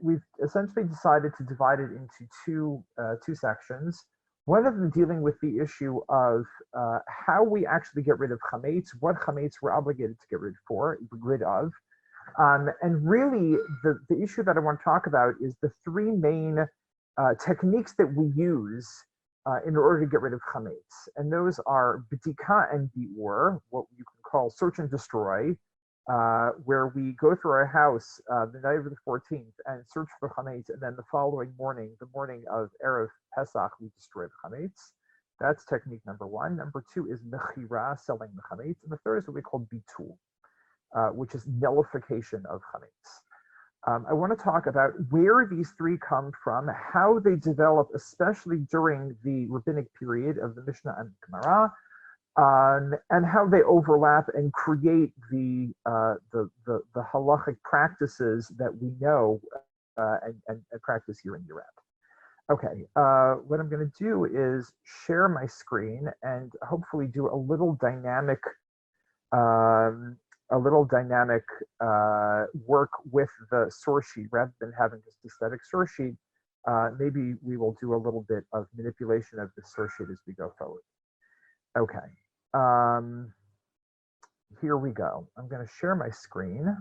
we've essentially decided to divide it into two sections. One of them dealing with the issue of how we actually get rid of chametz, what chametz we're obligated to get rid of. And really, the issue that I want to talk about is the three main techniques that we use in order to get rid of chametz. And those are b'dika and bi'ur, what you can call search and destroy, where we go through our house the night of the 14th and search for chametz, and then the following morning, the morning of Erev Pesach, we destroy the chametz. That's technique number one. Number two is mechira, selling the chametz. And the third is what we call bitul, which is nullification of chametz. I want to talk about where these three come from, how they develop, especially during the rabbinic period of the Mishnah and Gemara, and how they overlap and create the halachic practices that we know and practice year in, year out. Okay, what I'm going to do is share my screen and hopefully do a little dynamic work with the source sheet rather than having just a static source sheet. Maybe we will do a little bit of manipulation of the source sheet as we go forward. Okay, here we go. I'm going to share my screen.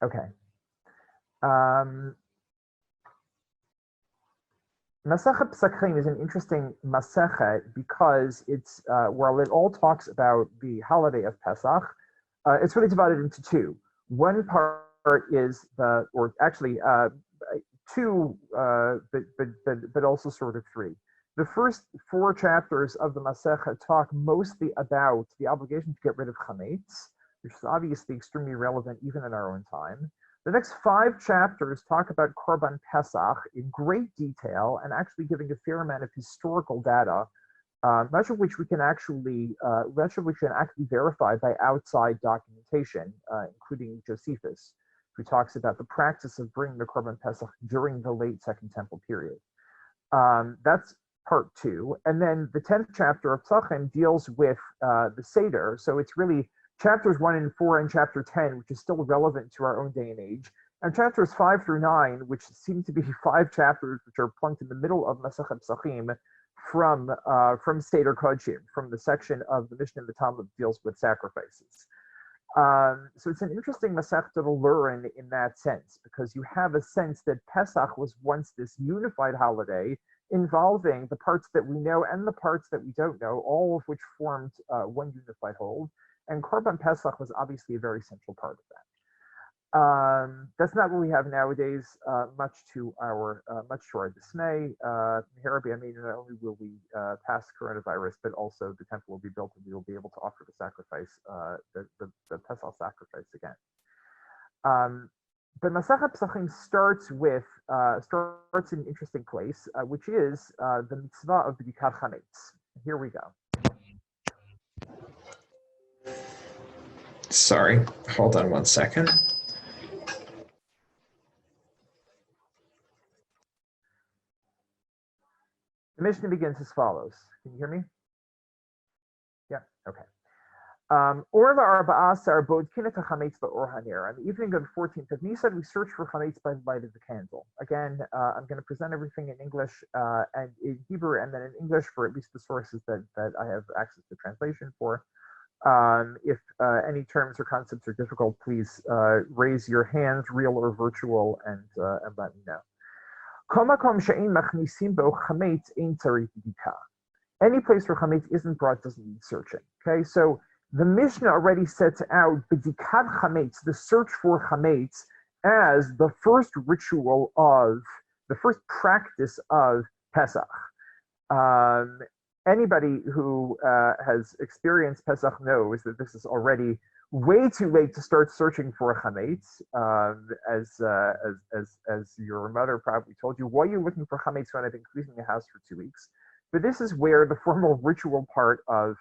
Okay. Masechet Pesachim is an interesting masechet because it's while it all talks about the holiday of Pesach, it's really divided into two. One part is two, but also sort of three. The first four chapters of the masechet talk mostly about the obligation to get rid of chametz, which is obviously extremely relevant even in our own time. The next 5 chapters talk about Korban Pesach in great detail and actually giving a fair amount of historical data, much of which we can actually verify by outside documentation, including Josephus, who talks about the practice of bringing the Korban Pesach during the late Second Temple period. That's part 2. And then the 10th chapter of Pesachim deals with the Seder. So it's really chapters 1 and 4 and chapter 10, which is still relevant to our own day and age, and chapters 5 through 9, which seem to be 5 chapters which are plunked in the middle of Masechet Pesachim from Seder Kodshim, from the section of the Mishnah and the Talmud that deals with sacrifices. So it's an interesting Masechet to learn in that sense, because you have a sense that Pesach was once this unified holiday involving the parts that we know and the parts that we don't know, all of which formed one unified whole. And Korban Pesach was obviously a very central part of that. That's not what we have nowadays, much to our dismay. Rabbi, I mean, not only will we pass coronavirus, but also the temple will be built and we will be able to offer the sacrifice, the Pesach sacrifice again. But Masechet Pesachim starts in an interesting place, which is the mitzvah of B'dikat Chametz. Here we go. Sorry, hold on one second. The Mishnah begins as follows. Can you hear me? Yeah, okay. Orla arba'asar bodkin et hachametz ba'or haner. On the evening of the 14th of Nisan, we search for chametz by the light of the candle. Again, I'm going to present everything in English and in Hebrew, and then in English for at least the sources that I have access to translation for. If any terms or concepts are difficult, please raise your hands, real or virtual, and let me know. Any place where chametz isn't brought doesn't need searching. Okay, so the Mishnah already sets out b'dikat chametz, the search for chametz, as the first ritual of the first practice of Pesach. Anybody who has experienced Pesach knows that this is already way too late to start searching for chametz. As your mother probably told you, why are you looking for chametz when I've been cleaning the house for 2 weeks? But this is where the formal ritual part of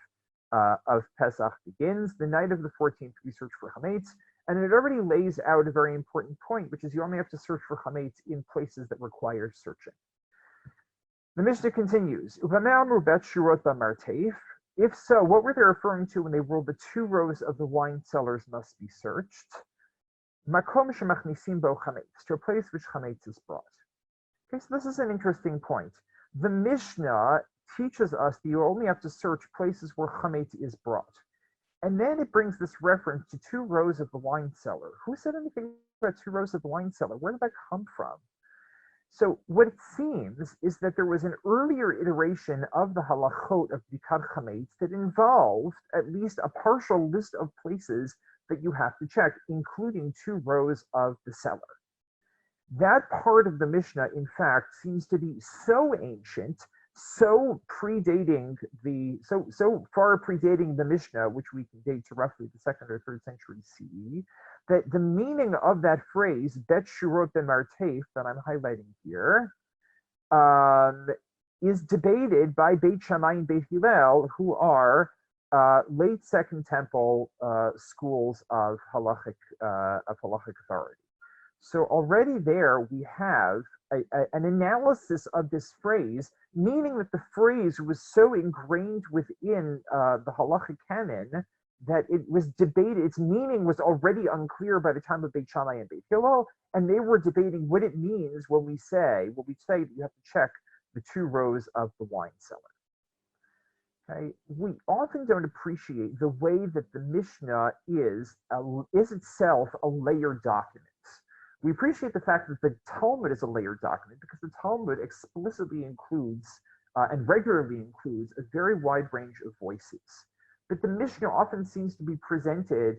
Pesach begins. The night of the 14th, we search for chametz, and it already lays out a very important point, which is you only have to search for chametz in places that require searching. The Mishnah continues, If so, what were they referring to when they ruled the 2 rows of the wine cellars must be searched? Makom shemachnisim bo chametz, to a place which chametz is brought. Okay, so this is an interesting point. The Mishnah teaches us that you only have to search places where chametz is brought. And then it brings this reference to 2 rows of the wine cellar. Who said anything about 2 rows of the wine cellar? Where did that come from? So what it seems is that there was an earlier iteration of the halachot of Bdikat Chametz that involved at least a partial list of places that you have to check, including 2 rows of the cellar. That part of the Mishnah, in fact, seems to be so ancient, so predating so far predating the Mishnah, which we can date to roughly the 2nd or 3rd century CE, that the meaning of that phrase, Bet Shurot B'Marteif, that I'm highlighting here, is debated by Beit Shammai and Beit Hillel, who are late Second Temple schools of halachic authority. So already there we have an analysis of this phrase, meaning that the phrase was so ingrained within the halachic canon that it was debated, its meaning was already unclear by the time of Beit Shammai and Beit Hillel, and they were debating what it means when we say that you have to check the 2 rows of the wine cellar. Okay, we often don't appreciate the way that the Mishnah is itself a layered document. We appreciate the fact that the Talmud is a layered document because the Talmud explicitly includes and regularly includes a very wide range of voices. But the Mishnah often seems to be presented,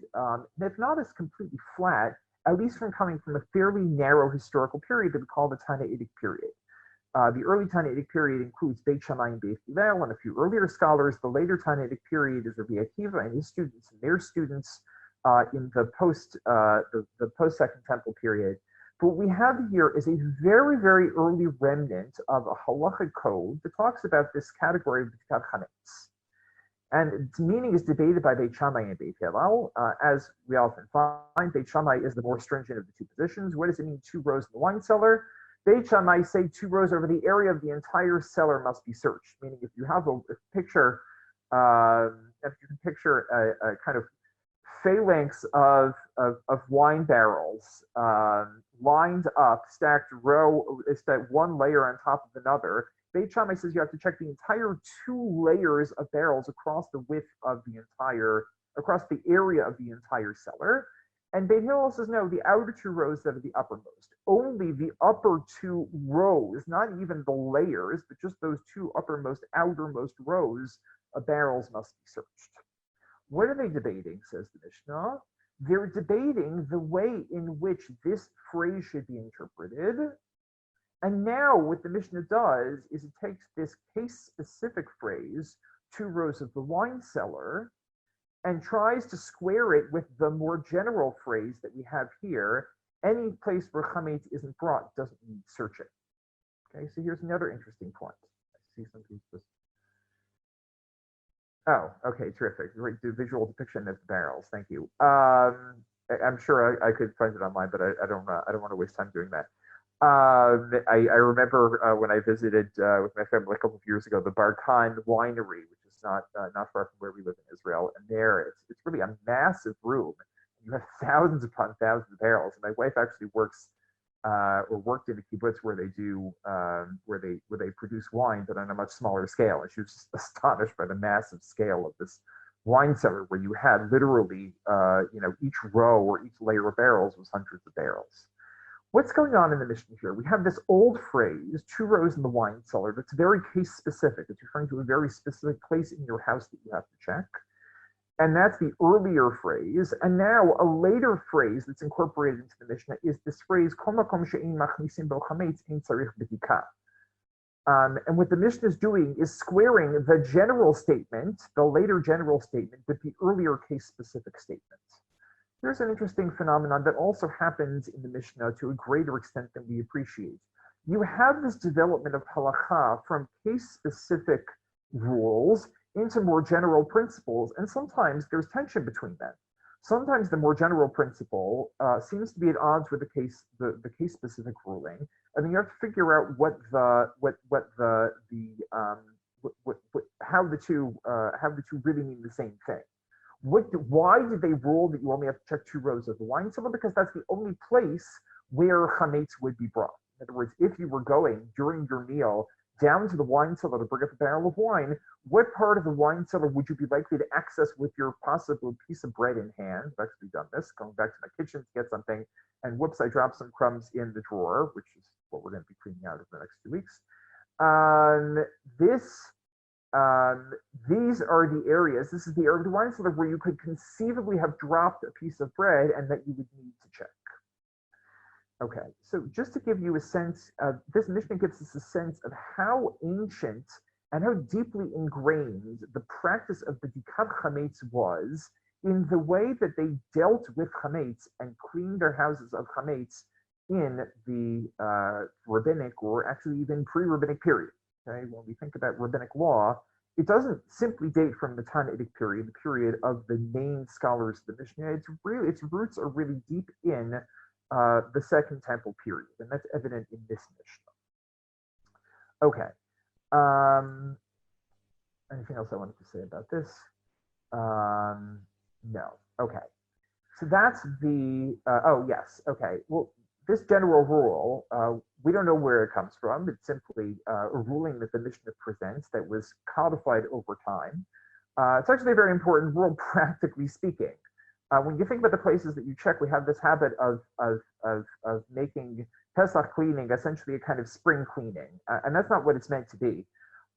if not as completely flat, at least from coming from a fairly narrow historical period that we call the Tannaitic period. The early Tannaitic period includes Beit Shammai and Beit Hillel and a few earlier scholars. The later Tannaitic period is Rabbi Akiva and his students and their students in the post Second Temple period. But what we have here is a very, very early remnant of a halachic code that talks about this category of Bdikat Chametz. And its meaning is debated by Beit Shammai and Beit Hillel. As we often find, Beit Shammai is the more stringent of the 2 positions. What does it mean, 2 rows in the wine cellar? Beit Shammai say 2 rows over the area of the entire cellar must be searched. Meaning, if you have a picture, if you can picture a kind of phalanx of wine barrels lined up, stacked one layer on top of another. Beit Shammai says you have to check the entire 2 layers of barrels across the width of across the area of the entire cellar. And Beit Hillel says no, the outer 2 rows that are the uppermost. Only the upper 2 rows, not even the layers, but just those 2 outermost rows of barrels must be searched. What are they debating, says the Mishnah? They're debating the way in which this phrase should be interpreted. And now what the Mishnah does is it takes this case-specific phrase, 2 rows of the wine cellar, and tries to square it with the more general phrase that we have here, any place where chametz isn't brought doesn't need searching. Okay, so here's another interesting point. I see something just... Oh, okay, terrific. The visual depiction of the barrels. Thank you. I'm sure I could find it online, but I don't want to waste time doing that. I remember when I visited with my family a couple of years ago the Barkan winery, which is not far from where we live in Israel, and there it's really a massive room. You have thousands upon thousands of barrels. And my wife actually worked in a kibbutz where they produce wine, but on a much smaller scale. And she was just astonished by the massive scale of this wine cellar, where you had literally, each row or each layer of barrels was hundreds of barrels. What's going on in the Mishnah here? We have this old phrase, 2 rows in the wine cellar, that's very case specific. It's referring to a very specific place in your house that you have to check. And that's the earlier phrase. And now a later phrase that's incorporated into the Mishnah is this phrase, Kol makom she'ein machnisim bo chametz ein tzarich b'dika. And what the Mishnah is doing is squaring the general statement, the later general statement, with the earlier case-specific statement. Here's an interesting phenomenon that also happens in the Mishnah to a greater extent than we appreciate. You have this development of halacha from case-specific rules into more general principles, and sometimes there's tension between them. Sometimes the more general principle seems to be at odds with the case-specific ruling, and then you have to figure out what how the two really mean the same thing. Why did they rule that you only have to check 2 rows of the wine cellar? Because that's the only place where chametz would be brought. In other words, if you were going during your meal down to the wine cellar to bring up a barrel of wine, what part of the wine cellar would you be likely to access with your possible piece of bread in hand? I've actually done this, going back to my kitchen to get something, and whoops, I dropped some crumbs in the drawer, which is what we're going to be cleaning out in the next 2 weeks. These are the areas, this is the area of the wine cellar where you could conceivably have dropped a piece of bread and that you would need to check. Okay, so just to give you a sense, this Mishnah gives us a sense of how ancient and how deeply ingrained the practice of the Bikat Chametz was in the way that they dealt with Chametz and cleaned their houses of Chametz in the rabbinic or actually even pre-rabbinic period. Okay, when we think about rabbinic law, it doesn't simply date from the Tannaitic period, the period of the main scholars of the Mishnah. Its roots are really deep in the Second Temple period, and that's evident in this Mishnah. Okay. Anything else I wanted to say about this? No. Okay. So that's the. Oh yes. Okay. Well, this general rule, we don't know where it comes from. It's simply a ruling that the Mishnah presents that was codified over time. It's actually a very important rule, practically speaking. When you think about the places that you check, we have this habit of making Pesach cleaning essentially a kind of spring cleaning, and that's not what it's meant to be.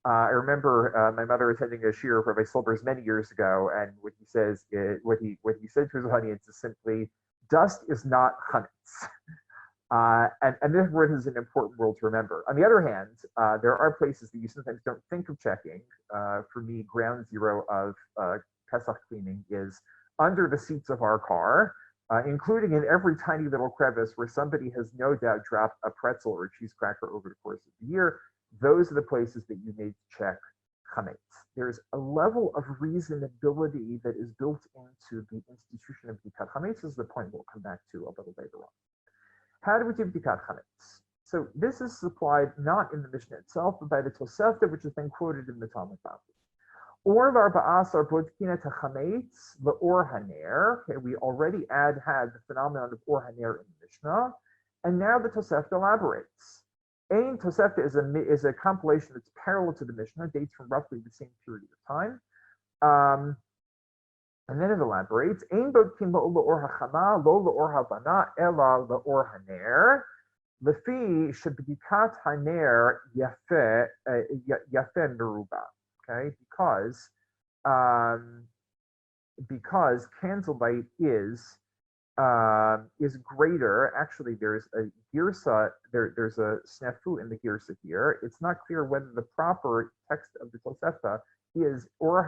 I remember my mother attending a shiur of Rabbi Silber's many years ago, and what he said to his audience is simply, "Dust is not chametz." And this word is an important rule to remember. On the other hand, there are places that you sometimes don't think of checking. For me, ground zero of Pesach cleaning is under the seats of our car, including in every tiny little crevice where somebody has no doubt dropped a pretzel or a cheese cracker over the course of the year. Those are the places that you need to check chametz. There's a level of reasonability that is built into the institution of Bikat Chametz. This is the point we'll come back to a little later on. How do we do Bikat Chametz? So this is supplied not in the Mishnah itself, but by the Tosefta, which has been quoted in the Talmud Bavli. Or l'arba'asar bodkina chametz le'or haner. Okay, we already had the phenomenon of or haner in the Mishnah, and now the Tosefta elaborates. Ein Tosefta is a compilation that's parallel to the Mishnah, dates from roughly the same period of time. And then it elaborates, Ein bodkin lo le'or hachama, lo le'or habana, ela le'or haner, lefi shebedikat haner yafe meruba. Okay, because candlelight is greater. Actually, there's a girsa, there's a snafu in the girsa here. It's not clear whether the proper text of the Tosefta is or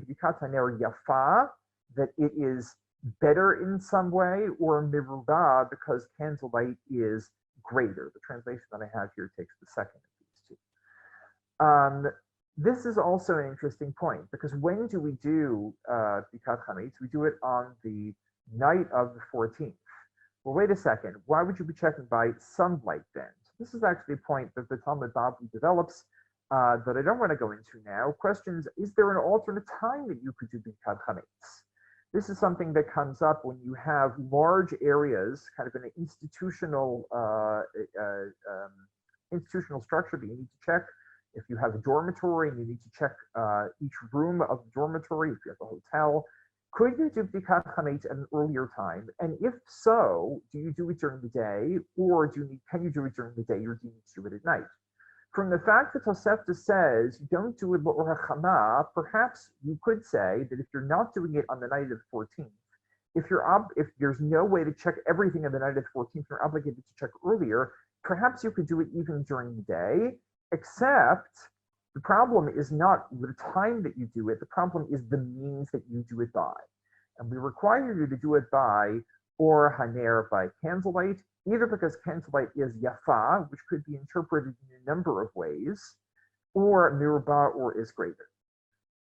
bikat haner yafa, that it is better in some way, or miruba, because candlelight is greater. The translation that I have here takes the second of these two. This is also an interesting point, because when do we do Bikat Chametz? We do it on the night of the 14th. Well, wait a second. Why would you be checking by sunlight then? So this is actually a point that the Talmud Bavli develops that I don't want to go into now. Questions, is there an alternate time that you could do Bikat Chametz? This is something that comes up when you have large areas, kind of an institutional structure that you need to check. If you have a dormitory and you need to check each room of the dormitory, if you have a hotel, could you do Bikat Chametz at an earlier time? And if so, do you do it during the day, or can you do it during the day, or do you need to do it at night? From the fact that Tosefta says you don't do it l'or hachama, perhaps you could say that if you're not doing it on the night of the 14th, if there's no way to check everything on the night of the 14th, you're obligated to check earlier. Perhaps you could do it even during the day. Except the problem is not the time that you do it, the problem is the means that you do it by. And we require you to do it by or haner, by candlelight, either because candlelight is yafa, which could be interpreted in a number of ways, or miruba, or is greater.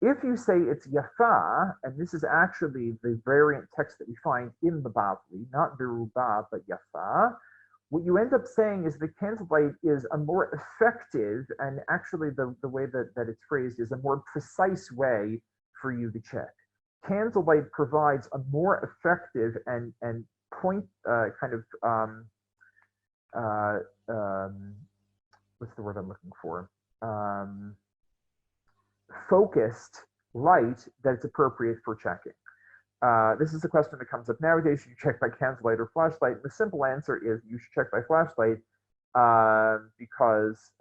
If you say it's yafa, and this is actually the variant text that we find in the Bavli, not miruba, but yafa, what you end up saying is that candlelight is a more effective, and actually the way that it's phrased is a more precise way for you to check. Candlelight provides a more effective and point kind of what's the word I'm looking for? Focused light that's appropriate for checking. This is a question that comes up nowadays. Should you check by candlelight or flashlight? The simple answer is you should check by flashlight because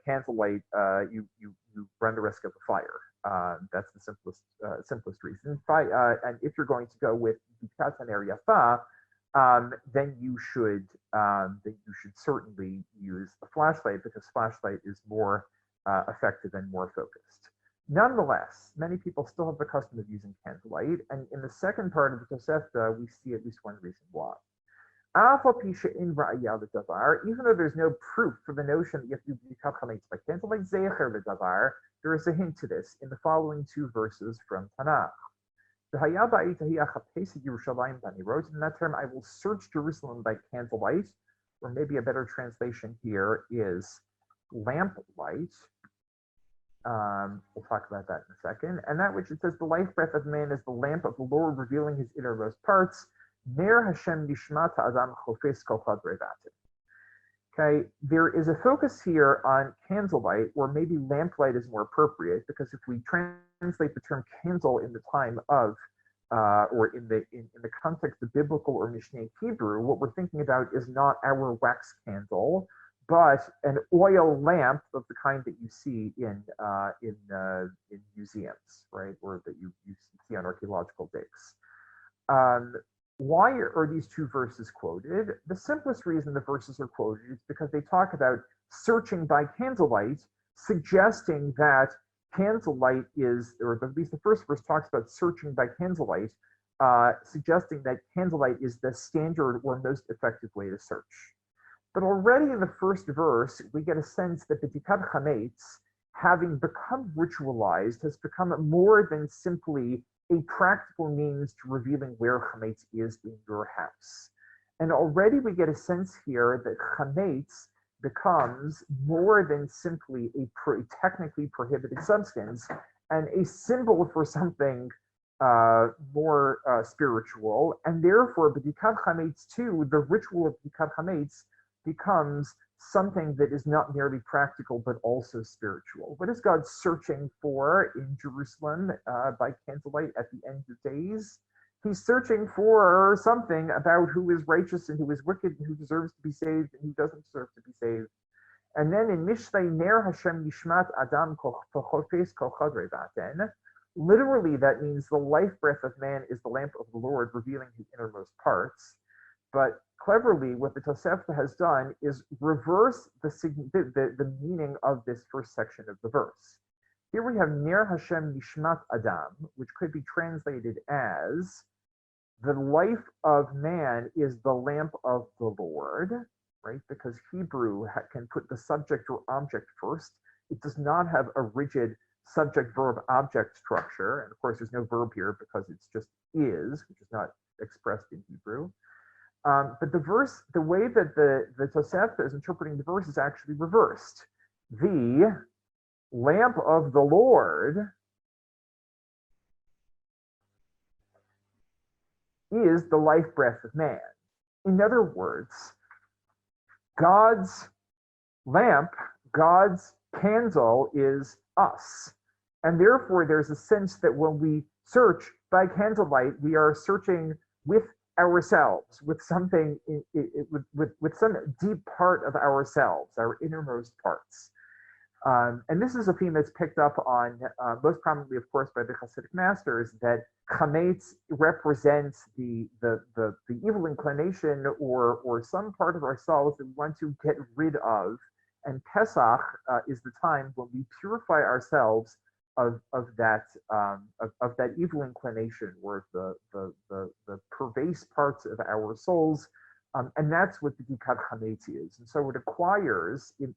candlelight you run the risk of a fire. That's the simplest reason. And if you're going to go with Bikatan area fa, then you should certainly use a flashlight because flashlight is more effective and more focused. Nonetheless, many people still have the custom of using candlelight, and in the second part of the Tosefta, we see at least one reason why. Even though there's no proof for the notion that you have to do B'dikat by candlelight, there is a hint to this in the following two verses from Tanakh. In that term, I will search Jerusalem by candlelight, or maybe a better translation here is lamplight. We'll talk about that in a second. And that which it says, the life breath of man is the lamp of the Lord, revealing his innermost parts. Ner Hashem nishmat adam chofes kol chadrei batim. Okay, there is a focus here on candlelight, or maybe lamplight is more appropriate, because if we translate the term candle in the time of, or in the context of biblical or Mishneh Hebrew, what we're thinking about is not our wax candle, but an oil lamp of the kind that you see in museums, right, or that you see on archaeological digs. Why are these two verses quoted? The simplest reason the verses are quoted is because they talk about searching by candlelight, suggesting that candlelight is, or at least the first verse talks about searching by candlelight, suggesting that candlelight is the standard or most effective way to search. But already in the first verse, we get a sense that the B'dikat Chametz, having become ritualized, has become more than simply a practical means to revealing where Chametz is in your house. And already we get a sense here that Chametz becomes more than simply a technically prohibited substance and a symbol for something more spiritual. And therefore, B'dikat Chametz too, the ritual of B'dikat Chametz, becomes something that is not merely practical, but also spiritual. What is God searching for in Jerusalem by candlelight at the end of days? He's searching for something about who is righteous and who is wicked and who deserves to be saved and who doesn't deserve to be saved. And then in Mishlei Ner Hashem Yishmat Adam Kochofes Kochadrei Baten, literally that means the life breath of man is the lamp of the Lord, revealing his innermost parts. But cleverly, what the Tosefta has done is reverse the meaning of this first section of the verse. Here we have Ner Hashem Nishmat Adam, which could be translated as the life of man is the lamp of the Lord, right? Because Hebrew can put the subject or object first. It does not have a rigid subject-verb-object structure. And of course, there's no verb here because it's just is, which is not expressed in Hebrew. But the verse, the way that the Tosefta is interpreting the verse is actually reversed. The lamp of the Lord is the life breath of man. In other words, God's lamp, God's candle is us. And therefore, there's a sense that when we search by candlelight, we are searching with ourselves, with something, with some deep part of ourselves, our innermost parts. And this is a theme that's picked up on, most prominently, of course, by the Hasidic masters, that Chametz represents the evil inclination or some part of ourselves that we want to get rid of. And Pesach is the time when we purify ourselves of that evil inclination, or the pervasive parts of our souls, and that's what the B'dikat Chametz is. And so it acquires, in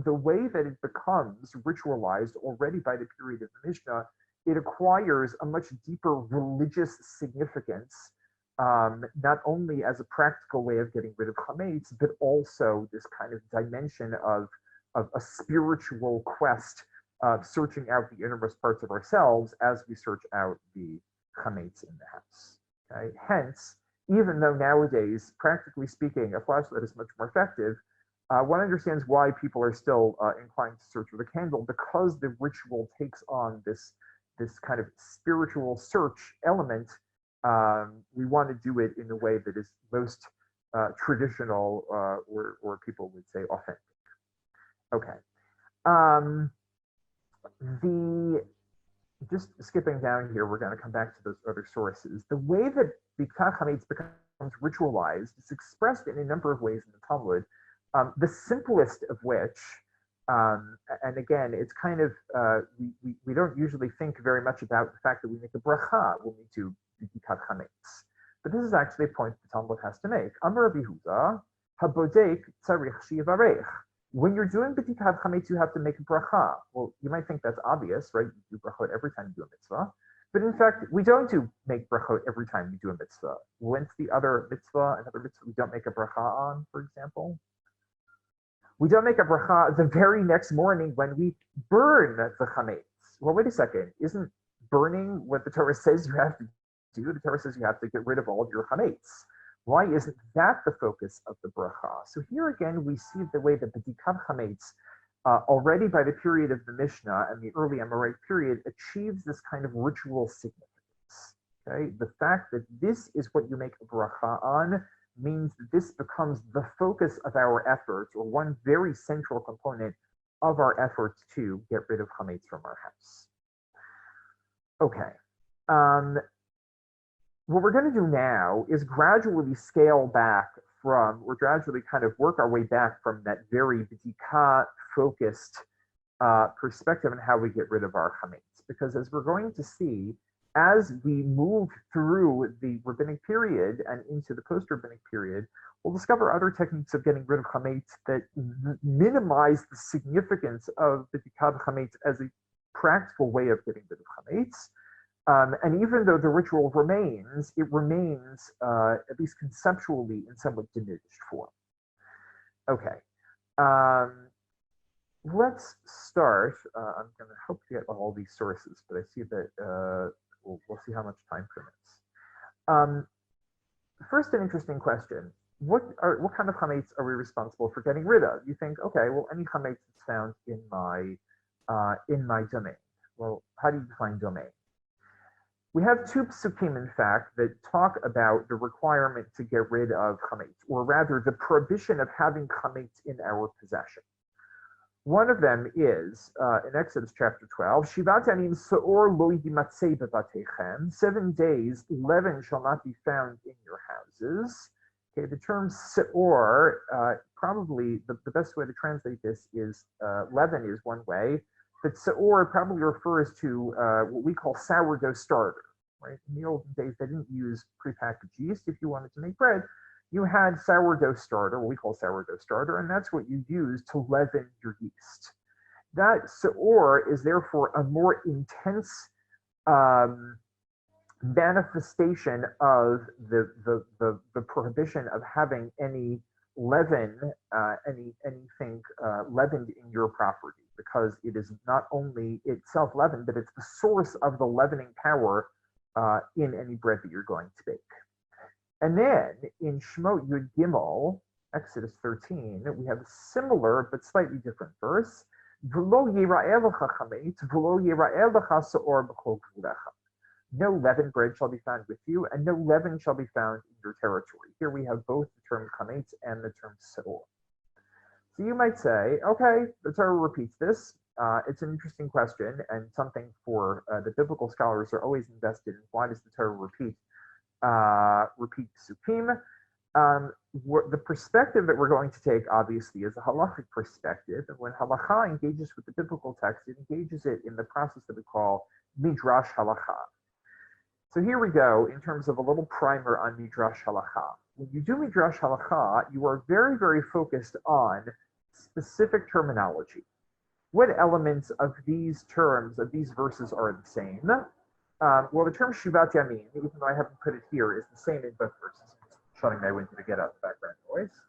the way that it becomes ritualized already by the period of the Mishnah, it acquires a much deeper religious significance not only as a practical way of getting rid of chametz, but also this kind of dimension of a spiritual quest of searching out the innermost parts of ourselves as we search out the chametz in the house. Okay? Hence, even though nowadays, practically speaking, a flashlight is much more effective, one understands why people are still inclined to search with a candle, because the ritual takes on this kind of spiritual search element. We want to do it in a way that is most traditional, or people would say authentic. Okay. Just skipping down here, we're going to come back to those other sources. The way that the chametz becomes ritualized is expressed in a number of ways in the Talmud. The simplest of which, and again, it's kind of, we don't usually think very much about the fact that we make a bracha when we do b'dikat chametz. But this is actually a point the Talmud has to make. Amar Rabbi Yehuda, habodek tzarich shivarech. When you're doing b'dikat chametz, you have to make a bracha. Well, you might think that's obvious, right? You do brachot every time you do a mitzvah. But in fact, we don't make brachot every time we do a mitzvah. When's the other mitzvah, another mitzvah we don't make a bracha on, for example? We don't make a bracha the very next morning when we burn the chametz. Well, wait a second. Isn't burning what the Torah says you have to do? The Torah says you have to get rid of all of your chametz. Why isn't that the focus of the bracha? So here again, we see the way that the b'dikat chametz, already by the period of the Mishnah and the early Amorite period, achieves this kind of ritual significance. Okay, the fact that this is what you make a bracha on means that this becomes the focus of our efforts, or one very central component of our efforts to get rid of chametz from our house. Okay. What we're going to do now is gradually scale back from, or gradually kind of work our way back from that very b'dika focused perspective on how we get rid of our chametz. Because as we're going to see, as we move through the rabbinic period and into the post-rabbinic period, we'll discover other techniques of getting rid of chametz that minimize the significance of b'dikat chametz as a practical way of getting rid of chametz. And even though the ritual remains, it remains, at least conceptually, in somewhat diminished form. Okay. Let's start. I'm going to hope to get all these sources, but I see that we'll see how much time permits. First, an interesting question. What kind of chametz are we responsible for getting rid of? You think, okay, well, any chametz that's found in my domain. Well, how do you define domain? We have two psukim, in fact, that talk about the requirement to get rid of chametz, or rather the prohibition of having chametz in our possession. One of them is in Exodus chapter 12, Shivat yamim se'or lo yimatzei bevatechem. 7 days, leaven shall not be found in your houses. Okay, the term se'or, probably the best way to translate this is leaven is one way, but se'or probably refers to what we call sourdough starter. Right? In the olden days, they didn't use prepackaged yeast. If you wanted to make bread, you had sourdough starter, what we call sourdough starter, and that's what you use to leaven your yeast. That se'or is therefore a more intense manifestation of the prohibition of having any leaven, anything leavened in your property, because it is not only itself leavened, but it's the source of the leavening power in any bread that you're going to bake. And then in Shemot Yud Gimel, Exodus 13, we have a similar but slightly different verse. No leavened bread shall be found with you, and no leaven shall be found in your territory. Here we have both the term chametz and the term se'or. So you might say, okay, the Torah repeats this. It's an interesting question, and something for the biblical scholars are always invested in. Why does the Torah repeat psukim? The perspective that we're going to take, obviously, is a halachic perspective. And when halacha engages with the biblical text, it engages it in the process that we call midrash halacha. So here we go in terms of a little primer on midrash halacha. When you do midrash halacha, you are very, very focused on specific terminology. What elements of these terms, of these verses, are the same? Well, the term Shivat Yamin, even though I haven't put it here, is the same in both verses. I'm just shutting my window to get out the background noise.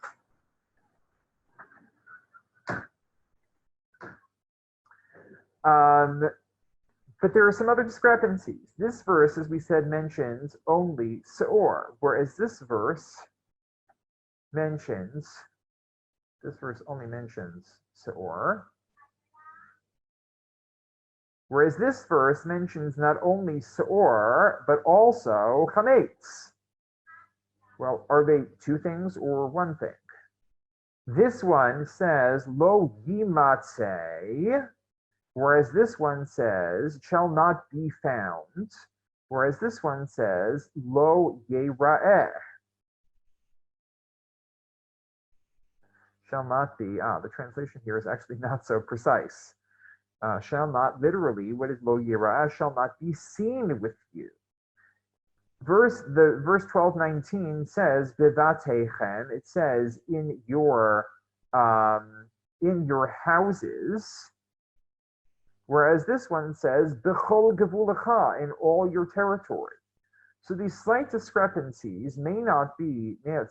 But there are some other discrepancies. This verse, as we said, mentions only Seor, whereas this verse only mentions Seor. Whereas this verse mentions not only Seor, but also Chametz. Well, are they two things or one thing? This one says, Lo yimatzeh, whereas this one says, shall not be found, whereas this one says, Lo yera'eh. Shall not be, the translation here is actually not so precise. Shall not, literally, what is lo yera'eh? Shall not be seen with you. Verse 12:19 says, Bevatechem, it says, in your houses, whereas this one says, Bechol gevulecha, in all your territory. So these slight discrepancies may not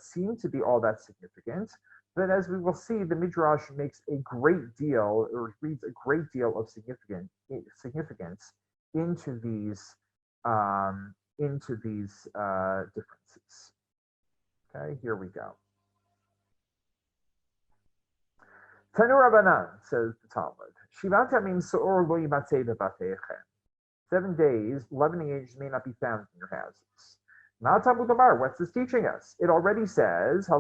seem to be all that significant, but as we will see, the Midrash makes a great deal, or reads a great deal of significance into these differences. Okay, here we go. Tanu Rabbanan, says the Talmud, Shivat Yamim Seor lo yimatzeh bebatechem. 7 days, leavening agents may not be found in your houses. What's this teaching us? It already says, no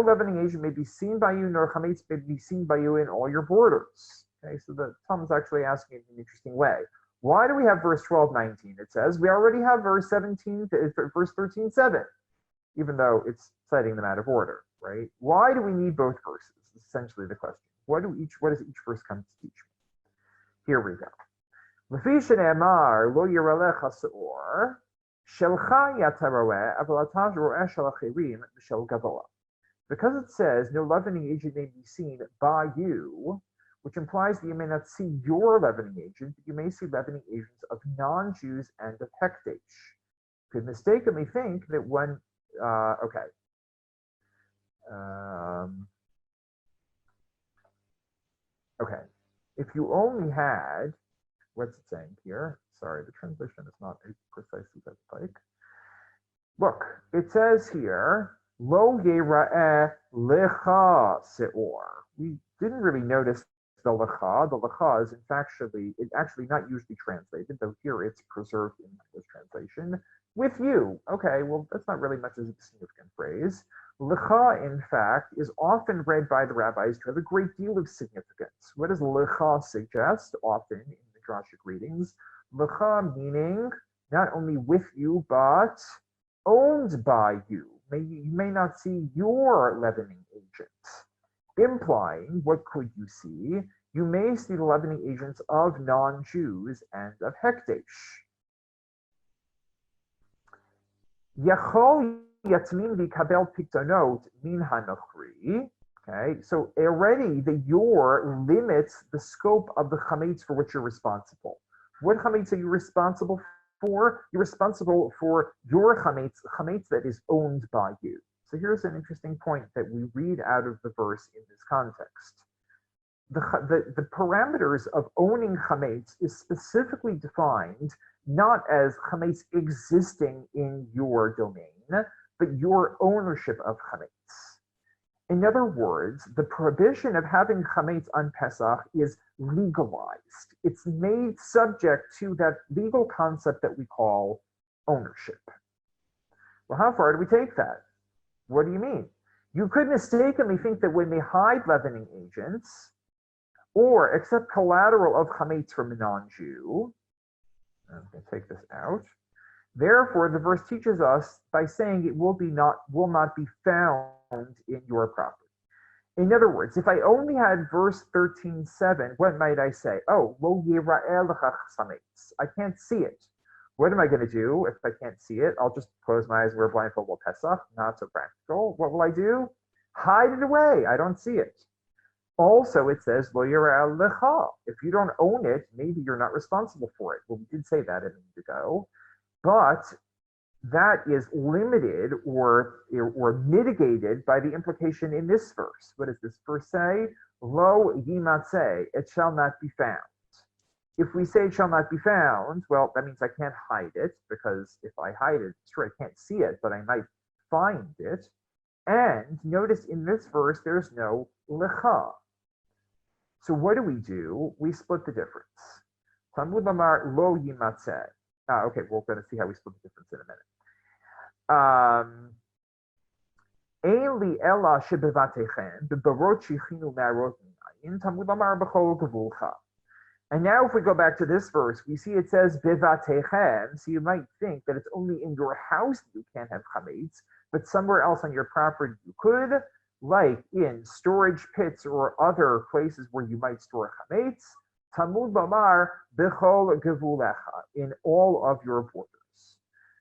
leavening agent may be seen by you, nor chametz may be seen by you in all your borders. Okay, so the Talmud is actually asking it in an interesting way. Why do we have verse 12:19? It says we already have verse 13:7, even though it's citing them out of order, right? Why do we need both verses? Is essentially the question. What does each verse come to teach me? Here we go. Because it says no leavening agent may be seen by you, which implies that you may not see your leavening agent, but you may see leavening agents of non-Jews and of Hekdesh. Could mistakenly think that when if you only had, what's it saying here? Sorry, the translation is not as precise as I'd like. Look, it says here, Lo yera'eh lecha seor. We didn't really notice the lecha. The lecha is actually not usually translated, though here it's preserved in this translation. With you. Okay, well, that's not really much of a significant phrase. Lecha, in fact, is often read by the rabbis to have a great deal of significance. What does lecha suggest? Often in Midrashic readings, lecha meaning not only with you, but owned by you. You may not see your leavening agent. Implying, what could you see? You may see the leavening agents of non-Jews and of Hekdesh. Yachol yatmin v'kabel piktonot min hanochri. Okay, so already the your limits the scope of the chametz for which you're responsible. What chametz are you responsible for? You're responsible for your chametz that is owned by you. So here's an interesting point that we read out of the verse in this context. The parameters of owning chametz is specifically defined not as chametz existing in your domain, but your ownership of chametz. In other words, the prohibition of having chametz on Pesach is legalized. It's made subject to that legal concept that we call ownership. Well, how far do we take that? What do you mean? You could mistakenly think that when they hide leavening agents or accept collateral of chametz from a non-Jew, I'm going to take this out. Therefore, the verse teaches us by saying it will not be found in your property. In other words, if I only had verse 13:7, what might I say? Oh, lo yira'eh lecha chametz. I can't see it. What am I going to do if I can't see it? I'll just close my eyes and wear blindfold while Pesach. Not so practical. What will I do? Hide it away. I don't see it. Also, it says lo yira lecha. If you don't own it, maybe you're not responsible for it. Well, we did say that a minute ago, but that is limited or mitigated by the implication in this verse. What does this verse say? Lo yimatze, it shall not be found. If we say it shall not be found, well, that means I can't hide it, because if I hide it, sure, I can't see it, but I might find it. And notice in this verse, there's no lecha. So what do? We split the difference. Talmud Lamar lo yimatze. Okay, we're going to see how we split the difference in a minute. Eli ela shebevatechem bebarot shichinu me'arot minayin Talmud Lamar b'chol gevulcha. And now if we go back to this verse, we see it says bevatechem, so you might think that it's only in your house that you can't have chametz, but somewhere else on your property you could, like in storage pits or other places where you might store chametz. Talmud Lamar b'chol gevulecha, in all of your borders.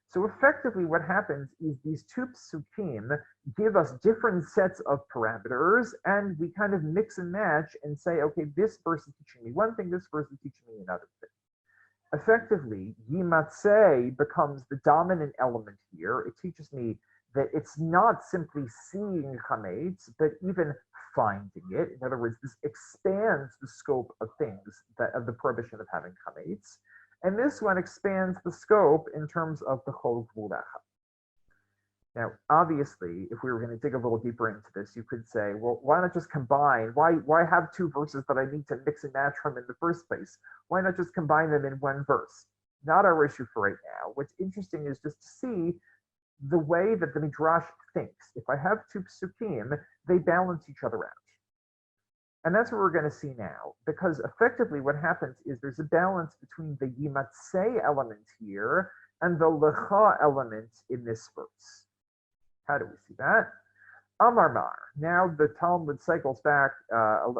So effectively what happens is these two psukim give us different sets of parameters, and we kind of mix and match and say, okay, this verse is teaching me one thing, this verse is teaching me another thing. Effectively, yimatse becomes the dominant element here. It teaches me that it's not simply seeing chametz, but even finding it. In other words, this expands the scope of things, of the prohibition of having chametz. And this one expands the scope in terms of the chol gvulecha. Now, obviously, if we were going to dig a little deeper into this, you could say, well, why not just combine? Why have two verses that I need to mix and match from in the first place? Why not just combine them in one verse? Not our issue for right now. What's interesting is just to see the way that the Midrash thinks. If I have two psukim, they balance each other out. And that's what we're going to see now, because effectively what happens is there's a balance between the yimatse element here and the lecha element in this verse. How do we see that? Amar Mar. Now the Talmud cycles back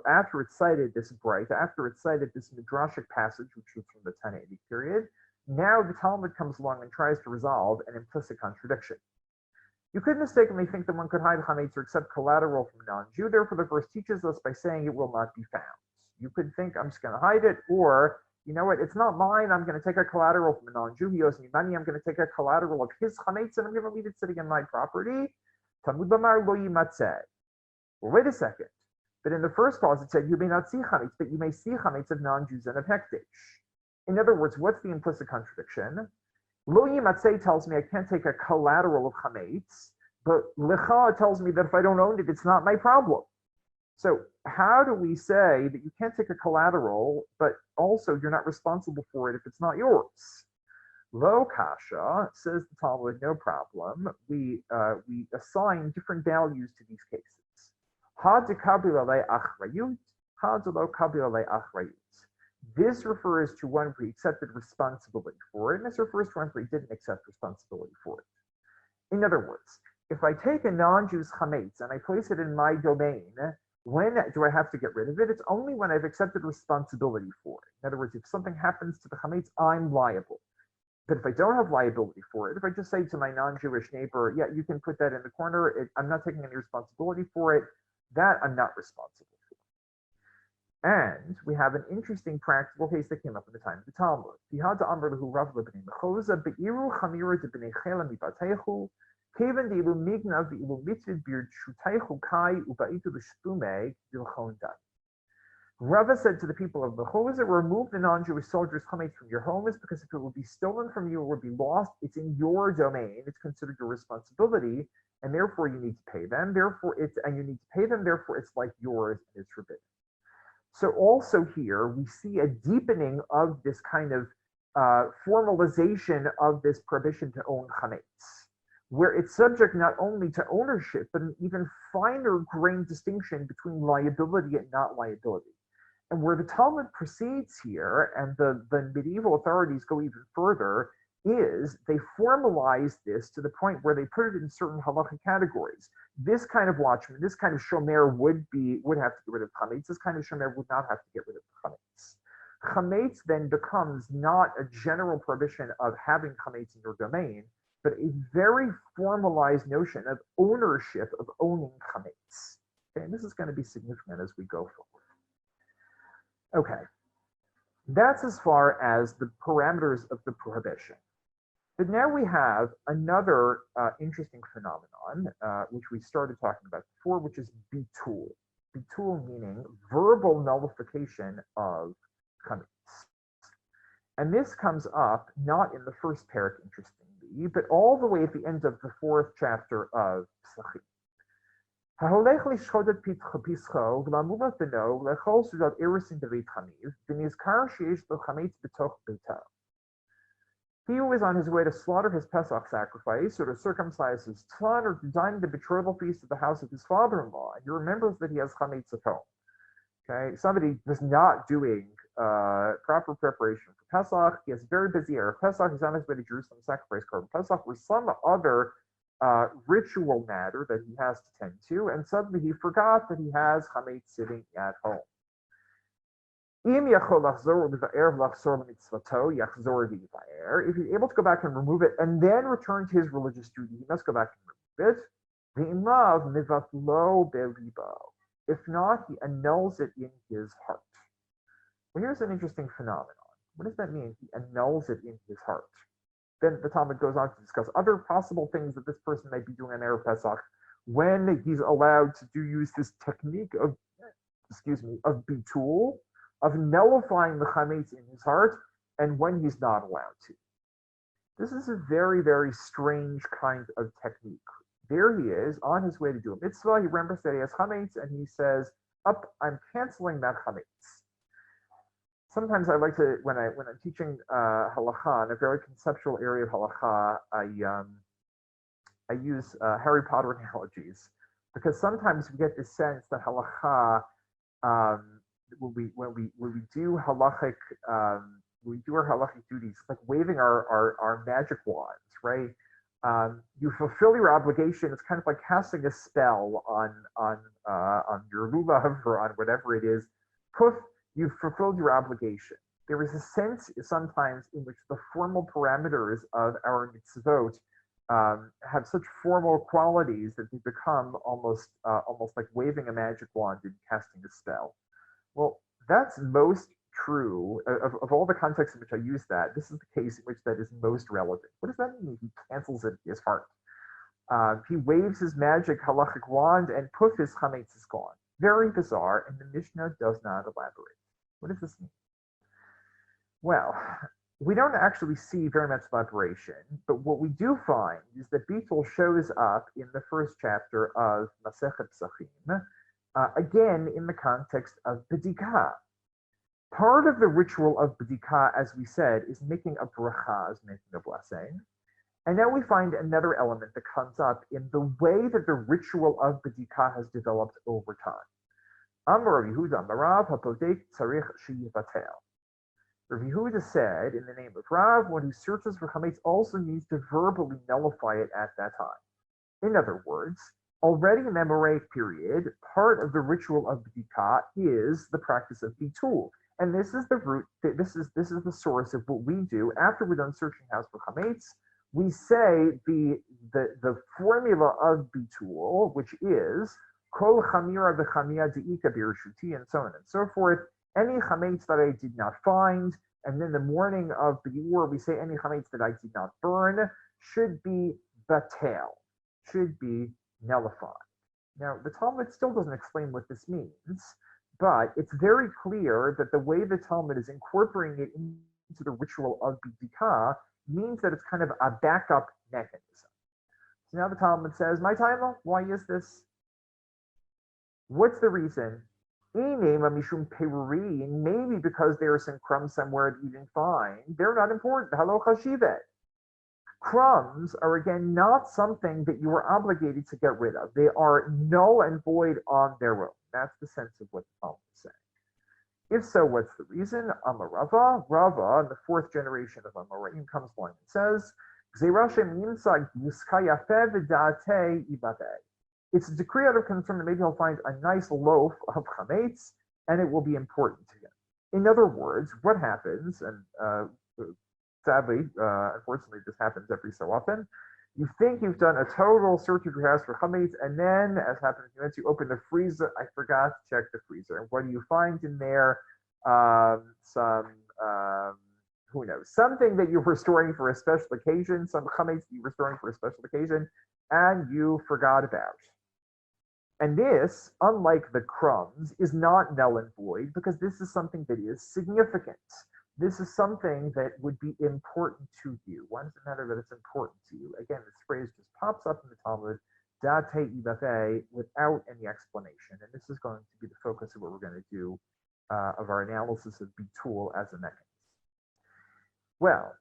after it cited this after it cited this midrashic passage, which was from the Tana'itic period. Now the Talmud comes along and tries to resolve an implicit contradiction. You could mistakenly think that one could hide chametz or accept collateral from a non-Jew. Therefore, the verse teaches us by saying it will not be found. You could think I'm just going to hide it, or you know what? It's not mine. I'm going to take a collateral from a non-Jew. He owes me money. I'm going to take a collateral of his chametz and I'm going to leave it sitting in my property. Talmud Lamar lo yimatzeh. Well, wait a second. But in the first clause, it said you may not see chametz, but you may see chametz of non-Jews and of hekdesh. In other words, what's the implicit contradiction? Lo yimatzeh tells me I can't take a collateral of chametz, but lecha tells me that if I don't own it, it's not my problem. So how do we say that you can't take a collateral, but also you're not responsible for it if it's not yours? Lo kasha, says the Talmud, no problem. We assign different values to these cases. Ha de kabila le achrayut, ha de lo kabila le achrayut. This refers to one where he accepted responsibility for it, and this refers to one where he didn't accept responsibility for it. In other words, if I take a non-Jew's chametz and I place it in my domain, when do I have to get rid of it? It's only when I've accepted responsibility for it. In other words, if something happens to the chametz, I'm liable. But if I don't have liability for it, if I just say to my non-Jewish neighbor, yeah, you can put that in the corner, I'm not taking any responsibility for it, that I'm not responsible for. And we have an interesting practical case that came up in the time of the Talmud. Rava said to the people of the Chosa, remove the non-Jewish soldiers' chametz from your homes, because if it would be stolen from you or would be lost, it's in your domain. It's considered your responsibility, and therefore you need to pay them. Therefore it's like yours, and it's forbidden. So also here, we see a deepening of this kind of formalization of this prohibition to own chametz, where it's subject not only to ownership, but an even finer grained distinction between liability and not liability. And where the Talmud proceeds here, and the medieval authorities go even further, is they formalize this to the point where they put it in certain halachic categories. This kind of watchman, this kind of shomer would have to get rid of chametz. This kind of shomer would not have to get rid of chametz. Chametz then becomes not a general prohibition of having chametz in your domain, but a very formalized notion of ownership, of owning chametz. Okay, and this is going to be significant as we go forward. Okay, that's as far as the parameters of the prohibition. But now we have another interesting phenomenon, which we started talking about before, which is bitul. Bitul meaning verbal nullification of chametz. And this comes up not in the first parak, interestingly, but all the way at the end of the 4th chapter of Pesach. ההולך לשחוט את פסחו ולמות בנו לאכול סעודת אירוסין בבית חמיו ונזכר שיש לו חמץ בתוך ביתו. He who is on his way to slaughter his Pesach sacrifice or to circumcise his son or to dine at the betrothal feast at the house of his father-in-law, and he remembers that he has chametz at home. Okay, somebody was not doing proper preparation for Pesach. He has a very busy Erev Pesach. He's on his way to Jerusalem to sacrifice korban Pesach or some other ritual matter that he has to tend to, and suddenly he forgot that he has chametz sitting at home. If he's able to go back and remove it and then return to his religious duty, he must go back and remove it. If not, he annuls it in his heart. Well, here's an interesting phenomenon. What does that mean? He annuls it in his heart. Then the Talmud goes on to discuss other possible things that this person might be doing on Erev Pesach when he's allowed to use this technique of bitul, of nullifying the chametz in his heart, and when he's not allowed to. This is a very, very strange kind of technique. There he is on his way to do a mitzvah. He remembers that he has chametz, and he says, I'm canceling that chametz. Sometimes I like to, when I'm teaching halacha, in a very conceptual area of halacha, I use Harry Potter analogies, because sometimes we get this sense that halacha, when we do halachic, when we do our halachic duties, it's like waving our magic wands, right? You fulfill your obligation. It's kind of like casting a spell on your lulav or on whatever it is. Poof, you've fulfilled your obligation. There is a sense sometimes in which the formal parameters of our mitzvot have such formal qualities that they become almost like waving a magic wand and casting a spell. Well, that's most true of all the contexts in which I use that. This is the case in which that is most relevant. What does that mean? He cancels it in his heart. He waves his magic halachic wand, and poof, his chametz is gone. Very bizarre, and the Mishnah does not elaborate. What does this mean? Well, we don't actually see very much elaboration, but what we do find is that bitul shows up in the 1st chapter of Masechet Pesachim, again in the context of bedikah. Part of the ritual of bedikah, as we said, is making a bracha, is making a blessing. And now we find another element that comes up in the way that the ritual of bedikah has developed over time. Amar Rabbi Yehuda Marav HaPodek Tzarich Sheyivatel. Rabbi Yehuda said, in the name of Rav, one who searches for chametz also needs to verbally nullify it at that time. In other words, already in the Amoraic period, part of the ritual of bedikah is the practice of bitul. And this is the root, this is the source of what we do after we're done searching house for chametz. We say the formula of bitul, which is kol chamira v'chamia de'ika b'rishuti, and so on and so forth. Any chametz that I did not find, and then the morning of Biur, we say any chametz that I did not burn should be batel, should be nullified. Now, the Talmud still doesn't explain what this means, but it's very clear that the way the Talmud is incorporating it into the ritual of bedikah means that it's kind of a backup mechanism. So now the Talmud says, my Taima, why is this? What's the reason? Maybe because there are some crumbs somewhere that you didn't find. They're not important. Halo chashivet. Crumbs are, again, not something that you are obligated to get rid of. They are null and void on their own. That's the sense of what the Talmud is saying. If so, what's the reason? Amarava, Rava, in the 4th generation of Amoraim, comes along and says, it's a decree out of concern that maybe he'll find a nice loaf of chametz, and it will be important to him. In other words, what happens, and sadly, unfortunately, this happens every so often, You think you've done a total search of your house for chametz, and then, as happens, once you open the freezer, I forgot to check the freezer. And what do you find in there? Some who knows, something that you're restoring for a special occasion, some chametz that you're restoring for a special occasion, and you forgot about. And this, unlike the crumbs, is not null and void because this is something that is significant. This is something that would be important to you. Why does it matter that it's important to you? Again, this phrase just pops up in the Talmud, without any explanation. And this is going to be the focus of what we're going to do of our analysis of bitul as a mechanism. Well,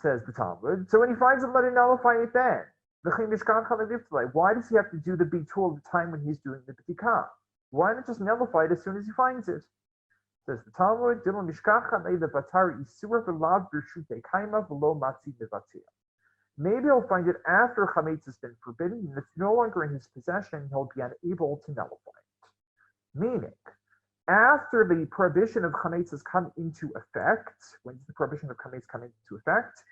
says the Talmud, so when he finds it, let it nullify it then. Why does he have to do the bitul at the time when he's doing the b'tikah? Why not just nullify it as soon as he finds it? Says the Talmud, maybe he'll find it after chametz has been forbidden, and it's no longer in his possession, he'll be unable to nullify it. Meaning, after the prohibition of chametz has come into effect, when does the prohibition of chametz come into effect?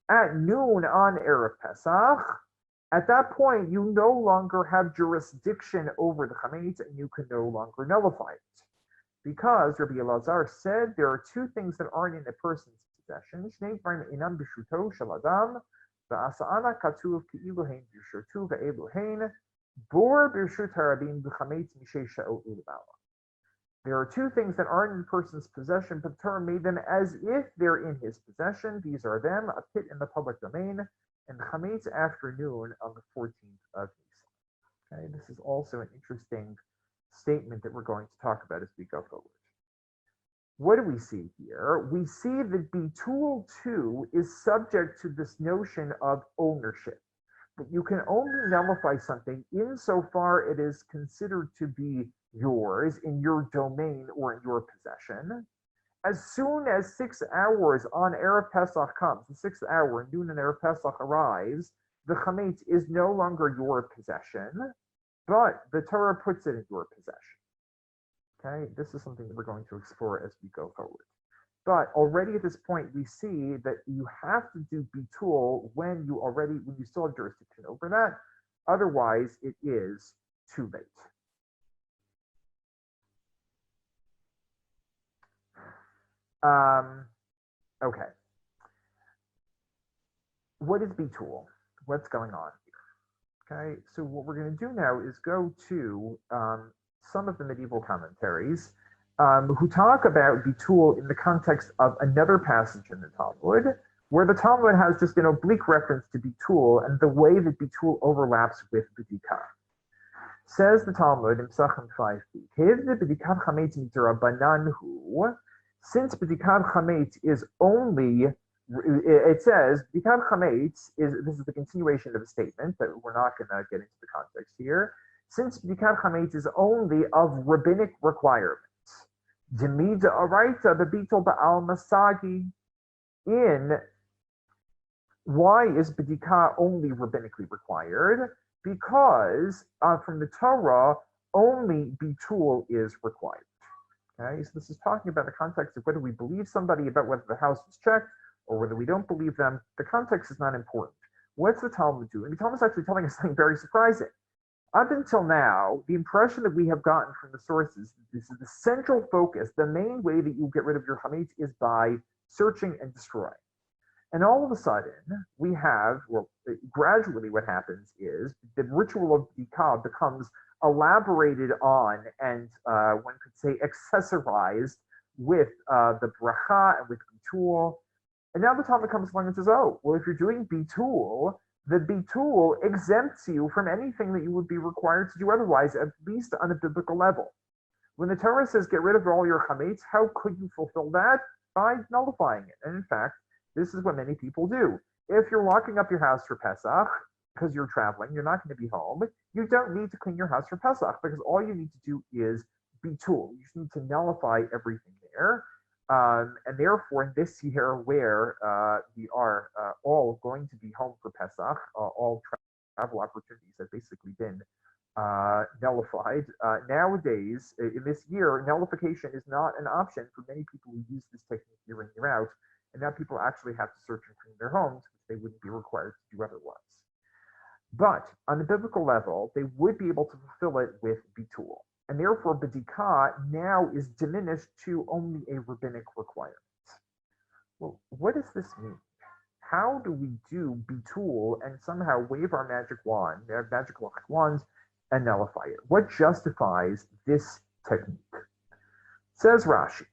At noon on Erev Pesach. At that point, you no longer have jurisdiction over the chametz, and you can no longer nullify it. Because Rabbi Elazar said there are two things that aren't in a person's possession. There are two things that aren't in a person's possession, but the Torah made them as if they're in his possession. These are them, a pit in the public domain, and the chametz afternoon on the 14th of Nisan. Okay, this is also an interesting statement that we're going to talk about as we go forward. What do we see here? We see that bitul too is subject to this notion of ownership. But you can only nullify something insofar it is considered to be yours, in your domain or in your possession. As soon as 6 hours on Erev Pesach comes, the 6th hour, noon on Erev Pesach arrives, the chametz is no longer your possession, but the Torah puts it in your possession. Okay, this is something that we're going to explore as we go forward. But already at this point, we see that you have to do bitul when you still have jurisdiction over that. Otherwise, it is too late. Okay. What is bitul? What's going on here? Okay, so what we're going to do now is go to some of the medieval commentaries who talk about bitul in the context of another passage in the Talmud, where the Talmud has just an oblique reference to bitul and the way that bitul overlaps with b'dikah. Says the Talmud in Pesachim 5b, since b'dikah chametz is only, it says b'dikah chametz this is the continuation of a statement that we're not going to get into the context here. Since b'dikah chametz is only of rabbinic requirements, demida araita bebitul ba'al masagi. Why is b'dikah only rabbinically required? Because from the Torah, only bitul is required. Okay, so this is talking about the context of whether we believe somebody about whether the house was checked or whether we don't believe them. The context is not important. What's the Talmud doing? The Talmud is actually telling us something very surprising. Up until now, the impression that we have gotten from the sources, this is the central focus, the main way that you get rid of your chametz is by searching and destroying. And all of a sudden, we have, well, gradually what happens is the ritual of b'dikah becomes elaborated on and one could say accessorized with the bracha and with bitul. And now the Talmud comes along and says, oh, well, if you're doing bitul, the bitul exempts you from anything that you would be required to do otherwise, at least on a biblical level. When the Torah says get rid of all your chametz, how could you fulfill that? By nullifying it. And in fact, this is what many people do. If you're locking up your house for Pesach, because you're traveling, you're not going to be home, you don't need to clean your house for Pesach, because all you need to do is bitul. You just need to nullify everything there. And therefore, in this year where we are all going to be home for Pesach, all travel opportunities have basically been nullified. Nowadays, in this year, nullification is not an option for many people who use this technique year in, year out. And now people actually have to search and clean their homes, which they wouldn't be required to do otherwise. But on a biblical level, they would be able to fulfill it with bitul. And therefore, bedikah now is diminished to only a rabbinic requirement. Well, what does this mean? How do we do bitul and somehow wave our magical wands, and nullify it? What justifies this technique? Says Rashi,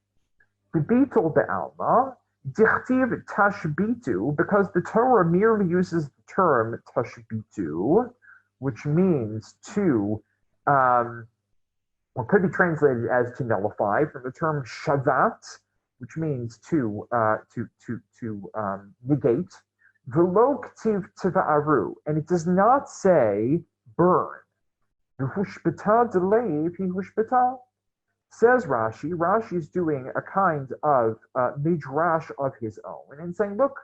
bitul be'alma, dichtiv tashbitu, because the Torah merely uses the term tashbitu, which means to, or could be translated as to nullify, from the term shavat, which means to negate. V'lo ktiv tiva'aru, and it does not say burn. V'hushbata delayv hi hushbata. Says Rashi. Rashi is doing a kind of midrash of his own and saying, look,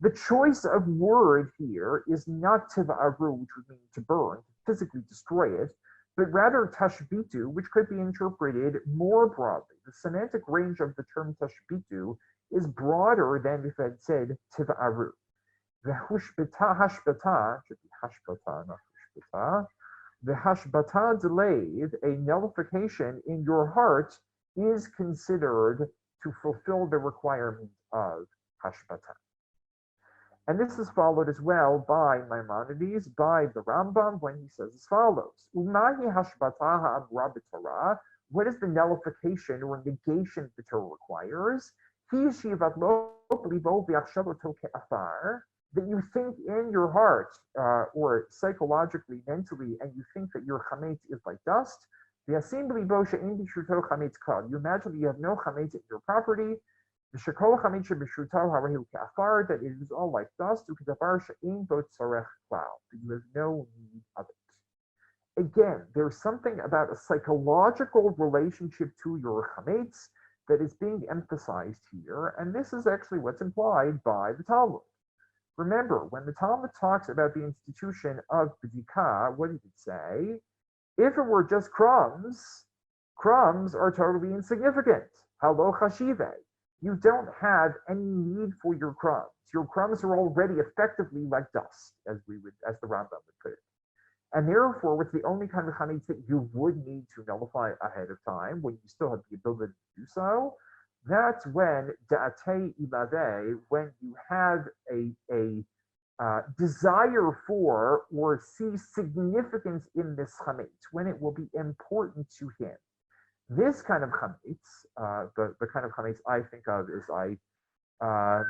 the choice of word here is not tiva'aru, which would mean to burn, to physically destroy it, but rather tashbitu, which could be interpreted more broadly. The semantic range of the term tashbitu is broader than if it had said tiva'aru. The hushbata hashbata, should be hashbata, not hushbata. The hashbata delayed, a nullification in your heart, is considered to fulfill the requirement of hashbata. And this is followed as well by Maimonides, by the Rambam, when he says as follows: Umahi hashbata ha'amra b'Torah. What is the nullification or negation the Torah requires? Hi shivat lo libo v'achshavoto ke'afar. That you think in your heart, or psychologically, mentally, and you think that your chametz is like dust. You imagine that you have no chametz in your property. That it is all like dust. You have no need of it. Again, there's something about a psychological relationship to your chametz that is being emphasized here, and this is actually what's implied by the Talmud. Remember, when the Talmud talks about the institution of bedikah, what did it say? If it were just crumbs, crumbs are totally insignificant. Halo chashive. You don't have any need for your crumbs. Your crumbs are already effectively like dust, as the Rambam would put it. And therefore, what's the only kind of chametz that you would need to nullify ahead of time, when you still have the ability to do so? That's when da'atei ilave, when you have a desire for or see significance in this chametz, when it will be important to him. This kind of chametz, the kind of chametz I think of is I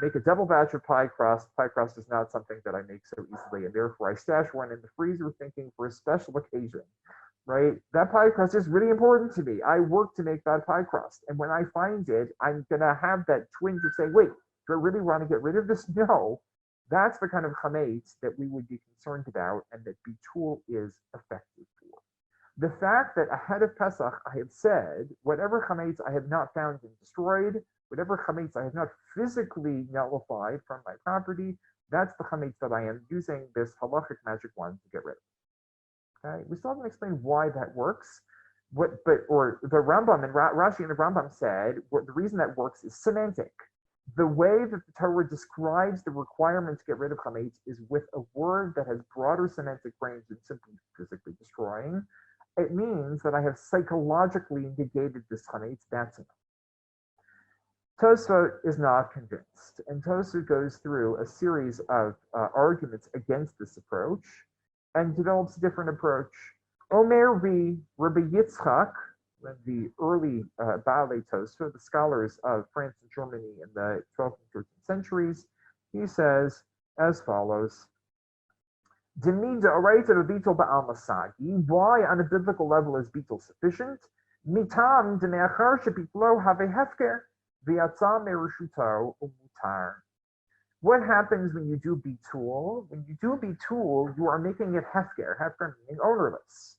make a double batch of pie crust. Pie crust is not something that I make so easily, and therefore I stash one in the freezer thinking for a special occasion. Right? That pie crust is really important to me. I work to make that pie crust. And when I find it, I'm going to have that twinge of saying, wait, do I really want to get rid of this? No. That's the kind of chametz that we would be concerned about and that bitul is effective for. The fact that ahead of Pesach, I have said, whatever chametz I have not found and destroyed, whatever chametz I have not physically nullified from my property, that's the chametz that I am using this halachic magic wand to get rid of. Okay, we still haven't explained why that works. The Rambam and Rashi and the Rambam said the reason that works is semantic. The way that the Torah describes the requirement to get rid of chametz is with a word that has broader semantic range than simply physically destroying. It means that I have psychologically negated this chametz. That's enough. Tosfot is not convinced, and Tosfot goes through a series of arguments against this approach and develops a different approach. Omer Rabbi Yitzchak, the early Baalei Tosfot, the scholars of France and Germany in the 12th and 13th centuries, he says as follows: why on a biblical level is bitul sufficient? Mitam demeachar shebitlo have hefker v'yatza merushuto umutar. What happens when you do bitul? When you do bitul, you are making it hefker. Hefker meaning ownerless.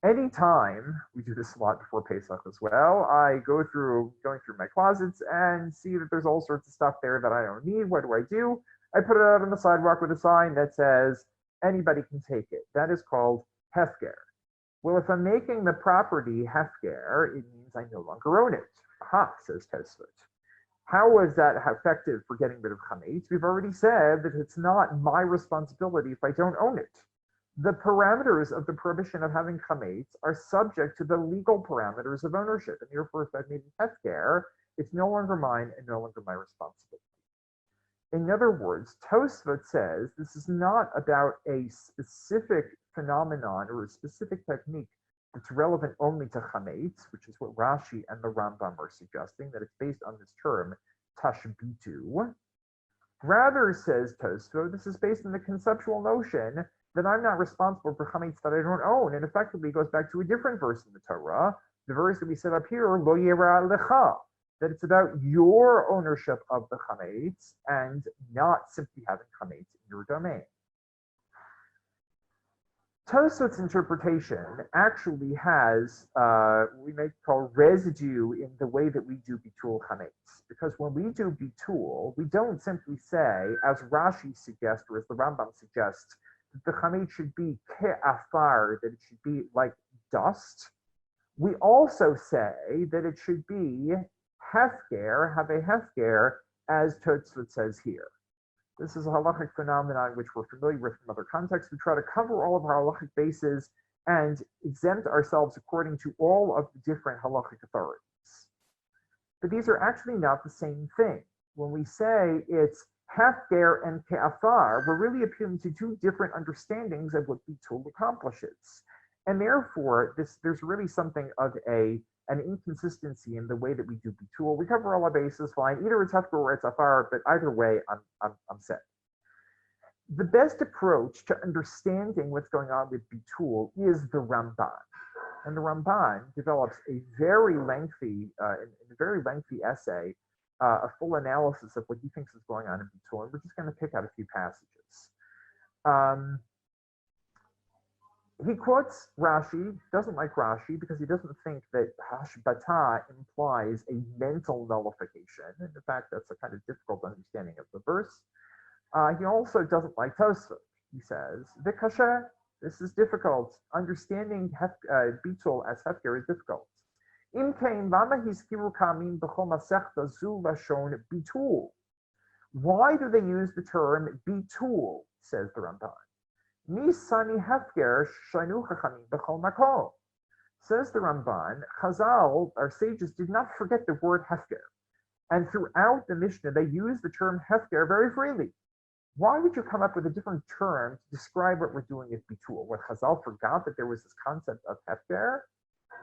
Anytime, we do this a lot before Pesach as well, I going through my closets and see that there's all sorts of stuff there that I don't need. What do? I put it out on the sidewalk with a sign that says, anybody can take it. That is called hefker. Well, if I'm making the property hefker, it means I no longer own it. Aha, says Tosfot. How is that effective for getting rid of chametz? We've already said that it's not my responsibility if I don't own it. the parameters of the prohibition of having chametz are subject to the legal parameters of ownership. And therefore, if I've made it hefker, it's no longer mine and no longer my responsibility. In other words, Tosfot says this is not about a specific phenomenon or a specific technique that's relevant only to chametz, which is what Rashi and the Rambam are suggesting, that it's based on this term tashbitu. Rather, says Tosfot, this is based on the conceptual notion that I'm not responsible for chametz that I don't own, and effectively goes back to a different verse in the Torah, the verse that we said up here, lo yera lecha, that it's about your ownership of the chametz and not simply having chametz in your domain. Tosfot's interpretation actually has we may call residue in the way that we do bitul chametz, because when we do bitul, we don't simply say, as Rashi suggests or as the Rambam suggests, that the chametz should be ke'afar, that it should be like dust. We also say that it should be hefker, have a hefker, as Tosfot says here. This is a halachic phenomenon which we're familiar with from other contexts. We try to cover all of our halachic bases and exempt ourselves according to all of the different halachic authorities. But these are actually not the same thing. When we say it's hefker and ke'afar, we're really appealing to two different understandings of what bitul accomplishes. And therefore, there's really something of an inconsistency in the way that we do bitul. We cover all our bases fine. Either it's hefker or it's afar, but either way, I'm set. The best approach to understanding what's going on with bitul is the Ramban. And the Ramban develops a very lengthy essay, a full analysis of what he thinks is going on in bitul. And we're just going to pick out a few passages. He quotes Rashi, doesn't like Rashi because he doesn't think that hashbata implies a mental nullification. And in fact, that's a kind of difficult understanding of the verse. He also doesn't like Tosfot. He says, Vikasha, this is difficult. Understanding bitul as hefker is difficult. Why do they use the term bitul, says the Ramban. Nisani hefker shanu chachamim b'chol makom. Says the Ramban, Chazal, our sages, did not forget the word hefker. And throughout the Mishnah, they use the term hefker very freely. Why would you come up with a different term to describe what we're doing with bitul? What, Chazal forgot that there was this concept of hefker?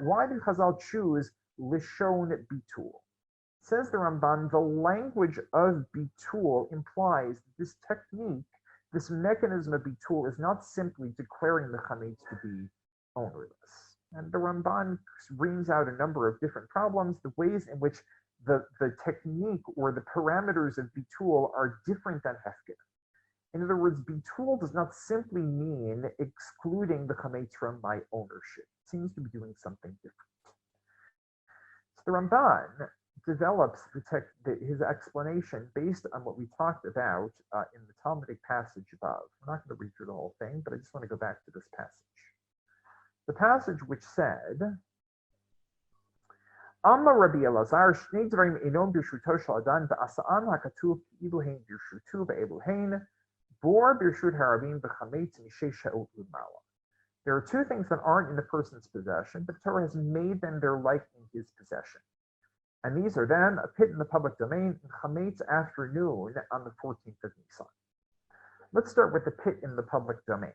Why did Chazal choose lishon bitul? Says the Ramban, the language of bitul implies that this technique, this mechanism of bitul, is not simply declaring the chametz to be ownerless. And the Ramban brings out a number of different problems, the ways in which the technique or the parameters of bitul are different than hefker. In other words, bitul does not simply mean excluding the chametz from my ownership. It seems to be doing something different. So the Ramban develops his explanation based on what we talked about in the Talmudic passage above. I'm not going to read through the whole thing, but I just want to go back to this passage. The passage which said, Amma Rabbi Elazar, Shnei Dvarim Einom B'Shuto Shel Adam V'Asa'an HaKatuv Ki'ilu Hein B'Shutu V'Elu Hein Bor B'Shut Harabim V'Chametz Mishei She'ot L'Mala. There are two things that aren't in the person's possession, but the Torah has made them their like in his possession. And these are then a pit in the public domain and chametz afternoon on the 14th of Nisan. Let's start with the pit in the public domain.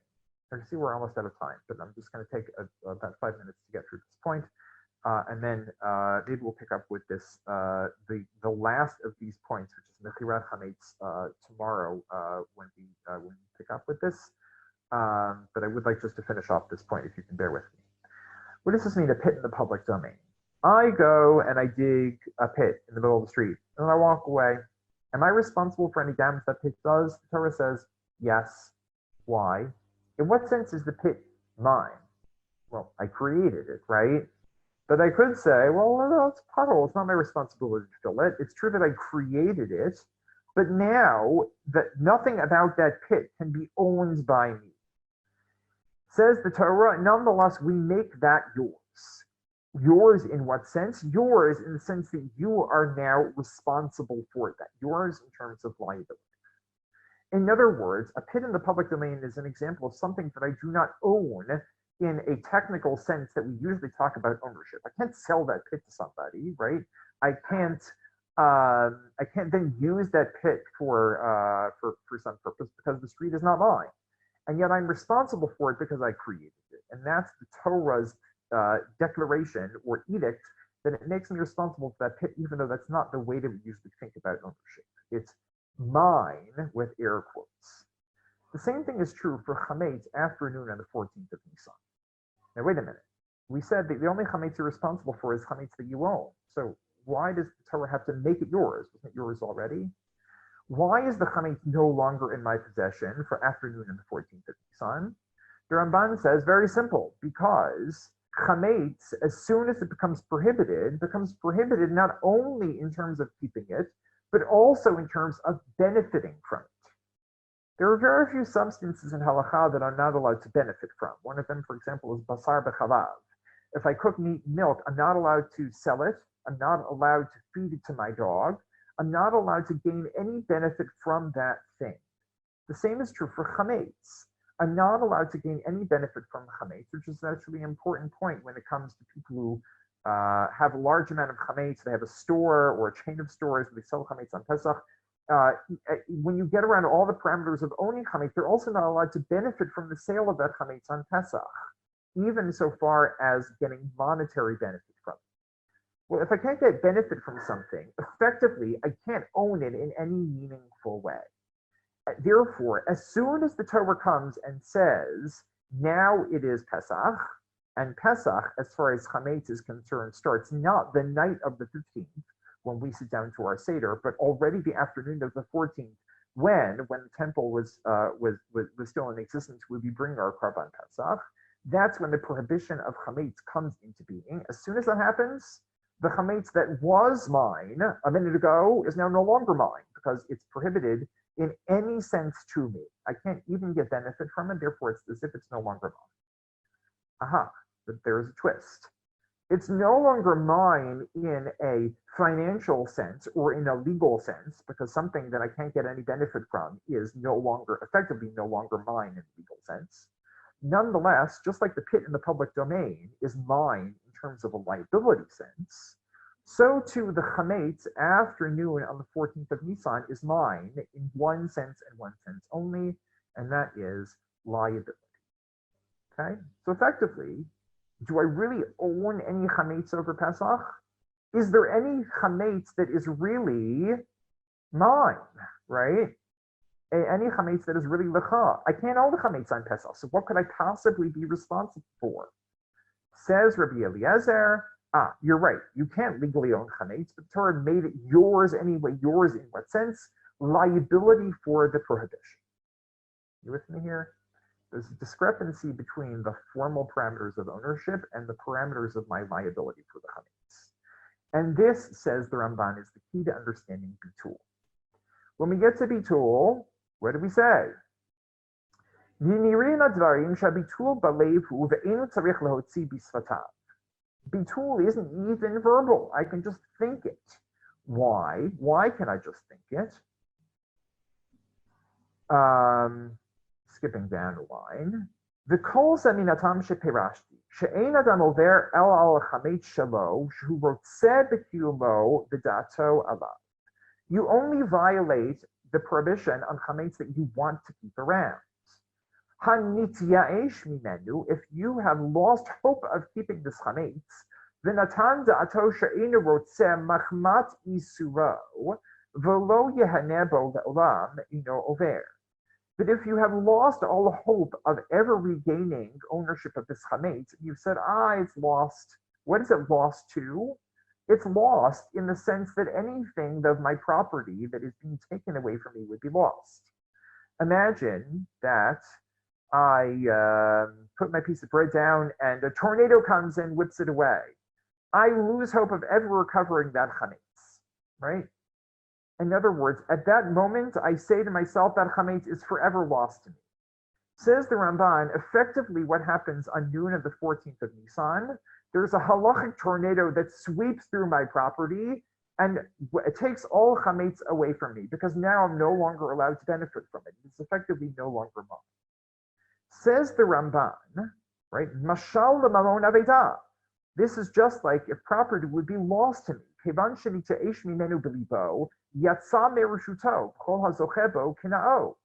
I see we're almost out of time, but I'm just going to take about 5 minutes to get through this point. And then maybe we'll pick up with this, the last of these points, which is Mechirat Chametz tomorrow when we pick up with this. But I would like just to finish off this point, if you can bear with me. What does this mean, a pit in the public domain? I go and I dig a pit in the middle of the street, and then I walk away. Am I responsible for any damage that pit does? The Torah says, yes. Why? In what sense is the pit mine? Well, I created it, right? But I could say, well, no, it's a puddle. It's not my responsibility to fill it. It's true that I created it, but now that nothing about that pit can be owned by me. Says the Torah, nonetheless, we make that yours. Yours in what sense? Yours in the sense that you are now responsible for that. Yours in terms of liability. In other words, a pit in the public domain is an example of something that I do not own in a technical sense that we usually talk about ownership. I can't sell that pit to somebody, right? I can't then use that pit for some purpose because the street is not mine, and yet I'm responsible for it because I created it. And that's the Torah's declaration or edict that it makes me responsible for that pit, even though that's not the way that we usually think about ownership. It's mine with air quotes. The same thing is true for chametz after noon on the 14th of Nisan. Now, wait a minute. We said that the only chametz you're responsible for is chametz that you own. So why does the Torah have to make it yours? Wasn't it yours already? Why is the chametz no longer in my possession for afternoon on the 14th of Nisan? The Ramban says very simple, because chametz, as soon as it becomes prohibited not only in terms of keeping it, but also in terms of benefiting from it. There are very few substances in halacha that I'm not allowed to benefit from. One of them, for example, is basar b'chalav. If I cook meat and milk, I'm not allowed to sell it. I'm not allowed to feed it to my dog. I'm not allowed to gain any benefit from that thing. The same is true for chametz. I'm not allowed to gain any benefit from chametz, which is actually an important point when it comes to people who have a large amount of chametz. They have a store or a chain of stores where they sell chametz on Pesach. When you get around all the parameters of owning chametz, they're also not allowed to benefit from the sale of that chametz on Pesach, even so far as getting monetary benefit from it. Well, if I can't get benefit from something, effectively, I can't own it in any meaningful way. Therefore, as soon as the Torah comes and says, now it is Pesach, and Pesach, as far as chametz is concerned, starts not the night of the 15th, when we sit down to our Seder, but already the afternoon of the 14th, when the temple was still in existence, we'd be bringing our Korban Pesach. That's when the prohibition of chametz comes into being. As soon as that happens, the chametz that was mine a minute ago is now no longer mine because it's prohibited in any sense to me. I can't even get benefit from it, therefore it's as if it's no longer mine. Aha, but there's a twist. It's no longer mine in a financial sense or in a legal sense, because something that I can't get any benefit from is effectively no longer mine in a legal sense. Nonetheless, just like the pit in the public domain is mine in terms of a liability sense, so too the chametz after noon on the 14th of Nisan is mine in one sense and one sense only, and that is liability. Okay, so effectively, do I really own any chametz over Pesach? Is there any chametz that is really mine, right? Any chametz that is really lecha? I can't own the chametz on Pesach, so what could I possibly be responsible for? Says Rabbi Eliezer, you're right, you can't legally own chametz, but the Torah made it yours anyway. Yours in what sense? Liability for the prohibition. You with me here? There's a discrepancy between the formal parameters of ownership and the parameters of my liability for the chametz. And this, says the Ramban, is the key to understanding bitul. When we get to bitul, what do we say? Bitul isn't even verbal. I can just think it. Why? Why can I just think it? Skipping down the line. V'kol zaminatam sheperashti she'ein adam over el al chametz shelo shehu rotzeh b'kiyumo v'dato alav. You only violate the prohibition on chametz that you want to keep around. Hanityaesh mimenu, if you have lost hope of keeping this chametz, v'natan da'ato she'ein rotzeh machmat isuro v'lo yehaneh bo le'olam ino over. But if you have lost all hope of ever regaining ownership of this chametz, you've said, it's lost. What is it lost to? It's lost in the sense that anything of my property that is being taken away from me would be lost. Imagine that I put my piece of bread down and a tornado comes and whips it away. I lose hope of ever recovering that chametz, right? In other words, at that moment, I say to myself that chametz is forever lost to me. Says the Ramban, effectively what happens on noon of the 14th of Nisan, there's a halachic tornado that sweeps through my property And it takes all chametz away from me because now I'm no longer allowed to benefit from it. It's effectively no longer mine. Says the Ramban, right? Mashal lemamon aveda. This is just like if property would be lost to me. Kevan shenita eish mimenu belibo yatsa merushuto kol hazochebo kinao.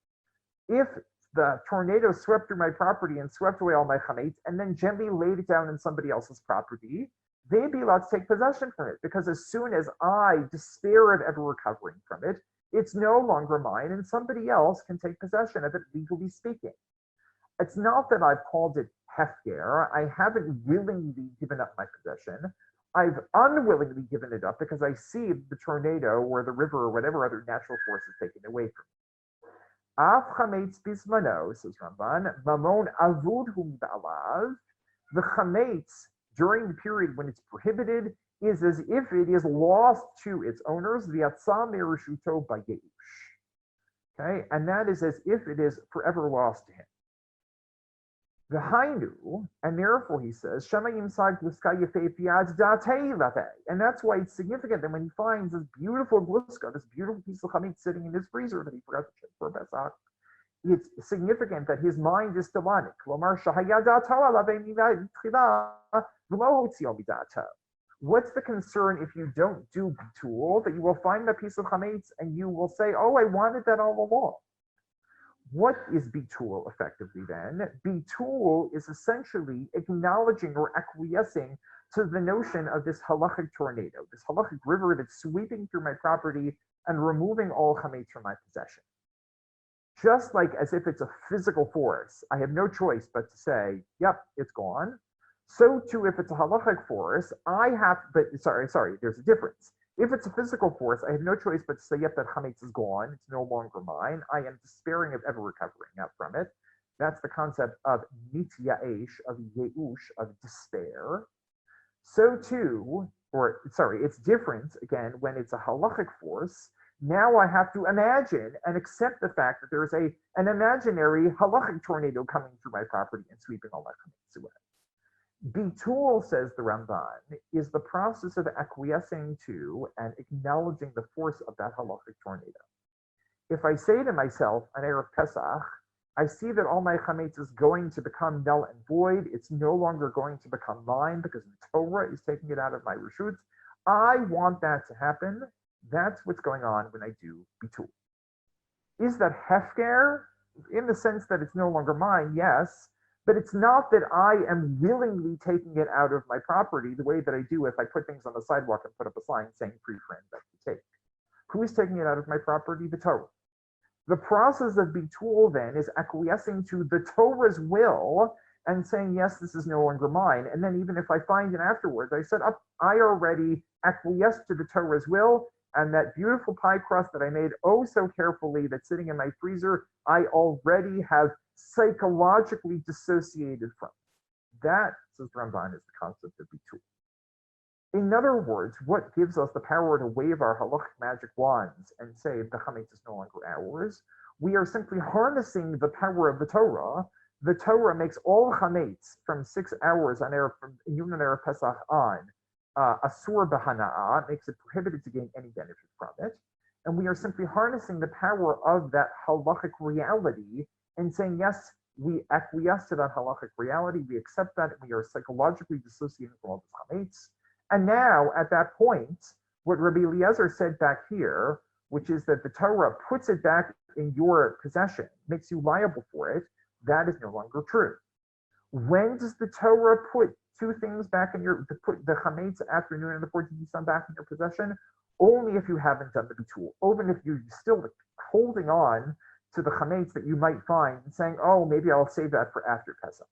If the tornado swept through my property and swept away all my chametz and then gently laid it down in somebody else's property, they'd be allowed to take possession from it because as soon as I despair of ever recovering from it, it's no longer mine and somebody else can take possession of it, legally speaking. It's not that I've called it hefker. I haven't willingly given up my possession. I've unwillingly given it up because I see the tornado or the river or whatever other natural force is taken away from me. Af chametz bismano, says Ramban, mamon avud hum ba'alav. The chametz during the period when it's prohibited is as if it is lost to its owners, v'yatsa merushuto b'yeush. Okay, and that is as if it is forever lost to him. The Hainu, and therefore he says, and that's why it's significant that when he finds this beautiful gluska, this beautiful piece of chametz sitting in his freezer that he forgot to check for Pesach, it's significant that his mind is still on it. What's the concern if you don't do bitul, that you will find that piece of chametz and you will say, oh, I wanted that all along? What is bitul effectively then? Bitul is essentially acknowledging or acquiescing to the notion of this halachic tornado, this halachic river that's sweeping through my property and removing all chametz from my possession. Just like as if it's a physical force, I have no choice but to say, yep, it's gone. So too, if it's a halachic force, there's a difference. If it's a physical force, I have no choice but to say, yep, that chametz is gone. It's no longer mine. I am despairing of ever recovering from it. That's the concept of nityaesh, of yeush, of despair. So too, it's different, again, when it's a halachic force. Now I have to imagine and accept the fact that there is an imaginary halachic tornado coming through my property and sweeping all my chametz away. Bitul, says the Ramban, is the process of acquiescing to and acknowledging the force of that halachic tornado. If I say to myself on Erev Pesach, I see that all my chametz is going to become null and void, it's no longer going to become mine because the Torah is taking it out of my reshut. I want that to happen. That's what's going on when I do bitul. Is that hefker? In the sense that it's no longer mine, yes. But it's not that I am willingly taking it out of my property the way that I do if I put things on the sidewalk and put up a sign saying free for anybody to take. Who is taking it out of my property? The Torah. The process of bitul then is acquiescing to the Torah's will and saying, yes, this is no longer mine. And then even if I find it afterwards, I said, I already acquiesced to the Torah's will, and that beautiful pie crust that I made oh so carefully that's sitting in my freezer, I already have psychologically dissociated from. That, says Ramban, is the concept of bitul. In other words, what gives us the power to wave our halachic magic wands and say the chametz is no longer ours? We are simply harnessing the power of the Torah. The Torah makes all chametz from 6 hours on from Yom Erev Pesach on asur b'hana'ah, makes it prohibited to gain any benefit from it. And we are simply harnessing the power of that halachic reality and saying, yes, we acquiesce to that halachic reality, we accept that, and we are psychologically dissociating from all the chametz. And now, at that point, what Rabbi Eliezer said back here, which is that the Torah puts it back in your possession, makes you liable for it, that is no longer true. When does the Torah put two things back in put the chametz afternoon and the 14th Nisan back in your possession? Only if you haven't done the bitul. Even if you're still holding on to the chametz that you might find and saying, oh, maybe I'll save that for after Pesach.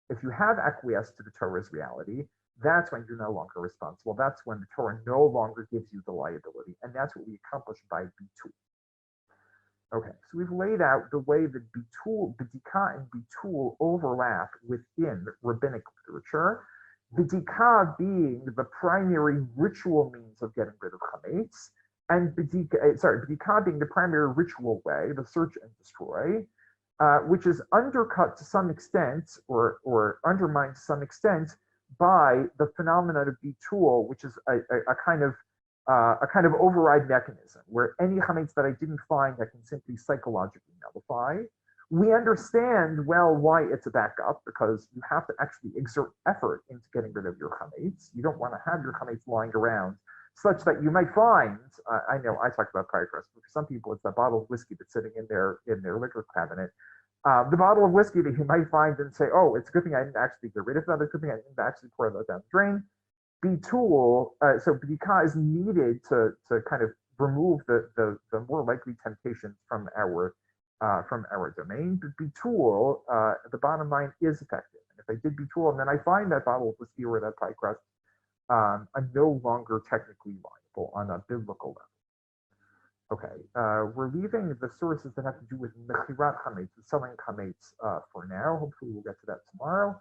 If you have acquiesced to the Torah's reality, that's when you're no longer responsible. That's when the Torah no longer gives you the liability. And that's what we accomplish by bitul. Okay, so we've laid out the way that bitul, bidika and bitul overlap within rabbinic literature. Bidika being the primary ritual means of getting rid of chametz, and bidika being the primary ritual way, the search and destroy, which is undercut to some extent or undermined to some extent by the phenomenon of bitul, which is a kind of a kind of override mechanism where any chametz that I didn't find, I can simply psychologically nullify. We understand well why it's a backup, because you have to actually exert effort into getting rid of your chametz. You don't want to have your chametz lying around such that you might find, I know I talked about Pycrust, but for some people it's that bottle of whiskey that's sitting in their liquor cabinet. The bottle of whiskey that you might find and say, oh, it's a good thing I didn't actually get rid of that. It's a good thing I didn't actually pour that down the drain. Bitul, so bidika is needed to kind of remove the more likely temptations from our domain. But bitul, the bottom line, is effective. And if I did bitul and then I find that bottle of whiskey or that pie crust, I'm no longer technically liable on a biblical level. Okay, we're leaving the sources that have to do with mechirat chametz, selling chametz, for now. Hopefully we'll get to that tomorrow.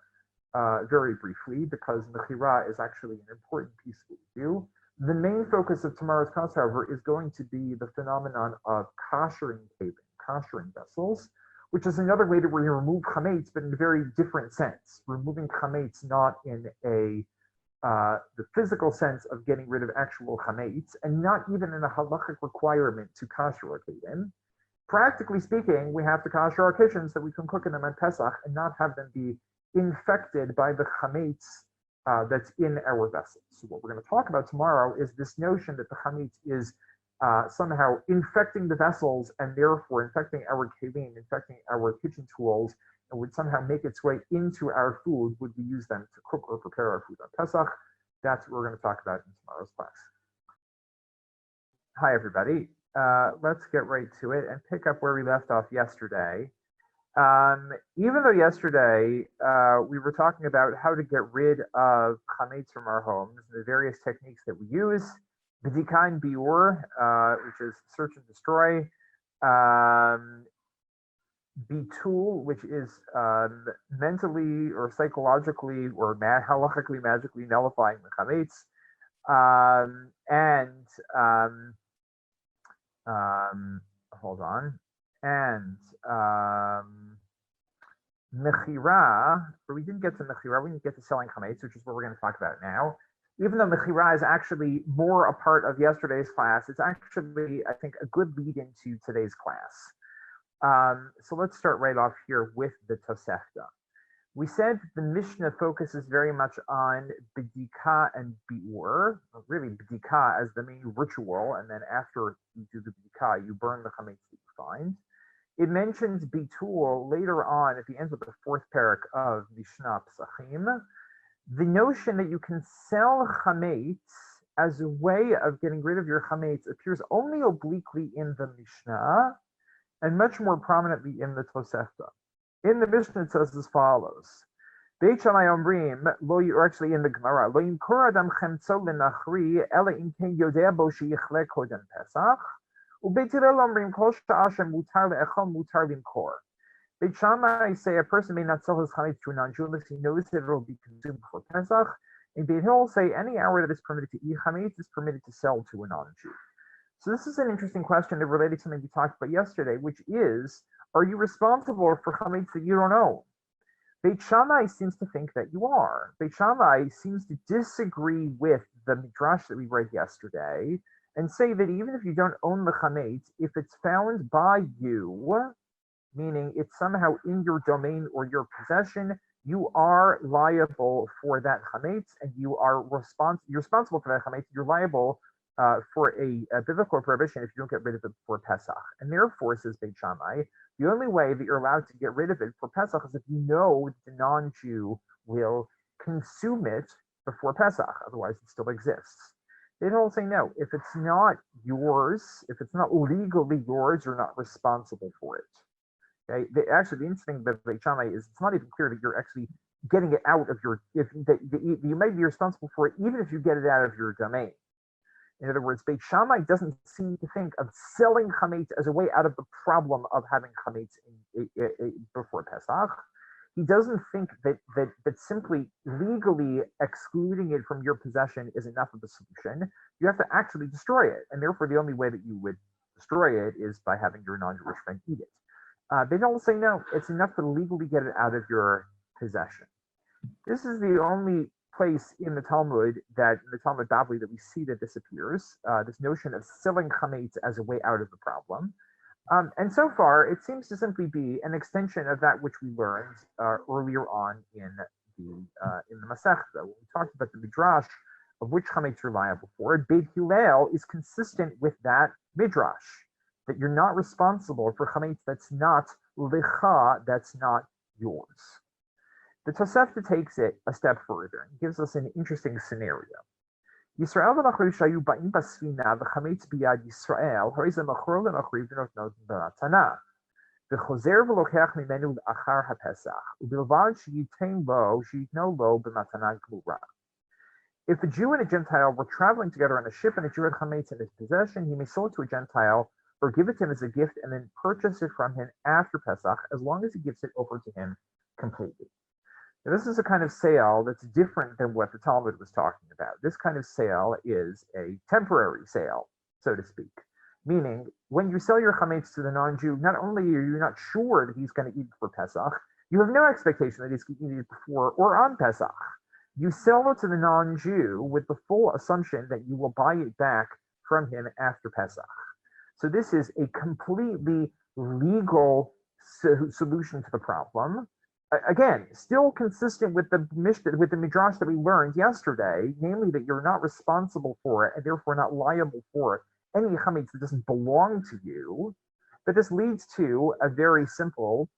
Very briefly, because mechira is actually an important piece of what we do. The main focus of tomorrow's class, however, is going to be the phenomenon of koshering caving, koshering vessels, which is another way that we remove chametz, but in a very different sense. Removing chametz not in the physical sense of getting rid of actual chametz, and not even in a halachic requirement to kosher our kitchen. Practically speaking, we have to kosher our kitchens that we can cook in them on Pesach and not have them be infected by the chametz that's in our vessels. So what we're going to talk about tomorrow is this notion that the chametz is somehow infecting the vessels and therefore infecting our kelim, infecting our kitchen tools, and would somehow make its way into our food. Would we use them to cook or prepare our food on Pesach? That's what we're going to talk about in tomorrow's class. Hi, everybody. Let's get right to it and pick up where we left off yesterday. Even though yesterday we were talking about how to get rid of chametz from our homes, the various techniques that we use, b'dika and biur, which is search and destroy, bitul, which is mentally or psychologically or halachically, magically nullifying the chametz, hold on. And mechira, but we didn't get to mechira, we didn't get to selling chametz, which is what we're going to talk about now. Even though mechira is actually more a part of yesterday's class, it's actually, I think, a good lead into today's class. So let's start right off here with the Tosefta. We said the Mishnah focuses very much on b'dika and biur, really b'dika as the main ritual, and then after you do the b'dika, you burn the chametz that you find. It mentions bitul later on at the end of the fourth parak of Mishnah Pesachim. The notion that you can sell chametz as a way of getting rid of your chametz appears only obliquely in the Mishnah and much more prominently in the Tosefta. In the Mishnah, it says as follows: Beit Shammai Omrim, or actually in the Gemara, Lo yimkor adam chemtzo lenachri ela im ken yodea bo sheyichle kodem Pesach, uBeit Hillel Omrim kol she'ah shemutar le'echol mutar limkor. Beit Shammai say a person may not sell his chametz to a non-Jew unless he knows that it will be consumed before Pesach. And Beit Hillel say any hour that is permitted to eat chametz is permitted to sell to a non-Jew. So this is an interesting question that related to something we talked about yesterday, which is, are you responsible for chametz that you don't own? Beit Shammai seems to think that you are. Beit Shammai seems to disagree with the midrash that we read yesterday and say that even if you don't own the chametz, if it's found by you, meaning it's somehow in your domain or your possession, you are liable for that chametz, and you're responsible for that chametz. You're liable for a biblical prohibition if you don't get rid of it before Pesach. And therefore, says Beit Shammai, the only way that you're allowed to get rid of it for Pesach is if you know the non-Jew will consume it before Pesach. Otherwise, it still exists. They don't say no. If it's not yours, if it's not legally yours, you're not responsible for it. Okay. The interesting thing about Beit Shammai is it's not even clear that you're actually getting it out of your. You might be responsible for it even if you get it out of your domain. In other words, Beit Shammai doesn't seem to think of selling chametz as a way out of the problem of having chametz before Pesach. He doesn't think that simply legally excluding it from your possession is enough of a solution. You have to actually destroy it, and therefore the only way that you would destroy it is by having your non-Jewish friend eat it. They don't say no. It's enough to legally get it out of your possession. This is the only place in the Talmud Bavli that we see that disappears. This notion of selling chametz as a way out of the problem. And so far, it seems to simply be an extension of that which we learned earlier on in the Masechta. When we talked about the midrash of which chametz you're liable for, Beit Hillel is consistent with that midrash, that you're not responsible for chametz that's not licha, that's not yours. The Tosefta takes it a step further and gives us an interesting scenario. Yisrael v'nachri shayu ba'im basfina v'chametz biyad Yisrael hori ze machor l'nachri v'notnot b'matana v'chozer v'lokeach mimenu l'achar ha'pesach u'bilvad sheyitein lo b'matana gmura. If a Jew and a Gentile were traveling together on a ship and a Jew had chametz in his possession, he may sell it to a Gentile or give it to him as a gift and then purchase it from him after Pesach, as long as he gives it over to him completely. Now, this is a kind of sale that's different than what the Talmud was talking about. This kind of sale is a temporary sale, so to speak. Meaning, when you sell your chametz to the non-Jew, not only are you not sure that he's going to eat it for Pesach, you have no expectation that he's going to eat it before or on Pesach. You sell it to the non-Jew with the full assumption that you will buy it back from him after Pesach. So this is a completely legal solution to the problem. Again, still consistent with the midrash that we learned yesterday, namely that you're not responsible for it and therefore not liable for any chametz that doesn't belong to you. But this leads to a very simple,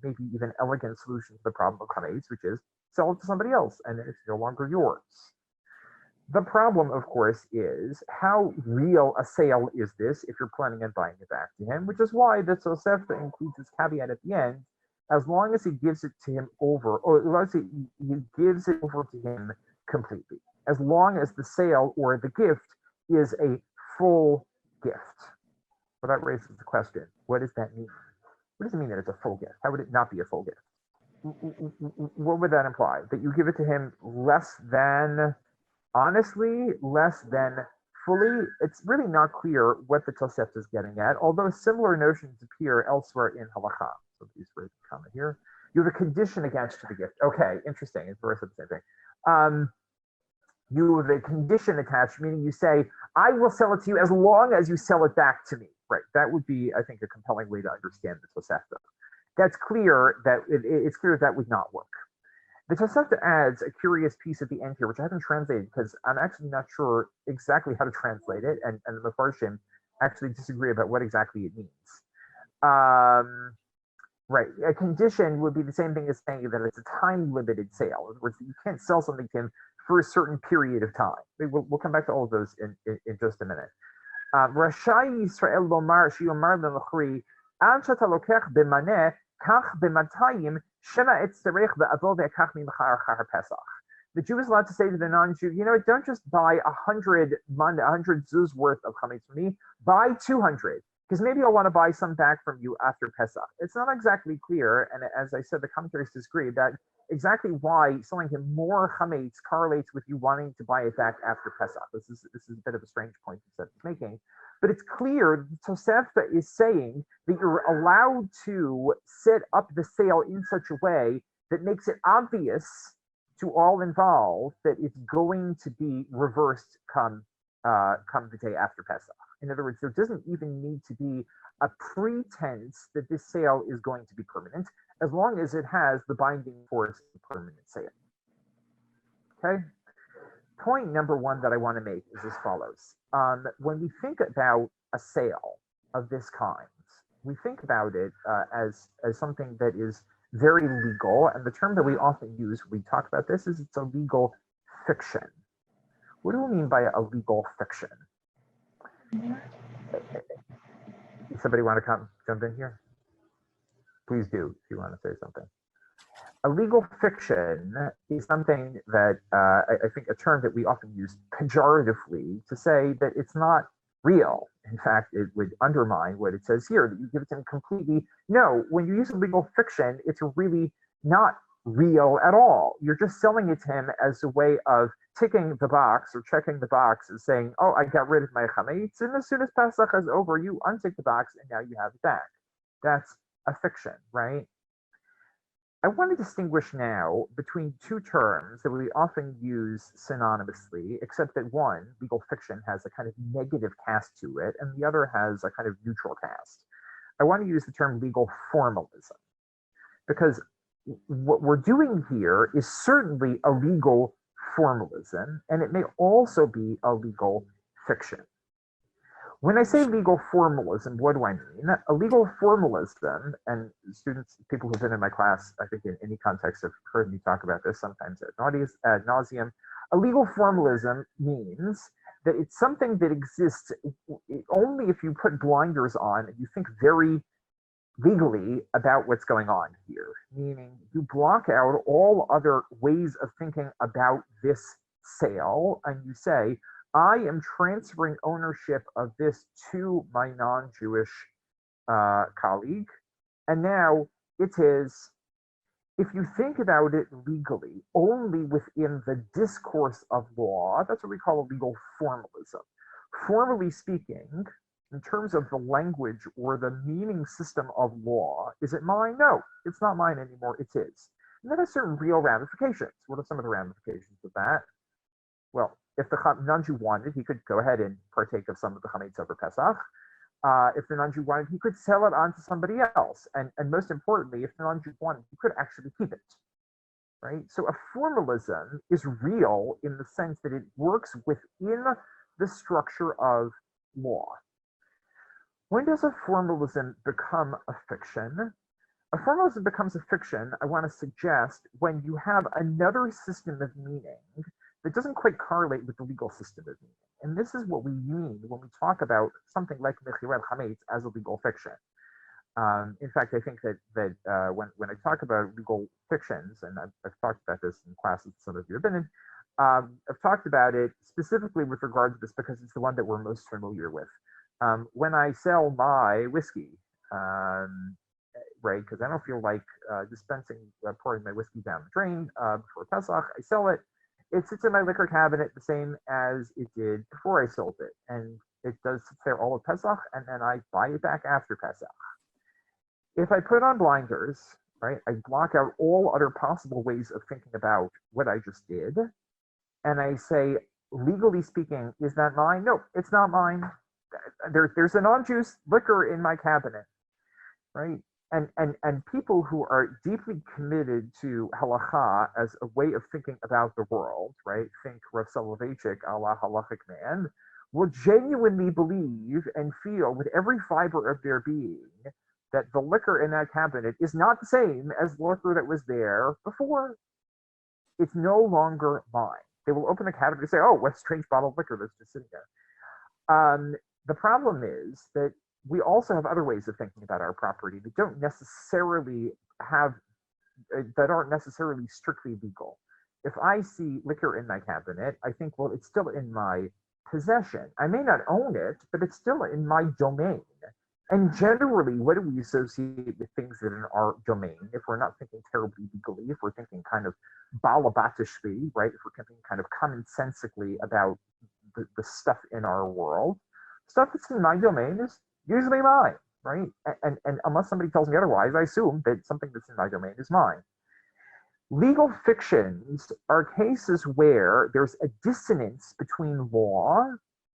maybe even elegant solution to the problem of chametz, which is sell it to somebody else and it's no longer yours. The problem, of course, is how real a sale is this if you're planning on buying it back to him, which is why the Tosefta includes this caveat at the end. As long as he gives it to him over, or let's say he gives it over to him completely, as long as the sale or the gift is a full gift. Well, that raises the question, what does that mean? What does it mean that it's a full gift? How would it not be a full gift? What would that imply? That you give it to him less than, honestly, less than fully? It's really not clear what the Tosefta is getting at, although similar notions appear elsewhere in Halacha. Please raise a comment here. You have a condition against the gift. Okay, interesting. It's very the same thing. You have a condition attached, meaning you say, I will sell it to you as long as you sell it back to me. Right. That would be, I think, a compelling way to understand the Tosefta. That's clear that it's clear that would not work. The Tosefta adds a curious piece at the end here, which I haven't translated because I'm actually not sure exactly how to translate it, and the Mefarshim actually disagree about what exactly it means. Right. A condition would be the same thing as saying that it's a time-limited sale. In other words, you can't sell something to him for a certain period of time. We'll come back to all of those in just a minute. Rashai Yisrael lomar sheyomar l'nochri ad sheta lokech b'maneh kach b'matayim shema etzarech ve'avo ve'kach mimachar char Pesach. The Jew is allowed to say to the non-Jew, you know, don't just buy 100 zuz worth of chametz from me, buy 200. Because maybe I'll want to buy some back from you after Pesach. It's not exactly clear, and as I said, the commentaries disagree that exactly why selling him more chametz correlates with you wanting to buy it back after Pesach. This is a bit of a strange point that he's making, but it's clear Tosefta is saying that you're allowed to set up the sale in such a way that makes it obvious to all involved that it's going to be reversed come the day after Pesach. In other words, there doesn't even need to be a pretense that this sale is going to be permanent, as long as it has the binding force of a permanent sale. Okay? Point number one that I want to make is as follows. When we think about a sale of this kind, we think about it as something that is very legal, and the term that we often use when we talk about this is it's a legal fiction. What do we mean by a legal fiction? Somebody want to jump in here? Please do if you want to say something. A legal fiction is something that I think a term that we often use pejoratively to say that it's not real. In fact, it would undermine what it says here, that you give it to him completely. No, when you use a legal fiction, it's really not real at all. You're just selling it to him as a way of ticking the box or checking the box and saying, oh, I got rid of my chametz, and as soon as Pesach is over, you untick the box and now you have it back. That's a fiction, right? I want to distinguish now between two terms that we often use synonymously, except that one, legal fiction, has a kind of negative cast to it, and the other has a kind of neutral cast. I want to use the term legal formalism, because what we're doing here is certainly a legal formalism, and it may also be a legal fiction. When I say legal formalism, what do I mean? A legal formalism, and students, people who've been in my class, I think in any context have heard me talk about this sometimes ad nauseum. A legal formalism means that it's something that exists only if you put blinders on and you think very legally about what's going on here, meaning you block out all other ways of thinking about this sale and you say, I am transferring ownership of this to my non-Jewish colleague, and now it is, if you think about it legally, only within the discourse of law. That's what we call a legal formalism. Formally speaking, in terms of the language or the meaning system of law, is it mine? No, it's not mine anymore, it is. And that has certain real ramifications. What are some of the ramifications of that? Well, if the non-Jew wanted, he could go ahead and partake of some of the chametz over Pesach. If the non-Jew wanted, he could sell it on to somebody else. And most importantly, if the non-Jew wanted, he could actually keep it, right? So a formalism is real in the sense that it works within the structure of law. When does a formalism become a fiction? A formalism becomes a fiction, I want to suggest, when you have another system of meaning that doesn't quite correlate with the legal system of meaning. And this is what we mean when we talk about something like Mechirat Chametz as a legal fiction. In fact, I think that when I talk about legal fictions, and I've talked about this in classes some of you have been in, I've talked about it specifically with regard to this because it's the one that we're most familiar with. When I sell my whiskey, right, because I don't feel like dispensing, pouring my whiskey down the drain before Pesach, I sell it. It sits in my liquor cabinet the same as it did before I sold it. And it does sit there all of Pesach, and then I buy it back after Pesach. If I put on blinders, right, I block out all other possible ways of thinking about what I just did, and I say, legally speaking, is that mine? No, it's not mine. There's a non-juice liquor in my cabinet, right? And people who are deeply committed to halacha as a way of thinking about the world, right? Think Rav Soloveitchik, Allah halachic man, will genuinely believe and feel with every fiber of their being that the liquor in that cabinet is not the same as the liquor that was there before. It's no longer mine. They will open the cabinet and say, oh, what a strange bottle of liquor that's just sitting there. The problem is that we also have other ways of thinking about our property that don't necessarily have, that aren't necessarily strictly legal. If I see liquor in my cabinet, I think, well, it's still in my possession. I may not own it, but it's still in my domain. And generally, what do we associate with things that are in our domain? If we're not thinking terribly legally, if we're thinking kind of balabatishly, right? If we're thinking kind of commonsensically about the stuff in our world, stuff that's in my domain is usually mine, right? And unless somebody tells me otherwise, I assume that something that's in my domain is mine. Legal fictions are cases where there's a dissonance between law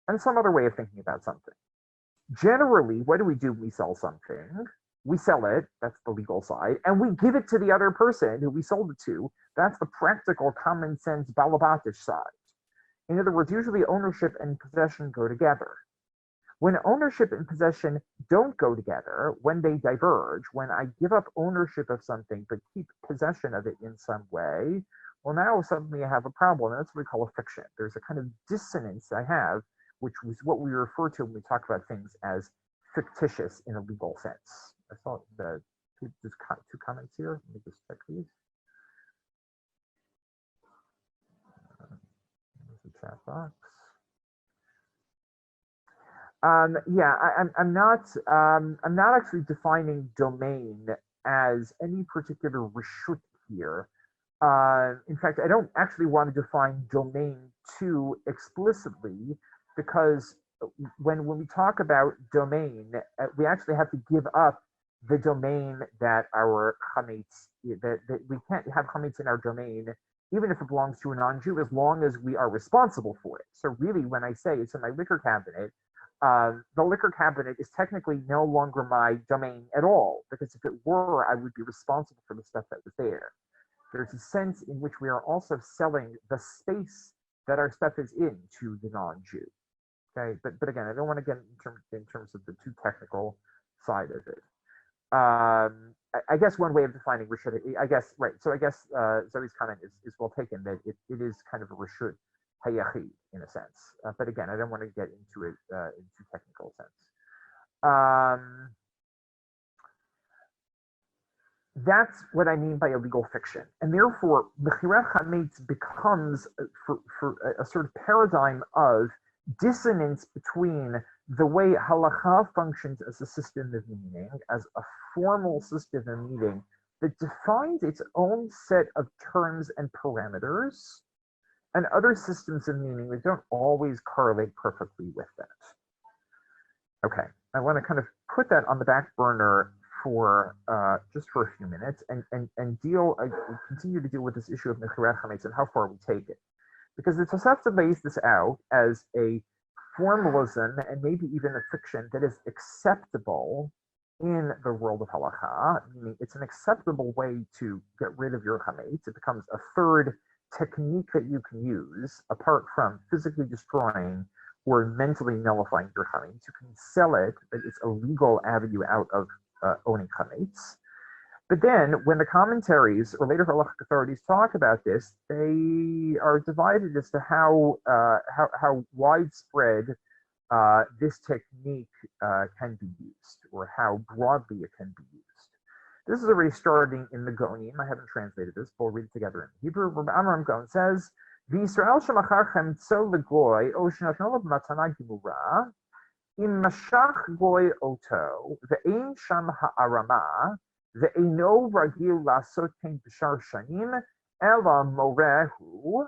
and some other way of thinking about something. Generally, what do? We sell something, we sell it, that's the legal side, and we give it to the other person who we sold it to, that's the practical, common sense, balabatish side. In other words, usually ownership and possession go together. When ownership and possession don't go together, when they diverge, when I give up ownership of something but keep possession of it in some way, well, now suddenly I have a problem, and that's what we call a fiction. There's a kind of dissonance I have, which was what we refer to when we talk about things as fictitious in a legal sense. I saw the two comments here. Let me just check these. There's the chat box. Yeah, I'm not actually defining domain as any particular reshut here. In fact, I don't actually want to define domain too explicitly, because when we talk about domain, we actually have to give up the domain that our chametz, that we can't have chametz in our domain, even if it belongs to a non-Jew, as long as we are responsible for it. So really, when I say it's in my liquor cabinet, the liquor cabinet is technically no longer my domain at all, because if it were, I would be responsible for the stuff that was there. There's a sense in which we are also selling the space that our stuff is in to the non-Jew. Okay, but again, I don't want to get in terms of the too technical side of it. I guess one way of defining reshut, I guess, right. So I guess Zoe's comment is well taken, that it is kind of a reshut hayachid in a sense. But again, I don't want to get into it in too technical sense. That's what I mean by a legal fiction. And therefore, Mechirat Chametz becomes for a sort of paradigm of dissonance between the way halacha functions as a system of meaning, as a formal system of meaning that defines its own set of terms and parameters, and other systems of meaning that don't always correlate perfectly with that. Okay, I want to kind of put that on the back burner for just for a few minutes and continue to deal with this issue of Mechirat Chametz and how far we take it. Because the Tosafta lays this out as a formalism and maybe even a fiction that is acceptable in the world of halacha, meaning it's an acceptable way to get rid of your chametz. It becomes a third technique that you can use apart from physically destroying or mentally nullifying your chametz. You can sell it, but it's a legal avenue out of owning chametz. But then, when the commentaries or later halachic authorities talk about this, they are divided as to how widespread this technique can be used, or how broadly it can be used. This is already starting in the Gonim. I haven't translated this, but we'll read it together in Hebrew. Rabbi Amram Gaon says, "V'Yisrael shemacharchem tzo legoy o shenatnol b'matana gimura im mashach goy oto ve'ein sham ha'arama." Ve'eno ragil lasot ken b'shar shanim ela morehu.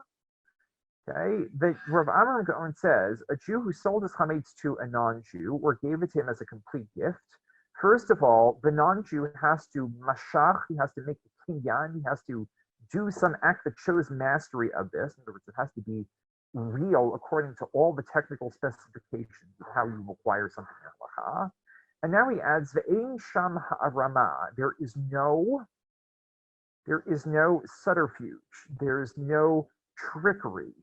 Okay, the Rav Amram Gaon says a Jew who sold his chametz to a non-Jew or gave it to him as a complete gift. First of all, the non-Jew has to mashach, he has to make the kinyan, he has to do some act that shows mastery of this. In other words, it has to be real according to all the technical specifications of how you acquire something in halacha. And now he adds the ein sham ha'arama. There is no subterfuge. There is no trickery.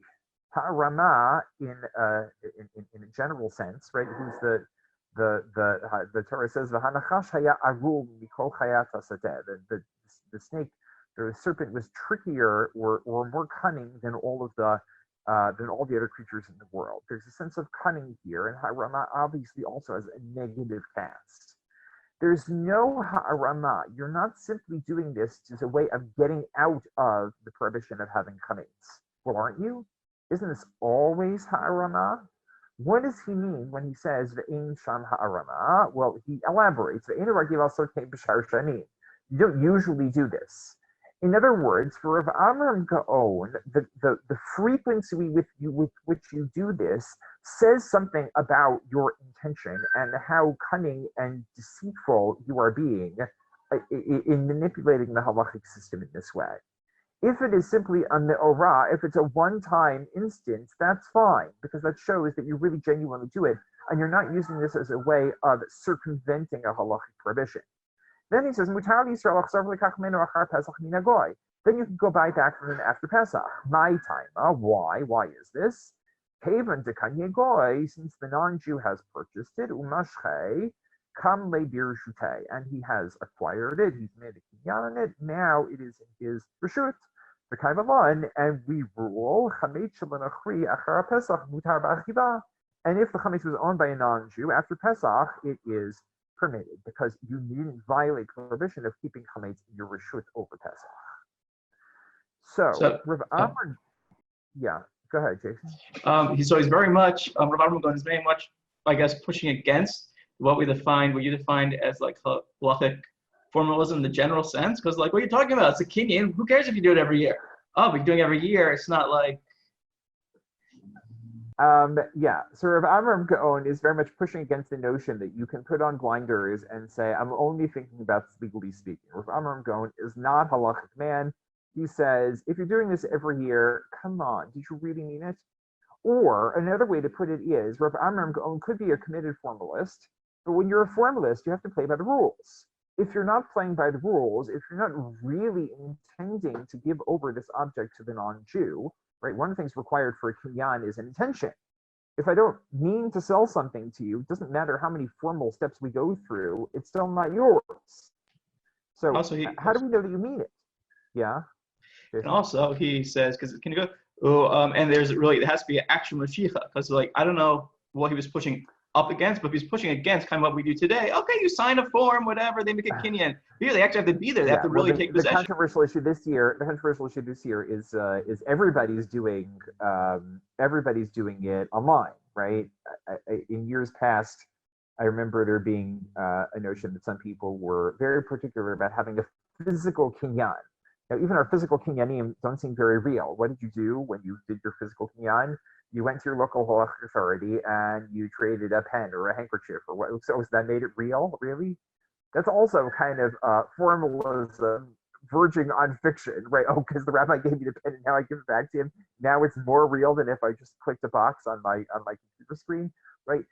Ha'arama in a general sense, right? Who's the Torah says v'hanachash haya arul mikol chayat hasadeh. The snake, the serpent was trickier or more cunning than all the other creatures in the world. There's a sense of cunning here, and ha'arama obviously also has a negative cast. There's no ha'arama. You're not simply doing this as a way of getting out of the prohibition of having chametz. Well, aren't you? Isn't this always ha'arama? What does he mean when he says ve'ein sham ha'arama? Well, he elaborates. Ve'ein ragil asot ken b'shar shanim. You don't usually do this. In other words, for Rav Amram Gaon, the frequency with which you do this says something about your intention and how cunning and deceitful you are being in manipulating the halachic system in this way. If it is simply a me'orah, if it's a one-time instance, that's fine, because that shows that you really genuinely do it, and you're not using this as a way of circumventing a halachic prohibition. Then he says, "Mutar Yisrael achzav lekach menu achar Pesach min hagoy." Then you can go buy back from him after Pesach. My time. Why? Why is this? Kavan dekanye goy, since the non-Jew has purchased it, umashchei kam le birshutei, and he has acquired it. He's made a kinyan on it. Now it is in his reshut. The kaivalan, and we rule chametz shelenachri achar Pesach mutar ba'achiva. And if the chametz was owned by a non-Jew after Pesach, it is permitted, because you didn't violate prohibition of keeping chametz in your reshut over Pesach. So Rav Amram, yeah, go ahead, Jason. So he's very much Rav Amram is very much, I guess, pushing against what you defined as like halachic formalism in the general sense, because like what you're talking about, it's a kinyan. Who cares if you do it every year? Oh, but you're doing it every year. It's not like Yeah, so Rav Amram Gaon is very much pushing against the notion that you can put on blinders and say, I'm only thinking about legally speaking. Rav Amram Gaon is not halachic man. He says, if you're doing this every year, come on, did you really mean it? Or another way to put it is, Rav Amram Gaon could be a committed formalist, but when you're a formalist, you have to play by the rules. If you're not playing by the rules, if you're not really intending to give over this object to the non-Jew, right? One of the things required for a kinyan is an intention. If I don't mean to sell something to you, it doesn't matter how many formal steps we go through, it's still not yours. So Also, how do we know that you mean it? Yeah. and also he says, because can you go? Oh, and there's really it has to be an action mashiach because like I don't know what he was pushing up against, but if he's pushing against kind of what we do today. Okay, you sign a form, whatever. They make a kinyan. Here they actually have to be there. They have to really take possession. The controversial issue this year is everybody's doing it online, right? In years past, I remember there being a notion that some people were very particular about having a physical kinyan. Now, even our physical kinyanim don't seem very real. What did you do when you did your physical kinyan? You went to your local halachic authority and you traded a pen or a handkerchief or what? So that made it real, really? That's also kind of formalism verging on fiction, right? Oh, because the rabbi gave me the pen and now I give it back to him. Now it's more real than if I just clicked a box on my computer screen, right?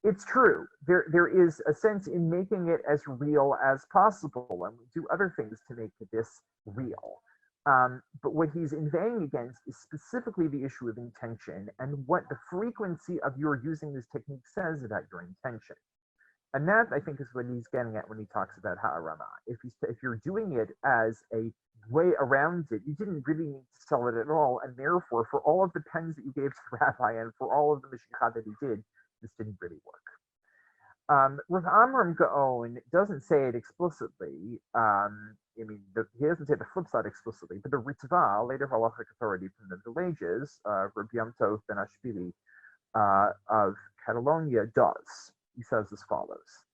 It's true. There is a sense in making it as real as possible, and we do other things to make this real. But what he's inveighing against is specifically the issue of intention and what the frequency of your using this technique says about your intention. And that, I think, is what he's getting at when he talks about ha'arama. If you're doing it as a way around it, you didn't really need to sell it at all, and therefore, for all of the pens that you gave to the rabbi and for all of the mashiach that he did, this didn't really work. Rav Amram Gaon doesn't say it explicitly. He doesn't say the flip side explicitly, but the Ritva, later halachic authority from the Middle Ages, Rabbi Yom Tov ben Ashbili of Catalonia, does. He says as follows.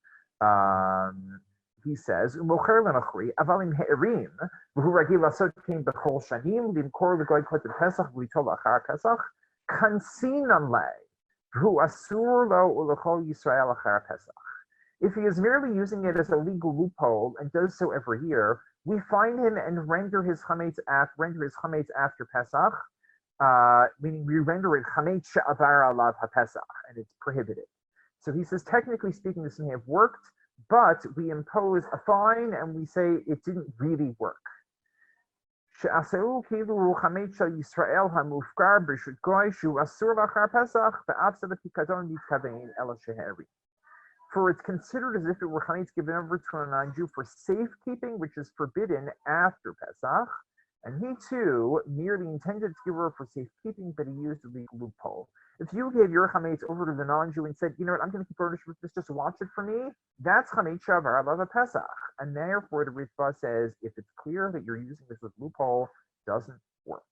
He says, "Umocher lenachri avalim he'erim v'hu ragil lasot kein b'chol shanim limkor l'goy kotem Pesach v'litol achar Pesach kansinan lei v'hu asur lo u'lechol Yisrael achar Pesach." If he is merely using it as a legal loophole and does so every year, we find him and render his chametz after Pesach, meaning we render it chametz she'avar alav haPesach, and it's prohibited. So he says, technically speaking, this may have worked, but we impose a fine and we say it didn't really work. For it's considered as if it were chametz given over to a non-Jew for safekeeping, which is forbidden after Pesach. And he too merely intended to give over for safekeeping, but he used a legal loophole. If you gave your chametz over to the non-Jew and said, you know what, I'm going to keep ownership of this, just watch it for me, that's chametz shavar alav Pesach. And therefore, the Ritva says, if it's clear that you're using this as a loophole, it doesn't work.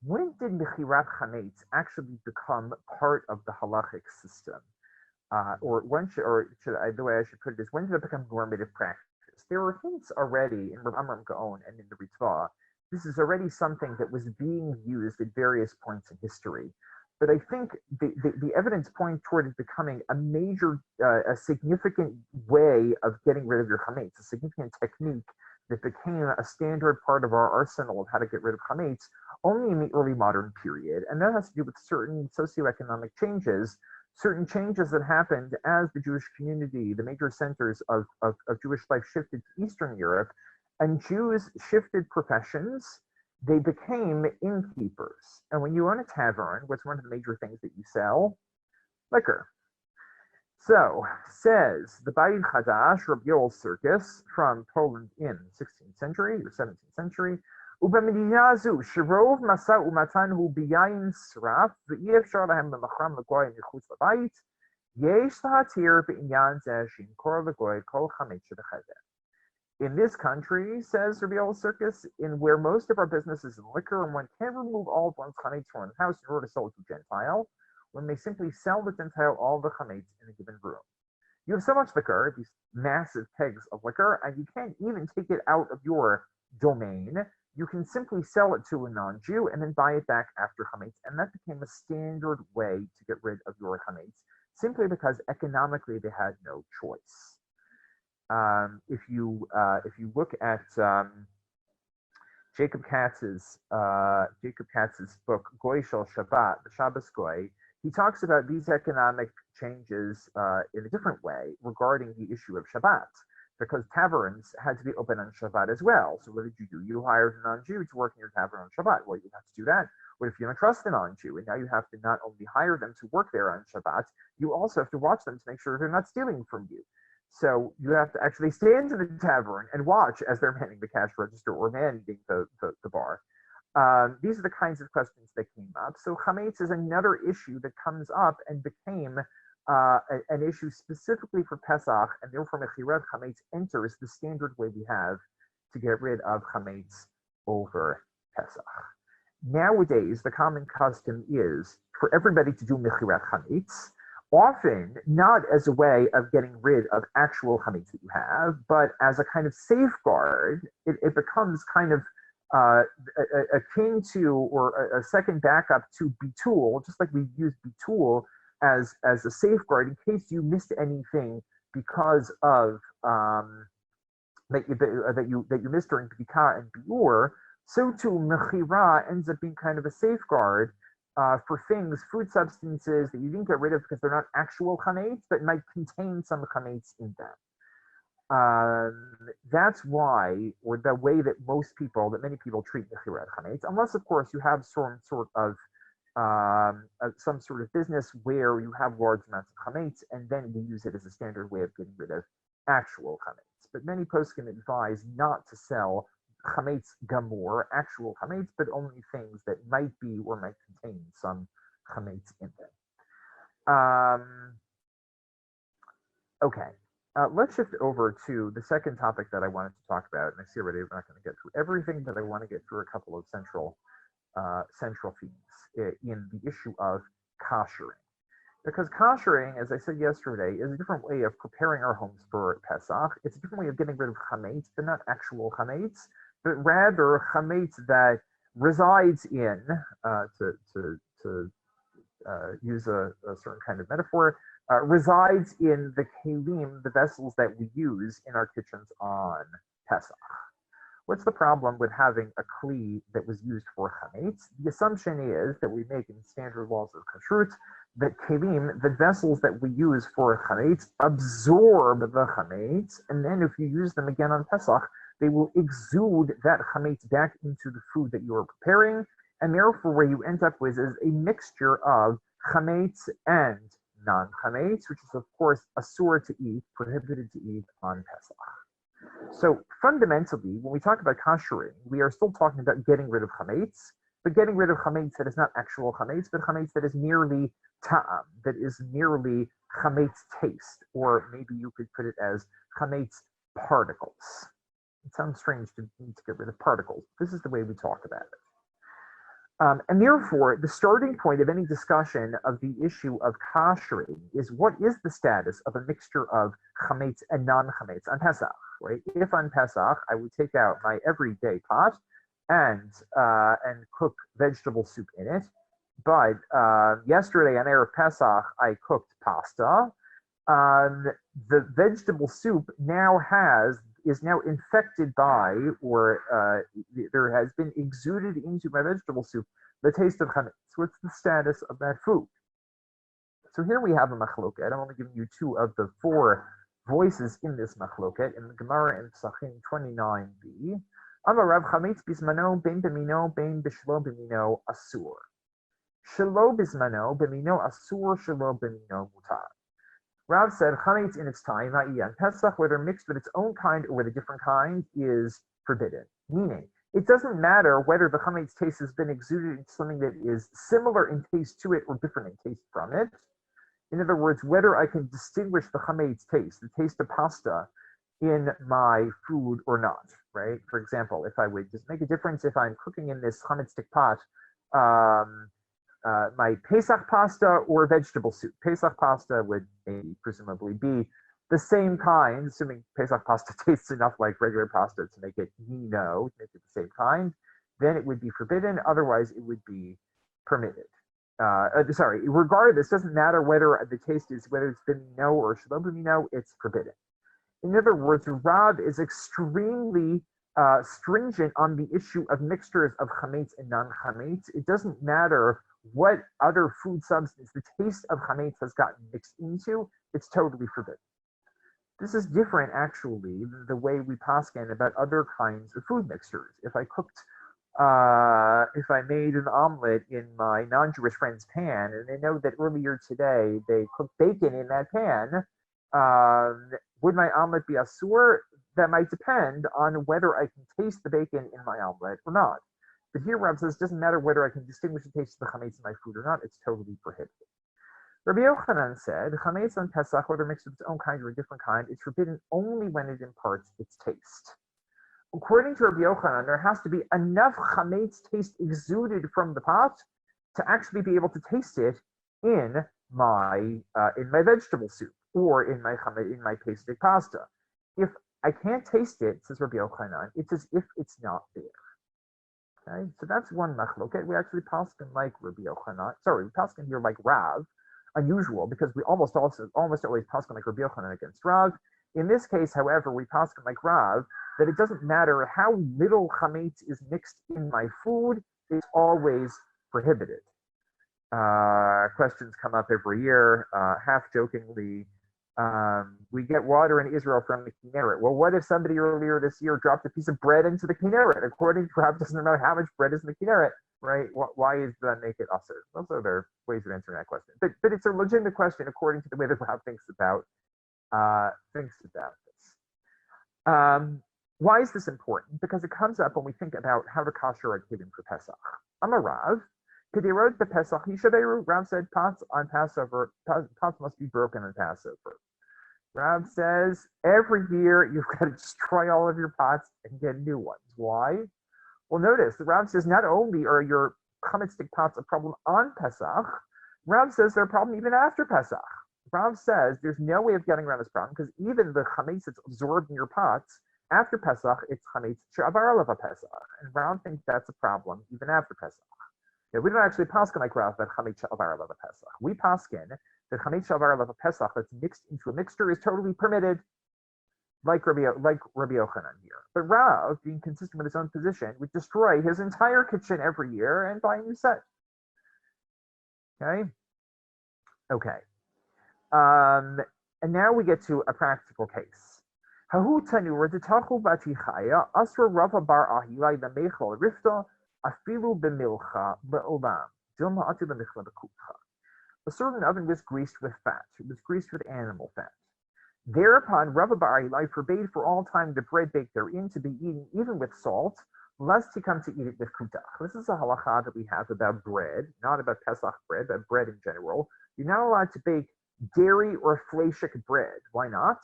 When did mechirat chametz actually become part of the halachic system? The way I should put it is, when did it become normative practice? There were hints already in Rav Amram Gaon and in the Ritva. This is already something that was being used at various points in history. But I think the evidence point toward it becoming a significant way of getting rid of your chametz, a significant technique that became a standard part of our arsenal of how to get rid of chametz only in the early modern period. And that has to do with certain socioeconomic changes, certain changes that happened as the Jewish community, the major centers of Jewish life, shifted to Eastern Europe, and Jews shifted professions. They became innkeepers. And when you own a tavern, what's one of the major things that you sell? Liquor. So, says the Bayit Chadash, Rabbi Yoel Circus, from Poland in 16th century or 17th century, ובמדינה זו שרוב משא ומתן הוא ביין שרף ואי אפשר להם למכרם לגוי מחוץ לבית, יש להתיר בעניין זה שימכור לגוי כל חמץ שבחדר. In this country, says Rabbi Yoel Circus, in where most of our business is in liquor and one can't remove all of one's chametz from one's house in order to sell it to a Gentile, one may simply sell the Gentile all the chametz in a given room. You have so much liquor, these massive kegs of liquor, and you can't even take it out of your domain. you can simply sell it to a non-Jew and then buy it back after chametz, and that became a standard way to get rid of your chametz, simply because economically they had no choice. If you look at Jacob Katz's book Goy Shel Shabbat, the Shabbos Goy, he talks about these economic changes in a different way regarding the issue of Shabbat, because taverns had to be open on Shabbat as well. So what did you do? You hired a non-Jew to work in your tavern on Shabbat. Well, you have to do that. What if you don't trust the non-Jew? And now you have to not only hire them to work there on Shabbat, you also have to watch them to make sure they're not stealing from you. So you have to actually stand in the tavern and watch as they're manning the cash register or manning the bar. These are the kinds of questions that came up. So chametz is another issue that comes up and became an issue specifically for Pesach, and therefore mechirat chametz enters the standard way we have to get rid of chametz over Pesach. Nowadays, the common custom is for everybody to do mechirat chametz, often not as a way of getting rid of actual chametz that you have, but as a kind of safeguard. It becomes kind of akin to, or a second backup to bitul, just like we use bitul as a safeguard in case you missed anything because of that you missed during bika and biur. So too mechira ends up being kind of a safeguard for things, food substances that you didn't get rid of because they're not actual chametz, but might contain some chametz in them. That's why, or the way that many people treat mechirat chametz, unless of course you have some sort of business where you have large amounts of chametz, and then we use it as a standard way of getting rid of actual chametz. But many poskim advise not to sell chametz gamur, actual chametz, but only things that might be or might contain some chametz in them. Okay. Let's shift over to the second topic that I wanted to talk about. And I see already we're not going to get through everything, but I want to get through a couple of central themes in the issue of koshering. Because koshering, as I said yesterday, is a different way of preparing our homes for Pesach. It's a different way of getting rid of chametz, but not actual chametz, but rather chametz that resides in, to use a certain kind of metaphor, resides in the kelim, the vessels that we use in our kitchens on Pesach. What's the problem with having a kli that was used for chametz? The assumption is that we make in standard laws of kashrut that kelim, the vessels that we use for chametz, absorb the chametz, and then if you use them again on Pesach, they will exude that chametz back into the food that you are preparing, and therefore what you end up with is a mixture of chametz and non-chametz, which is of course asur to eat, prohibited to eat on Pesach. So fundamentally, when we talk about koshering, we are still talking about getting rid of chametz, but getting rid of chametz that is not actual chametz, but chametz that is merely ta'am, that is merely chametz taste, or maybe you could put it as chametz particles. It sounds strange to get rid of particles. This is the way we talk about it. And therefore, the starting point of any discussion of the issue of koshering is what is the status of a mixture of chametz and non-chametz on Pesach, right? If on Pesach I would take out my everyday pot and cook vegetable soup in it, but yesterday on Erev Pesach I cooked pasta, the vegetable soup is now infected by, or there has been exuded into my vegetable soup the taste of chametz. What's the status of that food? So here we have a machloket. I'm only giving you two of the four voices in this machloket in the Gemara in Pesachim 29b. Amar Rav chametz bismano bein b'mino bein b'shlo b'mino asur. Shelo bismano b'mino asur, shelo b'mino mutar. Rav said chametz in its time, i.e. on Pesach, whether mixed with its own kind or with a different kind, is forbidden. Meaning, it doesn't matter whether the chametz taste has been exuded into something that is similar in taste to it or different in taste from it. In other words, whether I can distinguish the chametz taste, the taste of pasta, in my food or not, right? For example, if I would just make a difference if I'm cooking in this chametz stick pot, my Pesach pasta or vegetable soup. Pesach pasta would maybe presumably be the same kind, assuming Pesach pasta tastes enough like regular pasta to make it the same kind. then it would be forbidden. Otherwise, it would be permitted. Regardless, doesn't matter whether the taste is, whether it's bimino or shalom bimino, it's forbidden. In other words, Rav is extremely stringent on the issue of mixtures of chametz and non-chametz. It doesn't matter what other food substance the taste of chametz has gotten mixed into, it's totally forbidden. This is different, actually, than the way we paskin about other kinds of food mixtures. If I made an omelet in my non-Jewish friend's pan, and they know that earlier today they cooked bacon in that pan, would my omelet be asur? That might depend on whether I can taste the bacon in my omelet or not. But here Rav says it doesn't matter whether I can distinguish the taste of the chametz in my food or not, it's totally prohibited. Rabbi Yochanan said, chametz on Pesach, whether mixed with its own kind or a different kind, is forbidden only when it imparts its taste. According to Rabbi Yochanan, there has to be enough chametz taste exuded from the pot to actually be able to taste it in my vegetable soup or in my pastic pasta. If I can't taste it, says Rabbi Yochanan, it's as if it's not there. Okay, so that's one machloket. We actually paskin like Rabbi Yochanan. Sorry, we paskin here like Rav. Unusual because we almost always paskin like Rabbi Yochanan against Rav. In this case, however, we paskin like Rav that it doesn't matter how little chametz is mixed in my food; it's always prohibited. Questions come up every year, half jokingly. We get water in Israel from the Kinneret. Well, what if somebody earlier this year dropped a piece of bread into the Kinneret? According to Rav, doesn't matter how much bread is in the Kinneret, right? Why does that make it usher? Also, there are ways of answering that question, but it's a legitimate question according to the way that Rav thinks about this. Why is this important? Because it comes up when we think about how to kasher a kivin for Pesach. I'm a Rav. Kedirot the Pesach Yishaberu. Rav said pots on Passover, pots must be broken on Passover. Rav says every year you've got to destroy all of your pots and get new ones. Why? Well, notice the Rav says not only are your chametz stick pots a problem on Pesach, Rav says they're a problem even after Pesach. Rav says there's no way of getting around this problem because even the chametz that's absorbed in your pots after Pesach, it's chametz she'avar alav Pesach, and Rav thinks that's a problem even after Pesach. Yeah, we don't actually paskin like Rav that chametz she'avar alav Pesach. We paskin that chametz she'avar alav Pesach that's mixed into a mixture is totally permitted, like Rabbi Yochanan here. But Rav, being consistent with his own position, would destroy his entire kitchen every year and buy a new set. Okay. And now we get to a practical case. Hahu tanur detachu batichaya asra Rava bar ahilai b'meichel rifta afilu b'milcha b'olam dilma ati b'michla b'kutcha. A certain oven was greased with fat. It was greased with animal fat. Thereupon Rava bar ahilai forbade for all time the bread baked therein to be eaten even with salt, lest he come to eat it with kutach. This is a halacha that we have about bread, not about Pesach bread, but bread in general. You're not allowed to bake dairy or fleishik bread. Why not?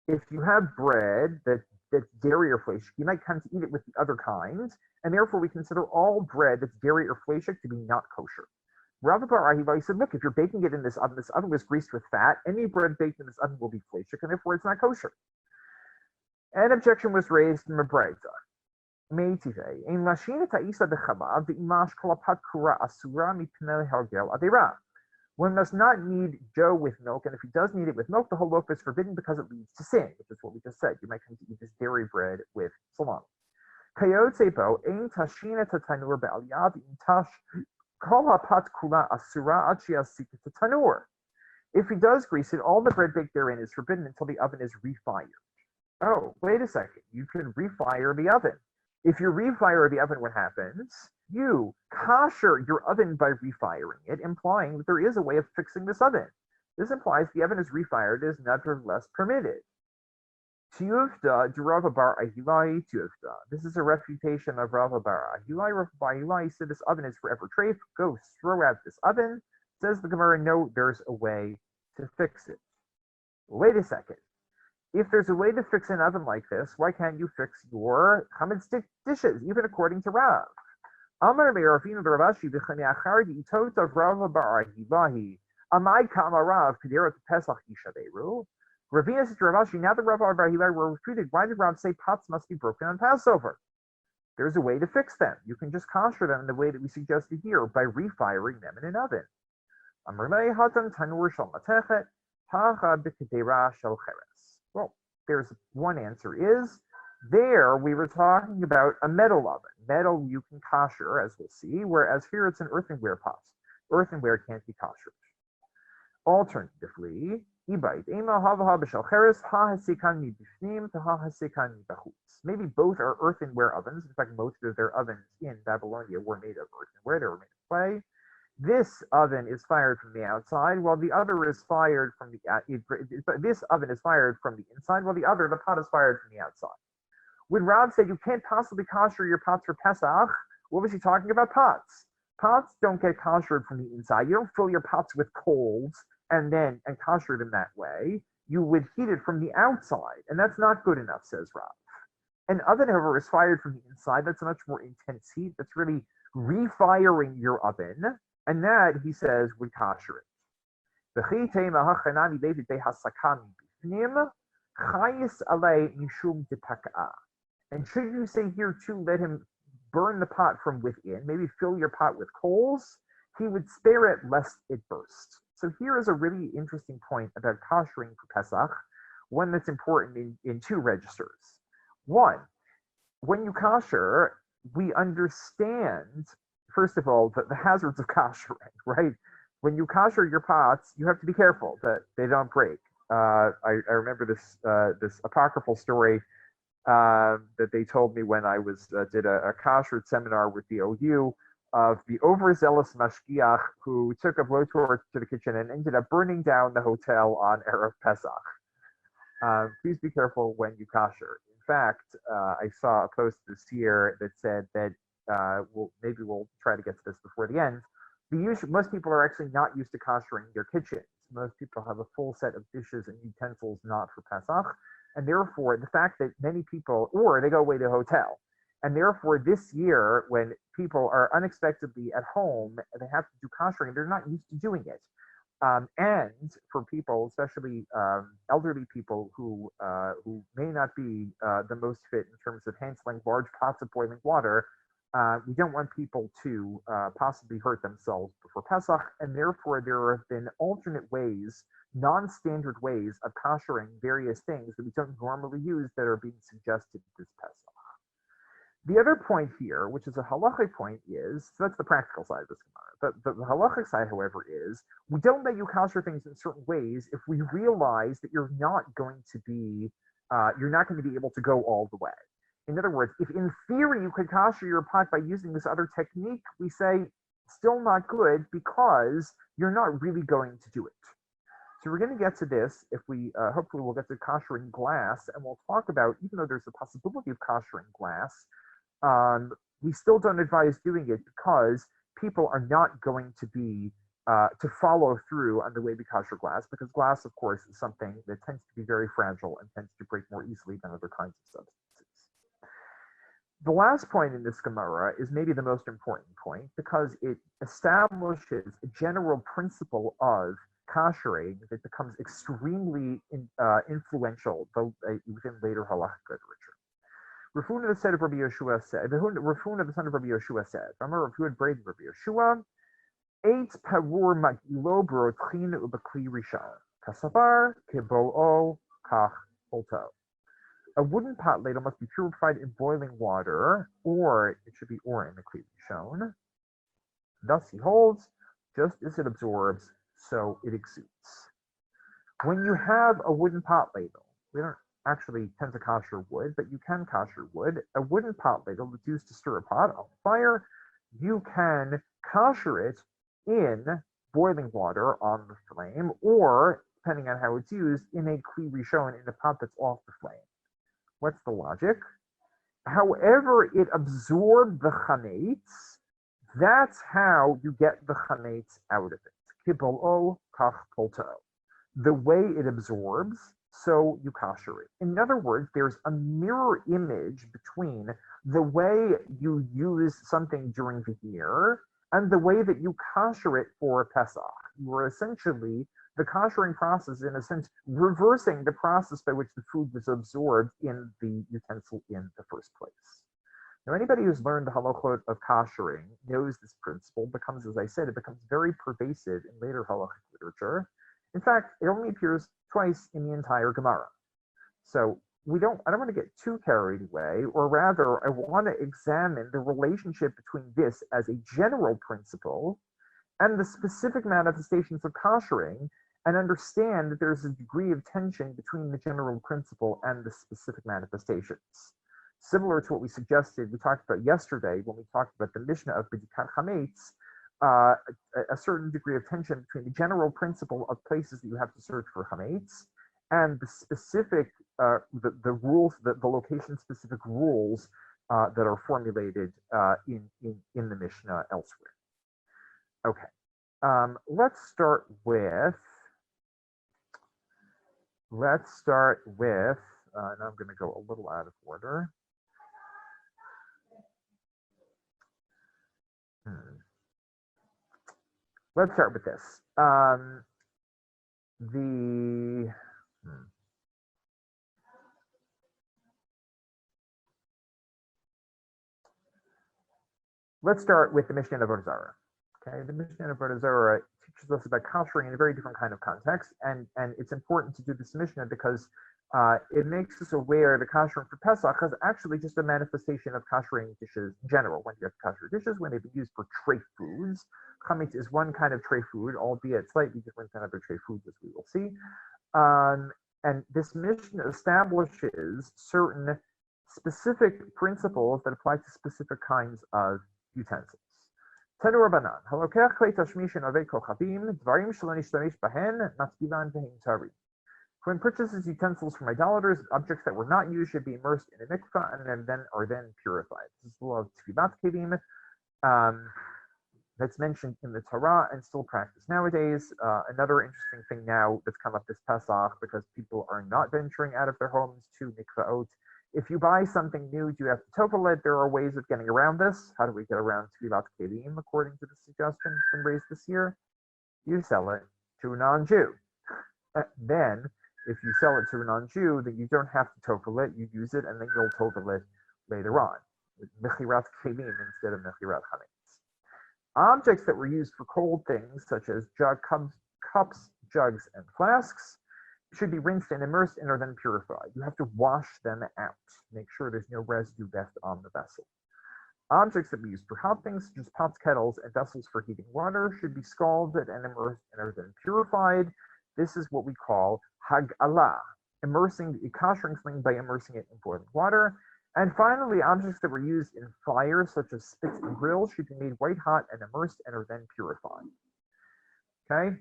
If you have bread that's dairy or fleishik, you might come to eat it with the other kinds, and therefore we consider all bread that's dairy or fleishik to be not kosher. Rav bar Ahiva said, look, if you're baking it in this oven was greased with fat, any bread baked in this oven will be fleishik, and therefore it's not kosher. An objection was raised from a brayta. Meitive, ein lashina ta'isa b'chalav v'imash kolapat kura asura mipnei hargel adera. One must not knead dough with milk, and if he does knead it with milk, the whole loaf is forbidden because it leads to sin, which is what we just said. You might come to eat this dairy bread with salami. Kayotsebo ein tashina tatanur be'aliyah v'im tash kol hapat kula asura ad she'asika tatanur. If he does grease it, all the bread baked therein is forbidden until the oven is refired. Oh, wait a second. You can refire the oven. If you refire the oven, what happens? You kosher your oven by refiring it, implying that there is a way of fixing this oven. This implies the oven is refired is nevertheless permitted. Tiyufta de Rava bar Ahilai Tiyufta. This is a refutation of Rava bar Ahilai. Rava bar Ahilai said this oven is forever treif. Go throw out this oven. Says the Gemara, no, there's a way to fix it. Wait a second. If there's a way to fix an oven like this, why can't you fix your chametz stick dishes, even according to Rav? Amar me'Ravina Ravashi v'chani achar di'itot of Rava bar Ahilahi amai kama Rav k'derot Pesach yishaberu. Ravina said to Ravashi, now that Rava bar Ahilahi were refuted, why did Rav say pots must be broken on Passover? there's a way to fix them. You can just kosher them in the way that we suggested here by refiring them in an oven. Well, there's one answer is, there we were talking about a metal oven. Metal you can kosher, as we'll see, whereas here it's an earthenware pot. Earthenware can't be kosher. Alternatively, maybe both are earthenware ovens. In fact, most of their ovens in Babylonia were made of earthenware. They were made of clay. This oven is fired from the outside, while the other is fired from the this oven is fired from the inside, while the pot is fired from the outside. When Rob said you can't possibly kosher your pots for Pesach, what was he talking about? Pots. Pots don't get koshered from the inside. You don't fill your pots with coals and kosher them that way. You would heat it from the outside, and that's not good enough, says Rob. An oven, however, is fired from the inside. That's a much more intense heat. That's really refiring your oven, and that, he says, would kosher it. And should you say here too, let him burn the pot from within, maybe fill your pot with coals, he would spare it lest it burst. So here is a really interesting point about koshering for Pesach, one that's important in two registers. One, when you kosher, we understand, first of all, the hazards of koshering, right? When you kosher your pots, you have to be careful that they don't break. I remember this apocryphal story that they told me when I did a kashrut seminar with the OU of the overzealous mashgiach who took a blowtorch to the kitchen and ended up burning down the hotel on Erev Pesach. Please be careful when you kosher. In fact, I saw a post this year that said that maybe we'll try to get to this before the end. Most people are actually not used to koshering their kitchens. Most people have a full set of dishes and utensils not for Pesach. And therefore, the fact that many people, or they go away to a hotel, and therefore this year, when people are unexpectedly at home, they have to do koshering, they're not used to doing it. And for people, especially elderly people who may not be the most fit in terms of handling large pots of boiling water, we don't want people to possibly hurt themselves before Pesach, and therefore there have been alternate ways, non-standard ways of koshering various things that we don't normally use that are being suggested this Pesach. The other point here, which is a halachic point, is, so that's the practical side of this Gemara. The halachic side, however, is we don't let you kosher things in certain ways if we realize that you're not going to be able to go all the way. In other words, if in theory you could kosher your pot by using this other technique, we say still not good because you're not really going to do it. So we're going to get to this if we, hopefully we'll get to koshering glass, and we'll talk about, even though there's a possibility of koshering glass, we still don't advise doing it because people are not going to be, to follow through on the way we kosher glass, because glass, of course, is something that tends to be very fragile and tends to break more easily than other kinds of substances. The last point in this Gemara is maybe the most important point because it establishes a general principle of koshering that becomes extremely influential within later halachic literature. Rafuna the son of Rabbi Yeshua said, Rafuna the son of Rabbi Yeshua said, remember Rafuna braided Rabbi Yeshua, eight parur magilo brotchin ubakli rishon, kasavar keboo kach olto. A wooden pot ladle must be purified in boiling water, or it should be or in the kli rishon. Thus he holds, just as it absorbs, so it exudes. When you have a wooden pot ladle, we don't actually tend to kosher wood, but you can kosher wood. A wooden pot ladle that's used to stir a pot on fire, you can kosher it in boiling water on the flame, or, depending on how it's used, in a kli rishon, in a pot that's off the flame. What's the logic? However it absorbed the chametz, that's how you get the chametz out of it. Kibolo kach polto. The way it absorbs, so you kosher it. In other words, there's a mirror image between the way you use something during the year and the way that you kosher it for Pesach. You are essentially, the koshering process, in a sense, reversing the process by which the food was absorbed in the utensil in the first place. Now, anybody who's learned the halachot of koshering knows this principle becomes, as I said, it becomes very pervasive in later halachic literature. In fact, it only appears twice in the entire Gemara. So I don't want to get too carried away, or rather, I want to examine the relationship between this as a general principle and the specific manifestations of koshering, and understand that there's a degree of tension between the general principle and the specific manifestations. Similar to what we suggested, we talked about yesterday when we talked about the Mishnah of B'dikat Chametz, a certain degree of tension between the general principle of places that you have to search for Chametz and the specific, the rules, the location-specific rules that are formulated in the Mishnah elsewhere. Okay, let's start with, and I'm going to go a little out of order. Let's start with this. Let's start with the Mishnah of Avodah Zarah. Okay, the Mishnah of Avodah Zarah teaches us about koshering in a very different kind of context, and it's important to do this Mishnah because it makes us aware that koshering for Pesach is actually just a manifestation of koshering dishes in general. When you have kosher dishes, when they've been used for tray foods, chametz is one kind of tray food, albeit slightly different than other tray foods, as we will see. And this Mishnah establishes certain specific principles that apply to specific kinds of utensils. Tanu Rabbanan, halokech klei tashmish and avei kochavim, dvarim shelo nishtamish bahen, matzivan vehin tarim. When purchases utensils from idolaters, objects that were not used should be immersed in a mikvah and then are purified. This is the law of tfilat kevim that's mentioned in the Torah and still practiced nowadays. Another interesting thing now that's come up this Pesach, because people are not venturing out of their homes to mikvaot. If you buy something new, do you have to topel it? There are ways of getting around this. How do we get around tfilat kevim according to the suggestion from raised this year? You sell it to a non-Jew. Then, if you sell it to a non-Jew, then you don't have to topel it. You use it, and then you'll topel it later on. Mechirat kevim instead of mechirat chametz. Objects that were used for cold things, such as cups, jugs, and flasks, should be rinsed and immersed and are then purified. You have to wash them out. Make sure there's no residue left on the vessel. Objects that we use for hot things, such as pots, kettles, and vessels for heating water, should be scalded and immersed and are then purified. This is what we call hag'ala, immersing the koshering something by immersing it in boiling water. And finally, objects that were used in fire, such as spits and grills, should be made white hot and immersed and are then purified. Okay?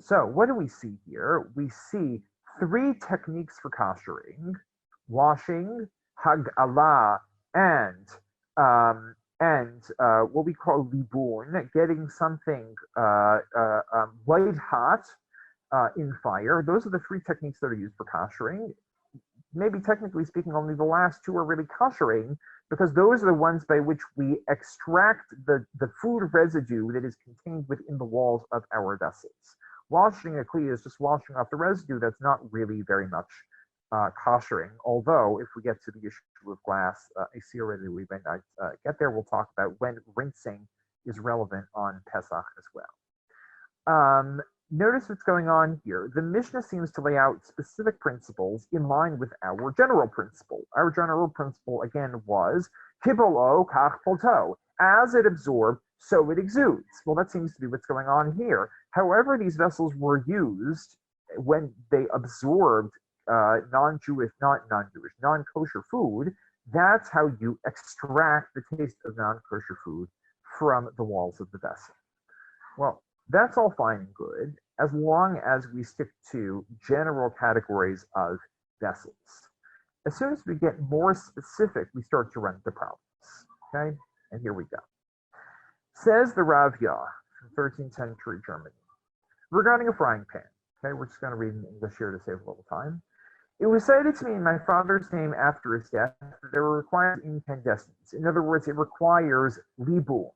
So what do we see here? We see three techniques for koshering: washing, hag'ala, and what we call libun, getting something white hot in fire. Those are the three techniques that are used for koshering. Maybe technically speaking, only the last two are really koshering, because those are the ones by which we extract the food residue that is contained within the walls of our vessels. Washing a kli is just washing off the residue. That's not really very much koshering, although if we get to the issue of glass, I see already we might not get there. We'll talk about when rinsing is relevant on Pesach as well. Notice what's going on here. The Mishnah seems to lay out specific principles in line with our general principle. Our general principle, again, was kibolo kach polto. As it absorbed, so it exudes. Well, that seems to be what's going on here. However, these vessels were used when they absorbed non-Jewish, non-kosher food. That's how you extract the taste of non-kosher food from the walls of the vessel. Well, that's all fine and good, as long as we stick to general categories of vessels. As soon as we get more specific, we start to run into problems. Okay, and here we go. Says the Rav Yah from 13th century Germany regarding a frying pan. Okay, we're just going to read in English here to save a little time. It was cited to me in my father's name after his death that there were required incandescents. In other words, it requires libun,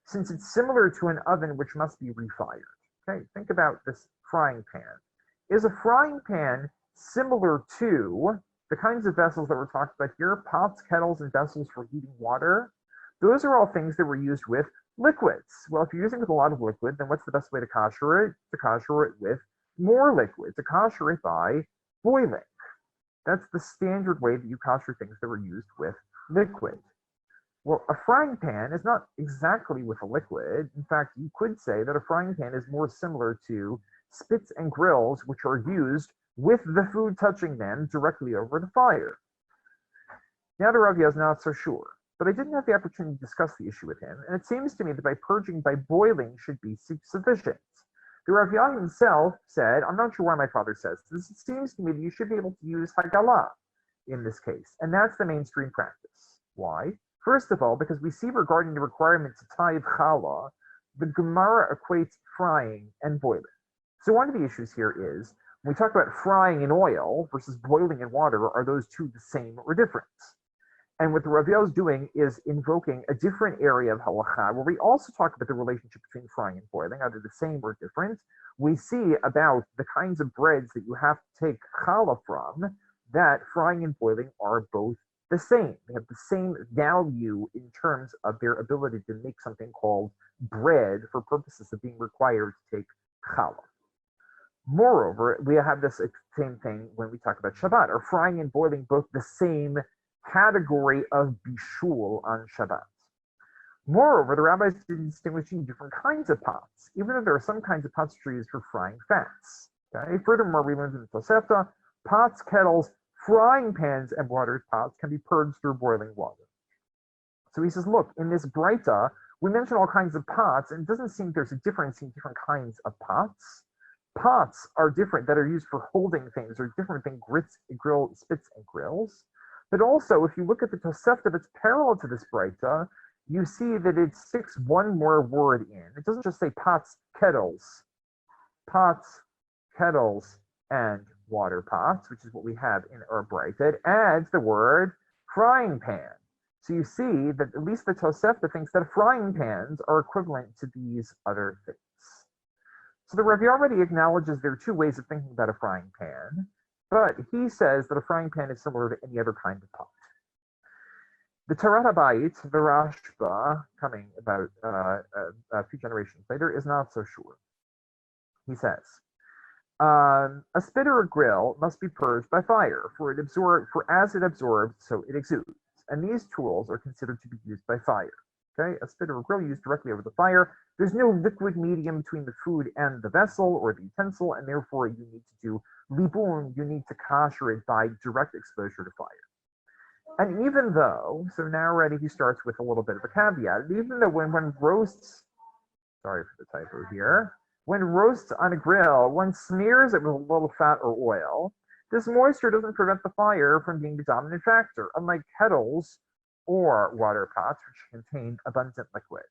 since it's similar to an oven which must be refired. Okay, think about this frying pan. Is a frying pan similar to the kinds of vessels that we're talking about here, pots, kettles, and vessels for heating water, those are all things that were used with liquids. Well, if you're using with a lot of liquid, then what's the best way to kosher it? To kosher it with more liquid, to kosher it by boiling. That's the standard way that you kosher things that were used with liquid. Well, a frying pan is not exactly with a liquid. In fact, you could say that a frying pan is more similar to spits and grills, which are used with the food touching them directly over the fire. Now the Rabbi is not so sure, but I didn't have the opportunity to discuss the issue with him, and it seems to me that by purging by boiling should be sufficient. The Rabbi himself said, I'm not sure why my father says this, it seems to me that you should be able to use hagalah in this case, and that's the mainstream practice. Why? First of all, because we see regarding the requirement to tithe challah, the Gemara equates frying and boiling. So one of the issues here is, when we talk about frying in oil versus boiling in water, are those two the same or different? And what the Rav is doing is invoking a different area of halacha, where we also talk about the relationship between frying and boiling, either the same or different. We see about the kinds of breads that you have to take challah from, that frying and boiling are both the same. They have the same value in terms of their ability to make something called bread for purposes of being required to take challah. Moreover, we have this same thing when we talk about Shabbat. Are frying and boiling both the same category of bishul on Shabbat? Moreover, the rabbis did distinguishing different kinds of pots, even though there are some kinds of pots which are used for frying fats. Okay? Furthermore, we learned in the Tosefta, pots, kettles, frying pans, and water pots can be purged through boiling water. So he says, look, in this Breita, we mention all kinds of pots, and it doesn't seem there's a difference in different kinds of pots. Pots are different that are used for holding things, or different than spits and grills. But also, if you look at the Tosefta that's parallel to this Breita, you see that it sticks one more word in. It doesn't just say pots, kettles, and water pots, which is what we have in our Breita. It adds the word frying pan. So you see that at least the Tosefta thinks that frying pans are equivalent to these other things. So the Rabbi already acknowledges there are two ways of thinking about a frying pan, but he says that a frying pan is similar to any other kind of pot. The Tarat Habayit, the Rashba, coming about a few generations later, is not so sure. He says, a spit or a grill must be purged by fire, for as it absorbs, so it exudes. And these tools are considered to be used by fire. Okay, a spit or a grill used directly over the fire. There's no liquid medium between the food and the vessel or the utensil, and therefore you need to do libun, you need to kosher it by direct exposure to fire. And even though, so now already he starts with a little bit of a caveat, even though when one roasts, sorry for the typo here, when roasts on a grill, one smears it with a little fat or oil, this moisture doesn't prevent the fire from being the dominant factor, unlike kettles or water pots, which contain abundant liquid.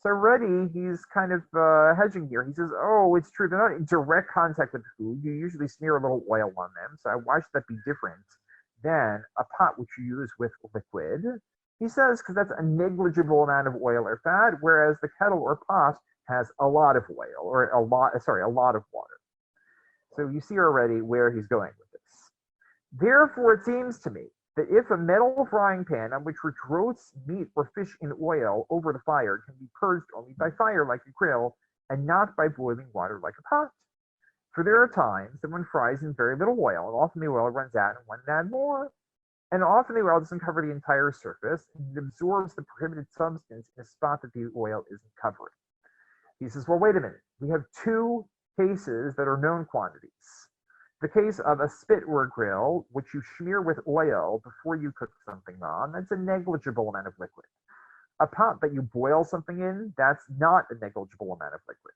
So already he's kind of hedging here. He says, oh, it's true, they're not in direct contact with the food. You usually smear a little oil on them, so why should that be different than a pot which you use with liquid? He says, because that's a negligible amount of oil or fat, whereas the kettle or pot has a lot of oil, or a lot of water. So you see already where he's going with this. Therefore, it seems to me that if a metal frying pan on which roasts meat or fish in oil over the fire can be purged only by fire like a grill, and not by boiling water like a pot. For there are times that one fries in very little oil, and often the oil runs out and one add more. And often the oil doesn't cover the entire surface, and it absorbs the prohibited substance in a spot that the oil isn't covering. He says, well, wait a minute. We have two cases that are known quantities. The case of a spit or a grill, which you smear with oil before you cook something on, that's a negligible amount of liquid. A pot that you boil something in, that's not a negligible amount of liquid.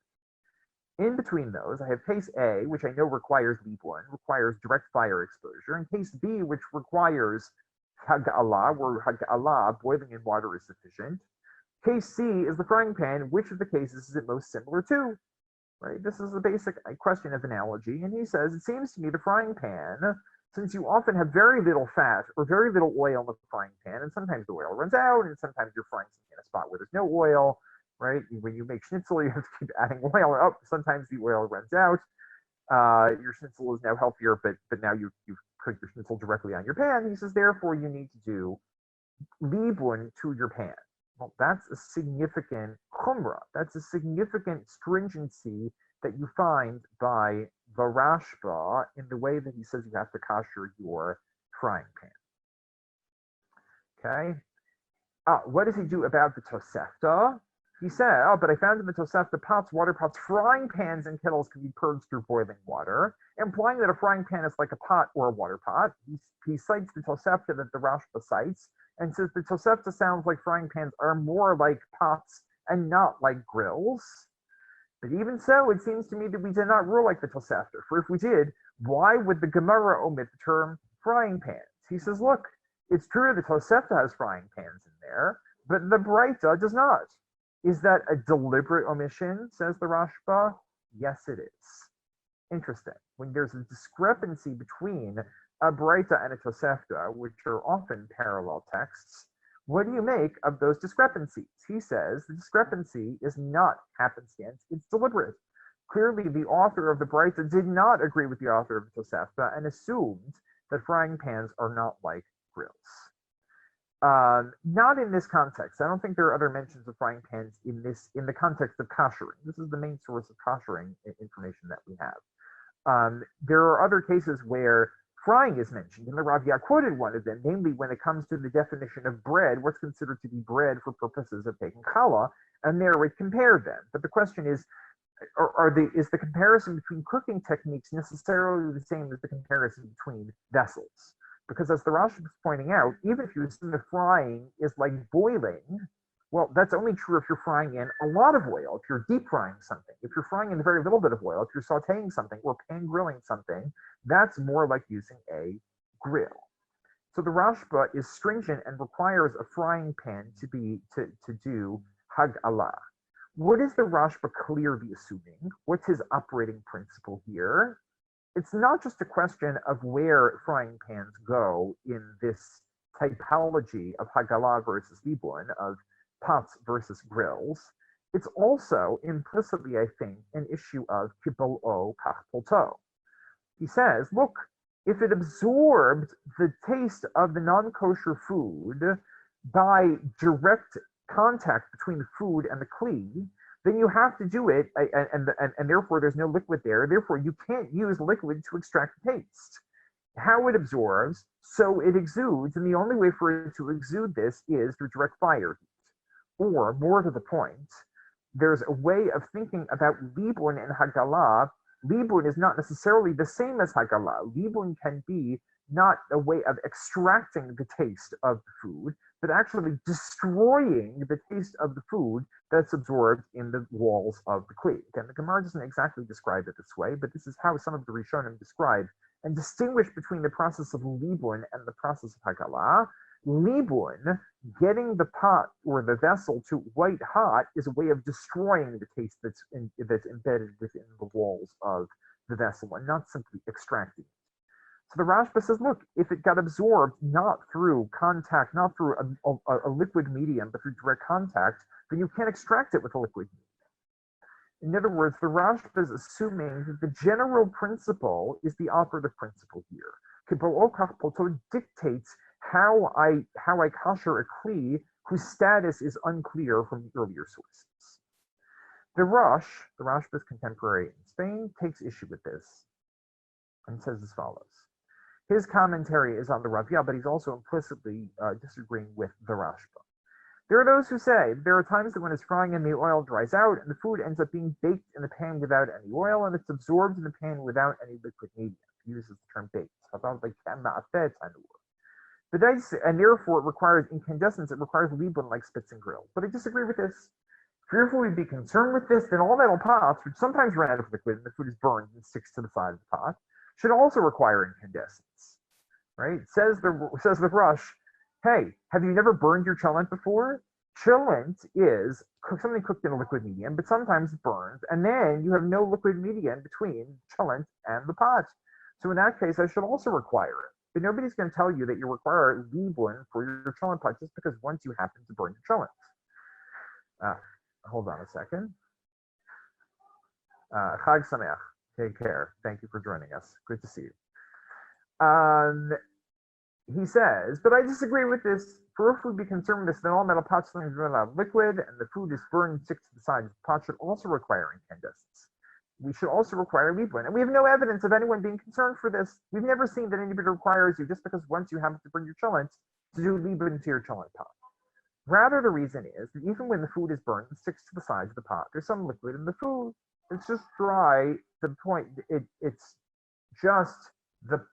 In between those, I have case A, which I know requires libun, requires direct fire exposure, and case B, which requires hag'alah, where hag'alah, boiling in water, is sufficient. Case C is the frying pan. Which of the cases is it most similar to? Right? This is a basic question of analogy, and he says, it seems to me the frying pan, since you often have very little fat or very little oil in the frying pan, and sometimes the oil runs out, and sometimes you're frying something in a spot where there's no oil, right? When you make schnitzel, you have to keep adding oil. Sometimes the oil runs out. Your schnitzel is now healthier, but now you've cook your schnitzel directly on your pan. He says, therefore, you need to do libun to your pan. Well, that's a significant chumrah. That's a significant stringency that you find by the Rashba in the way that he says you have to kasher your frying pan. Okay. What does he do about the Tosefta? He said, but I found in the Tosefta pots, water pots, frying pans, and kettles can be purged through boiling water, implying that a frying pan is like a pot or a water pot. He cites the Tosefta that the Rashba cites and says the Tosefta sounds like frying pans are more like pots and not like grills. But even so, it seems to me that we did not rule like the Tosefta. For if we did, why would the Gemara omit the term frying pans? He says, look, it's true the Tosefta has frying pans in there, but the Breita does not. Is that a deliberate omission, says the Rashba? Yes, it is. Interesting. When there's a discrepancy between a Breita and a Tosefta, which are often parallel texts, what do you make of those discrepancies? He says the discrepancy is not happenstance, it's deliberate. Clearly, the author of the Breita did not agree with the author of the Tosefta and assumed that frying pans are not like grills. Not in this context. I don't think there are other mentions of frying pans in the context of koshering. This is the main source of koshering information that we have. There are other cases where frying is mentioned, and the Rabbi quoted one of them, namely when it comes to the definition of bread, what's considered to be bread for purposes of taking challah, and there it compared them. But the question is, is the comparison between cooking techniques necessarily the same as the comparison between vessels? Because as the Rashi is pointing out, even if you assume the frying is like boiling, well, that's only true if you're frying in a lot of oil, if you're deep frying something. If you're frying in a very little bit of oil, if you're sauteing something or pan grilling something, that's more like using a grill. So the Rashba is stringent and requires a frying pan to do hag'alah. What is the Rashba clearly assuming? What's his operating principle here? It's not just a question of where frying pans go in this typology of haggalah versus libun, of pots versus grills. It's also implicitly, I think, an issue of kibolo kach polto. He says, look, if it absorbed the taste of the non-kosher food by direct contact between the food and the kli, then you have to do it, and therefore there's no liquid there. Therefore, you can't use liquid to extract the taste. How it absorbs, so it exudes, and the only way for it to exude this is through direct fire heat. Or, more to the point, there's a way of thinking about libun and haggalah. Libun is not necessarily the same as haggalah. Libun can be not a way of extracting the taste of the food, but actually destroying the taste of the food that's absorbed in the walls of the kli. Again, the Gemara doesn't exactly describe it this way, but this is how some of the Rishonim describe and distinguish between the process of libun and the process of haggalah. Libun, getting the pot or the vessel to white hot, is a way of destroying the taste that's embedded within the walls of the vessel and not simply extracting it. So the Rashba says, look, if it got absorbed not through contact, not through a liquid medium, but through direct contact, then you can't extract it with a liquid medium. In other words, the Rashba is assuming that the general principle is the operative principle here. Kibol okach polto dictates how I kasher a kli whose status is unclear from the earlier sources. The Rashba's contemporary in Spain, takes issue with this and says as follows. His commentary is on the Rabbi, but he's also implicitly disagreeing with the Rashba. There are those who say there are times that when it's frying and the oil dries out and the food ends up being baked in the pan without any oil and it's absorbed in the pan without any liquid medium. He uses the term baked. And therefore it requires incandescence, it requires libun like spits and grills. But I disagree with this. Fearful we'd be concerned with this, then all metal pots, which sometimes run out of liquid and the food is burned and sticks to the side of the pot, should also require incandescence. Right? Says the Rush, hey, have you never burned your cholent before? Cholent is something cooked in a liquid medium, but sometimes it burns, and then you have no liquid medium between cholent and the pot. So in that case, I should also require it. But nobody's going to tell you that you require libun for your cholent pot just because once you happen to burn your cholent. Hold on a second. Chag Sameach. Take care. Thank you for joining us. Good to see you. He says, but I disagree with this. For if we be concerned with this, then all metal pots run out of liquid, and the food is burned and sticks to the sides of the pot should also require incandescence. We should also require Reifman, and we have no evidence of anyone being concerned for this. We've never seen that anybody requires you just because once you happen to bring your cholent to do Reifman into your cholent pot. Rather, the reason is that even when the food is burned and sticks to the sides of the pot, there's some liquid in the food. It's just dry. The point it's just the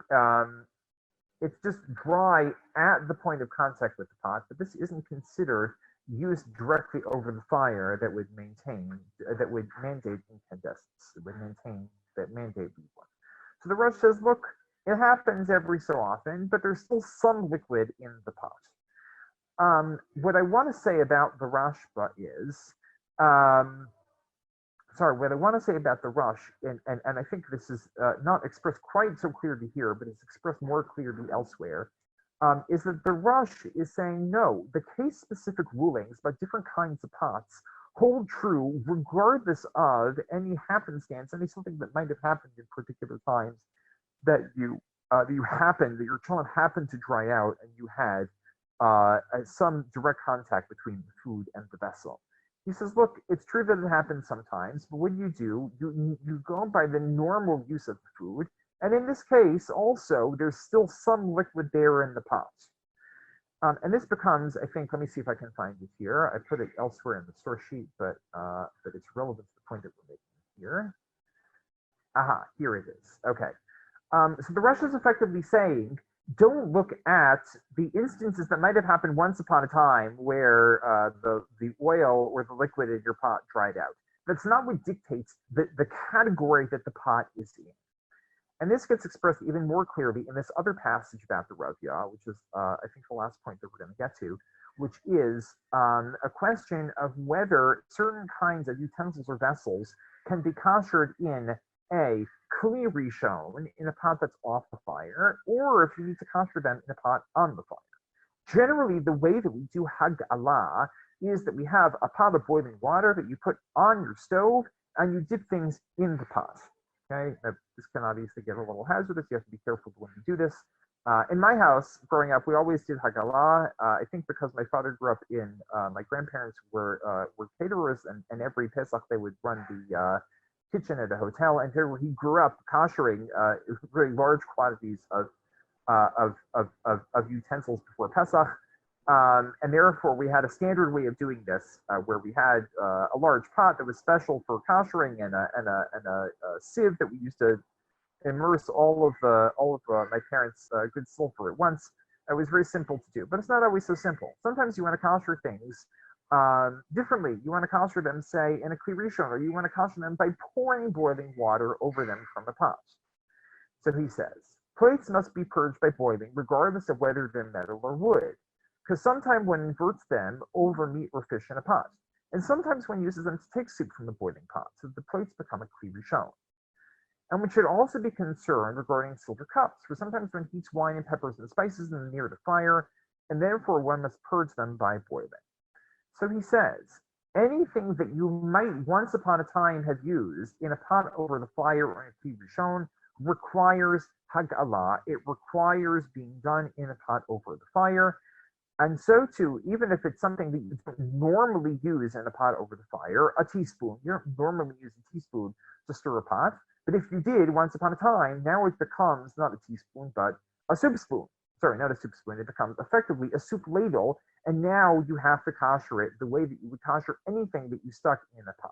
it's just dry at the point of contact with the pot, but this isn't considered used directly over the fire that would mandate incandescence, that would mandate Reifman. So the Rosh says, look, it happens every so often, but there's still some liquid in the pot. What I want to say about the Rashba is, what I want to say about the Rosh, and I think this is not expressed quite so clearly here, but it's expressed more clearly elsewhere, is that the Rosh is saying, no, the case-specific rulings about different kinds of pots hold true regardless of any happenstance, any something that might have happened in particular times that your cholent happened to dry out and you had some direct contact between the food and the vessel. He says, look, it's true that it happens sometimes, but what you go by the normal use of the food, and in this case, also, there's still some liquid there in the pot. And this becomes, I think, let me see if I can find it here. I put it elsewhere in the source sheet, but it's relevant to the point that we're making here. Aha, here it is. Okay. So the Rosh is effectively saying, don't look at the instances that might have happened once upon a time where the oil or the liquid in your pot dried out. That's not what dictates the category that the pot is in. And this gets expressed even more clearly in this other passage about the Ravya, which is, I think, the last point that we're going to get to, which is a question of whether certain kinds of utensils or vessels can be koshered in a kli rishon, in a pot that's off the fire, or if you need to kosher them in a pot on the fire. Generally, the way that we do hag'alah is that we have a pot of boiling water that you put on your stove and you dip things in the pot. Okay, now, this can obviously get a little hazardous. You have to be careful when you do this. In my house, growing up, we always did hag'alah. I think because my father grew up in, my grandparents were caterers, and every Pesach they would run the kitchen at a hotel, and there he grew up koshering very large quantities of utensils before Pesach, and therefore we had a standard way of doing this, where we had a large pot that was special for koshering and a sieve that we used to immerse all of my parents' good sulfur at once. It was very simple to do, but it's not always so simple. Sometimes you want to kosher things differently. You want to kosher them, say, in a kli rishon, or you want to kosher them by pouring boiling water over them from a pot. So he says, plates must be purged by boiling, regardless of whether they're metal or wood, because sometimes one inverts them over meat or fish in a pot, and sometimes one uses them to take soup from the boiling pot, so the plates become a kli rishon. And one should also be concerned regarding silver cups, for sometimes one heats wine and peppers and spices near the fire, and therefore one must purge them by boiling. So he says, anything that you might once upon a time have used in a pot over the fire or in a kli rishon requires hag'alah. It requires being done in a pot over the fire. And so too, even if it's something that you don't normally use in a pot over the fire, a teaspoon, you don't normally use a teaspoon to stir a pot, but if you did once upon a time, now it becomes not a teaspoon, but a soup spoon. Sorry, not a soup spoon. It becomes effectively a soup ladle, and now you have to kosher it the way that you would kosher anything that you stuck in a pot.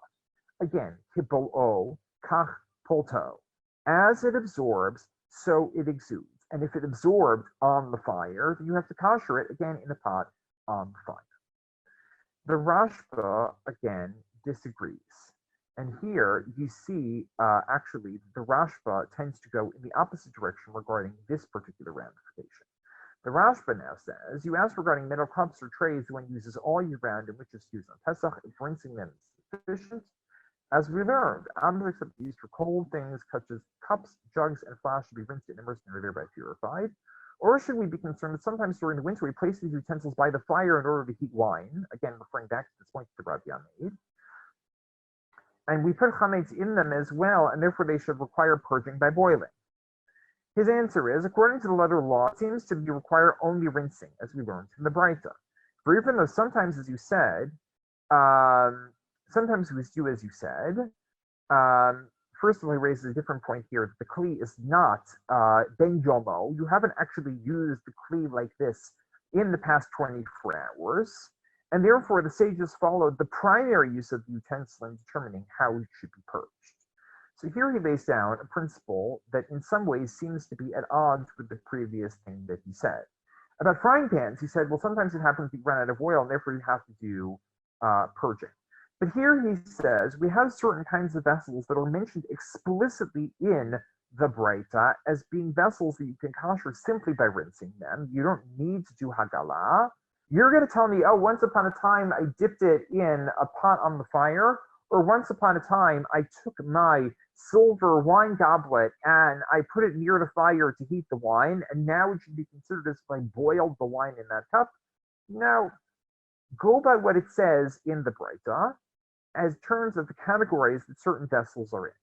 Again, kibolo, kach polto. As it absorbs, so it exudes. And if it absorbed on the fire, then you have to kosher it again in a pot on the fire. The Rashba, again, disagrees. And here you see, actually, the Rashba tends to go in the opposite direction regarding this particular ramification. The Rashba now says, you ask regarding metal cups or trays one uses all year round and which is used on Pesach, if rinsing them is sufficient. As we learned, objects that are used for cold things such as cups, jugs, and flasks should be rinsed and immersed and are thereby purified. Or should we be concerned that sometimes during the winter we place these utensils by the fire in order to heat wine, again referring back to this point that Rabbi made, and we put chametz in them as well, and therefore they should require purging by boiling. His answer is, according to the letter of law, it seems to be require only rinsing, as we learned in the Breita. For even though sometimes, as you said, sometimes we do as you said, first of all, he raises a different point here that the Kli is not Ben Yomo. You haven't actually used the Kli like this in the past 24 hours. And therefore, the sages followed the primary use of the utensil in determining how it should be purged. So here he lays down a principle that in some ways seems to be at odds with the previous thing that he said. About frying pans, he said, well, sometimes it happens that you run out of oil, and therefore you have to do purging. But here he says, we have certain kinds of vessels that are mentioned explicitly in the Breita as being vessels that you can kosher simply by rinsing them. You don't need to do hagalah. You're going to tell me, oh, once upon a time I dipped it in a pot on the fire, or once upon a time I took my silver wine goblet and I put it near the fire to heat the wine, and now it should be considered as if I boiled the wine in that cup. Now, go by what it says in the Breita as terms of the categories that certain vessels are in.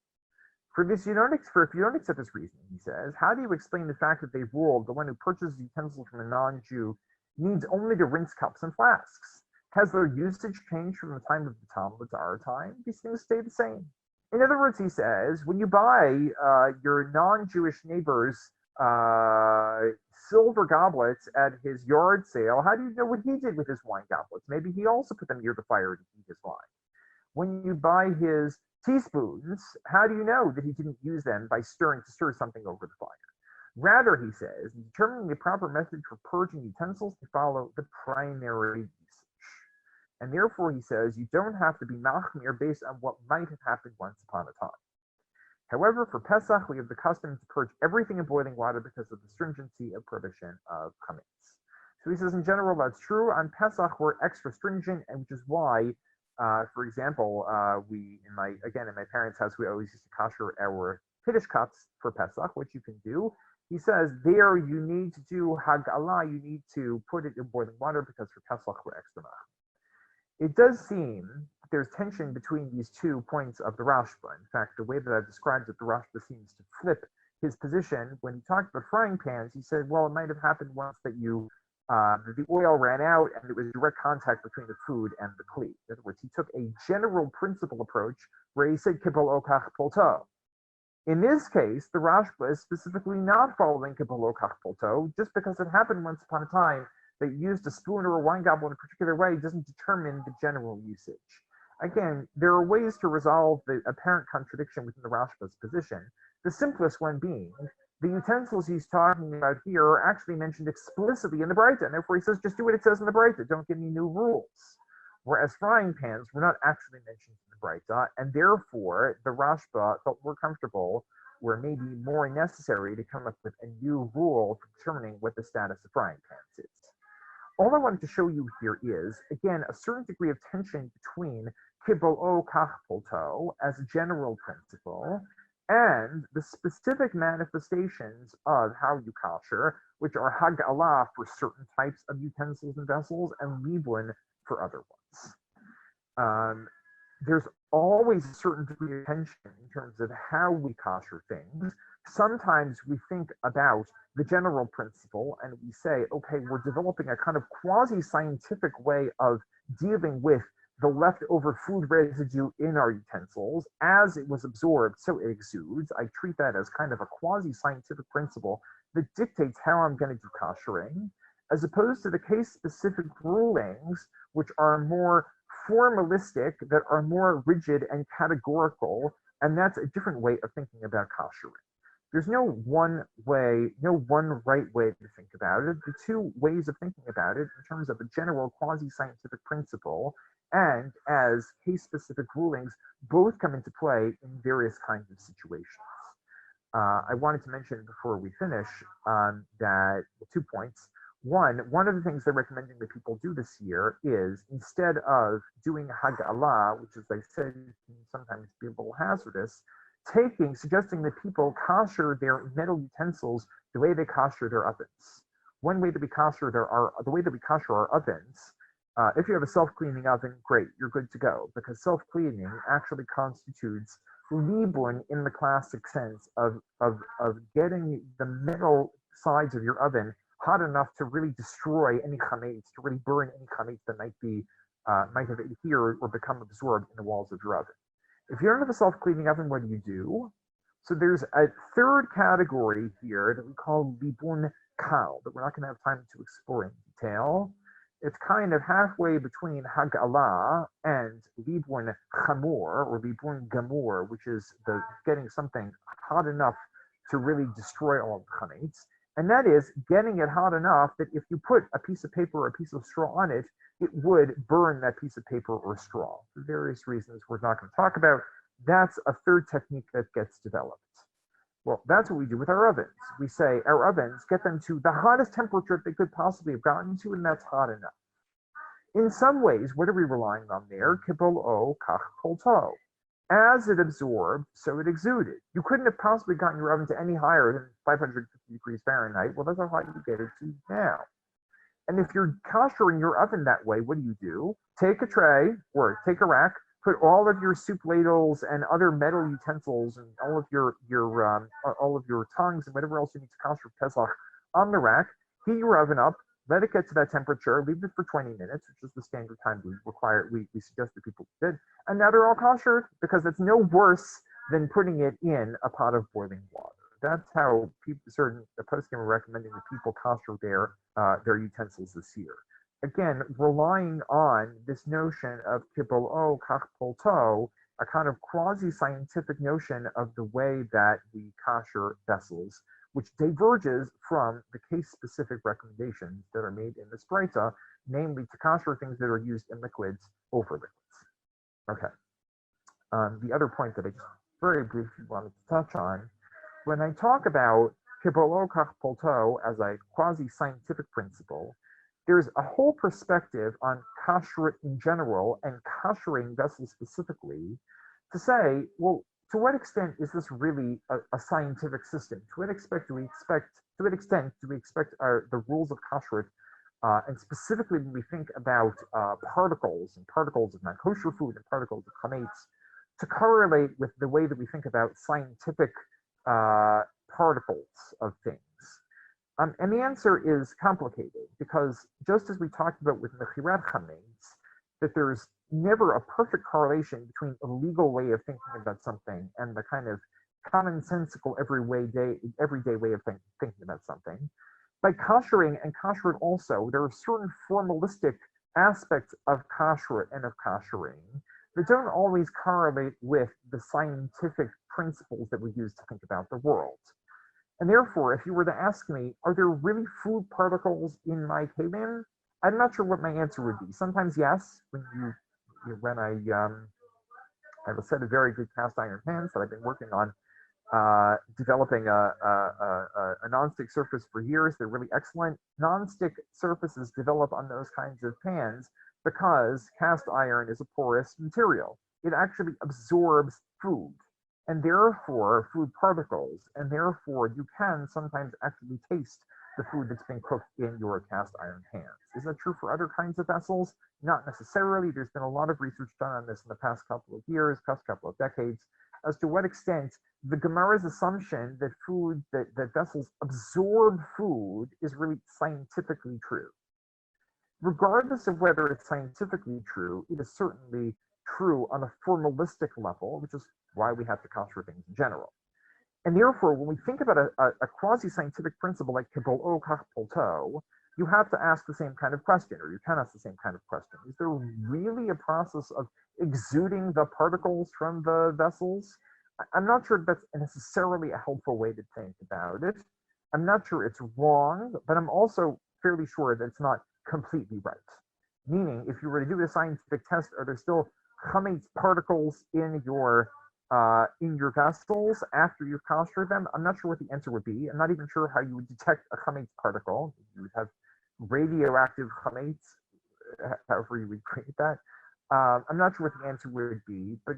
If you don't accept this reasoning, he says, how do you explain the fact that they've ruled the one who purchases utensils from a non-Jew needs only to rinse cups and flasks? Has their usage changed from the time of the Talmud to our time? These things stay the same. In other words, he says, when you buy your non-Jewish neighbor's silver goblets at his yard sale, how do you know what he did with his wine goblets? Maybe he also put them near the fire to heat his wine. When you buy his teaspoons, how do you know that he didn't use them by stir something over the fire? Rather, he says, in determining the proper method for purging utensils, to follow the primary usage. And therefore, he says, you don't have to be machmir based on what might have happened once upon a time. However, for Pesach, we have the custom to purge everything in boiling water because of the stringency of prohibition of chametz. So he says, in general, that's true. On Pesach, we're extra stringent, and which is why, for example, in my parents' house, we always used to kosher our Kiddush cups for Pesach, which you can do. He says, there you need to do hagalah, you need to put it in boiling water because for Pesach, we're extra mach. It does seem there's tension between these 2 points of the Rashba. In fact, the way that I've described it, the Rashba seems to flip his position. When he talked about frying pans, he said, well, it might have happened once that the oil ran out and it was direct contact between the food and the kli. In other words, he took a general principle approach where he said, kibol okach polto. In this case, the Rashba is specifically not following kibol okach polto, just because it happened once upon a time that used a spoon or a wine goblet in a particular way doesn't determine the general usage. Again, there are ways to resolve the apparent contradiction within the Rashba's position. The simplest one being, the utensils he's talking about here are actually mentioned explicitly in the Breita, and therefore he says, just do what it says in the Breita, don't give me new rules. Whereas frying pans were not actually mentioned in the Breita, and therefore the Rashba felt more comfortable, or maybe more necessary, to come up with a new rule for determining what the status of frying pans is. All I wanted to show you here is, again, a certain degree of tension between kibol kach polto as a general principle and the specific manifestations of how you kosher, which are hagalah for certain types of utensils and vessels and libun for other ones. There's always a certain degree of tension in terms of how we kosher things. Sometimes we think about the general principle and we say, okay, we're developing a kind of quasi-scientific way of dealing with the leftover food residue in our utensils. As it was absorbed, so it exudes. I treat that as kind of a quasi-scientific principle that dictates how I'm going to do koshering, as opposed to the case-specific rulings, which are more formalistic, that are more rigid and categorical, and that's a different way of thinking about koshering. There's no one way, no one right way to think about it. The 2 ways of thinking about it in terms of a general quasi-scientific principle and as case-specific rulings both come into play in various kinds of situations. I wanted to mention before we finish that 2 points. One of the things they're recommending that people do this year is, instead of doing hagalah, which as I said can sometimes be a little hazardous, suggesting that people kosher their metal utensils the way they kosher their ovens. One way that we kosher the way that we kosher our ovens, if you have a self-cleaning oven, great, you're good to go, because self-cleaning actually constitutes libun in the classic sense of getting the metal sides of your oven hot enough to really destroy any chametz, to really burn any chametz that might have adhered or become absorbed in the walls of your oven. If you don't have a self-cleaning oven, what do? So there's a third category here that we call libun kal, that we're not going to have time to explore in detail. It's kind of halfway between hagala and libun chamor or libun gamur, which is the getting something hot enough to really destroy all of the chametz. And that is getting it hot enough that if you put a piece of paper or a piece of straw on it, it would burn that piece of paper or straw for various reasons we're not going to talk about. That's a third technique that gets developed. Well, that's what we do with our ovens. We say our ovens, get them to the hottest temperature they could possibly have gotten to, and that's hot enough. In some ways, what are we relying on there? Kibol o kach polto. As it absorbed, so it exuded. You couldn't have possibly gotten your oven to any higher than 550 degrees Fahrenheit. Well, that's how hot you get it to now. And if you're koshering your oven that way, what do? Take a tray or take a rack, put all of your soup ladles and other metal utensils and all of your tongues and whatever else you need to kosher Pesach on the rack. Heat your oven up. Let it get to that temperature. Leave it for 20 minutes, which is the standard time we suggest that people did. And now they're all kosher because it's no worse than putting it in a pot of boiling water. That's how certain poskim are recommending that people kosher their utensils this year. Again, relying on this notion of kibol o kach polto, a kind of quasi-scientific notion of the way that we kosher vessels, which diverges from the case-specific recommendations that are made in the Breita, namely to kosher things that are used in liquids over liquids. Okay. The other point that I just very briefly wanted to touch on, when I talk about kibolo kach polto as a quasi-scientific principle, there's a whole perspective on kashrut in general and koshering vessels specifically to say, well, to what extent is this really a scientific system? To what extent do we expect the rules of kashrut, and specifically when we think about particles of non-kosher food and particles of chametz, to correlate with the way that we think about scientific particles of things? And the answer is complicated because just as we talked about with mechirat chametz, that there's never a perfect correlation between a legal way of thinking about something and the kind of commonsensical everyday way of thinking about something. By koshering and kashrut also, there are certain formalistic aspects of kashrut and of koshering that don't always correlate with the scientific principles that we use to think about the world. And therefore, if you were to ask me, are there really food particles in my kelim? I'm not sure what my answer would be. Sometimes yes, when I have a set of very good cast iron pans that I've been working on developing a nonstick surface for years. They're really excellent. Nonstick surfaces develop on those kinds of pans because cast iron is a porous material. It actually absorbs food and therefore food particles, and therefore you can sometimes actually taste the food that's been cooked in your cast iron pans. Is that true for other kinds of vessels? Not necessarily. There's been a lot of research done on this in the past couple of years, past couple of decades, as to what extent the Gemara's assumption that vessels absorb food is really scientifically true. Regardless of whether it's scientifically true, it is certainly true on a formalistic level, which is why we have to kosher things in general. And therefore, when we think about a quasi-scientific principle like kibol o kach polto, you have to ask the same kind of question, or you can ask the same kind of question. Is there really a process of exuding the particles from the vessels? I'm not sure that's necessarily a helpful way to think about it. I'm not sure it's wrong, but I'm also fairly sure that it's not completely right. Meaning, if you were to do a scientific test, are there still chametz particles in your vessels after you've koshered them? I'm not sure what the answer would be. I'm not even sure how you would detect a chametz particle. You would have radioactive chametz, however you would create that. I'm not sure what the answer would be, but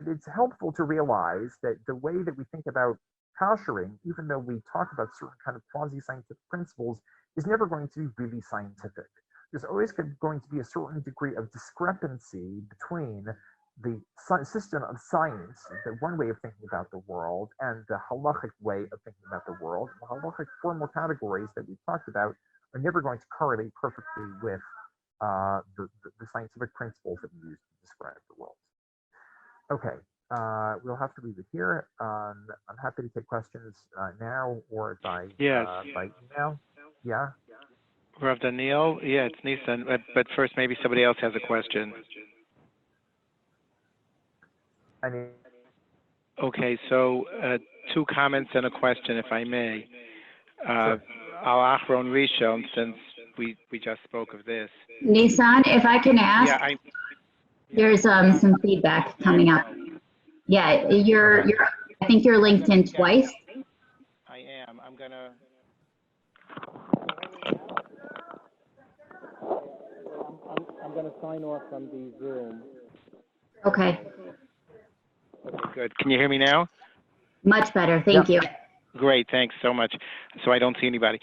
it's helpful to realize that the way that we think about koshering, even though we talk about certain kind of quasi-scientific principles, is never going to be really scientific. There's always going to be a certain degree of discrepancy between system of science, the one way of thinking about the world, and the halachic way of thinking about the world, the halachic formal categories that we've talked about are never going to correlate perfectly with the scientific principles that we use to describe the world. Okay, we'll have to leave it here. I'm happy to take questions now or by email. Yeah. Rav Daniel, yeah, it's Nissan, but first maybe somebody else has a question. I mean, okay, so 2 comments and a question, if I may. Sure. Al Achron Rishon, since we just spoke of this. Nissan, if I can ask, Yeah, there's some feedback coming up. Yeah, you're I think you're linked in twice. I am. I'm gonna. I'm going to sign off from the Zoom. Okay, Okay, good. Can you hear me now? much better. Thank you. Great, thanks so much. So I don't see anybody.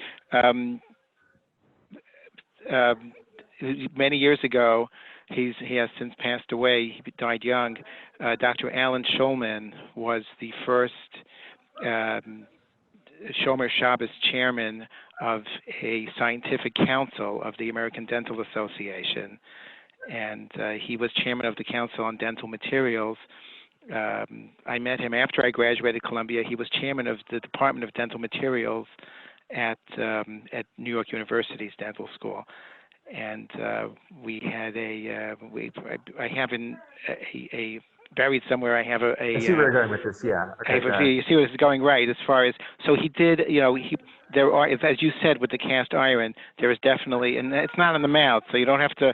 Many years ago, he has since passed away. He died young. Dr. Alan Schulman was the first Shomer Shabbos chairman of a scientific council of the American Dental Association. And he was chairman of the Council on Dental Materials. I met him after I graduated Columbia. He was chairman of the Department of Dental Materials at New York University's dental school. And we had I have a buried somewhere. I have I see where you're going with this. Yeah. Okay. You see where this is going, right? As far as he did, there are, as you said, with the cast iron, there is definitely, and it's not in the mouth, so you don't have to,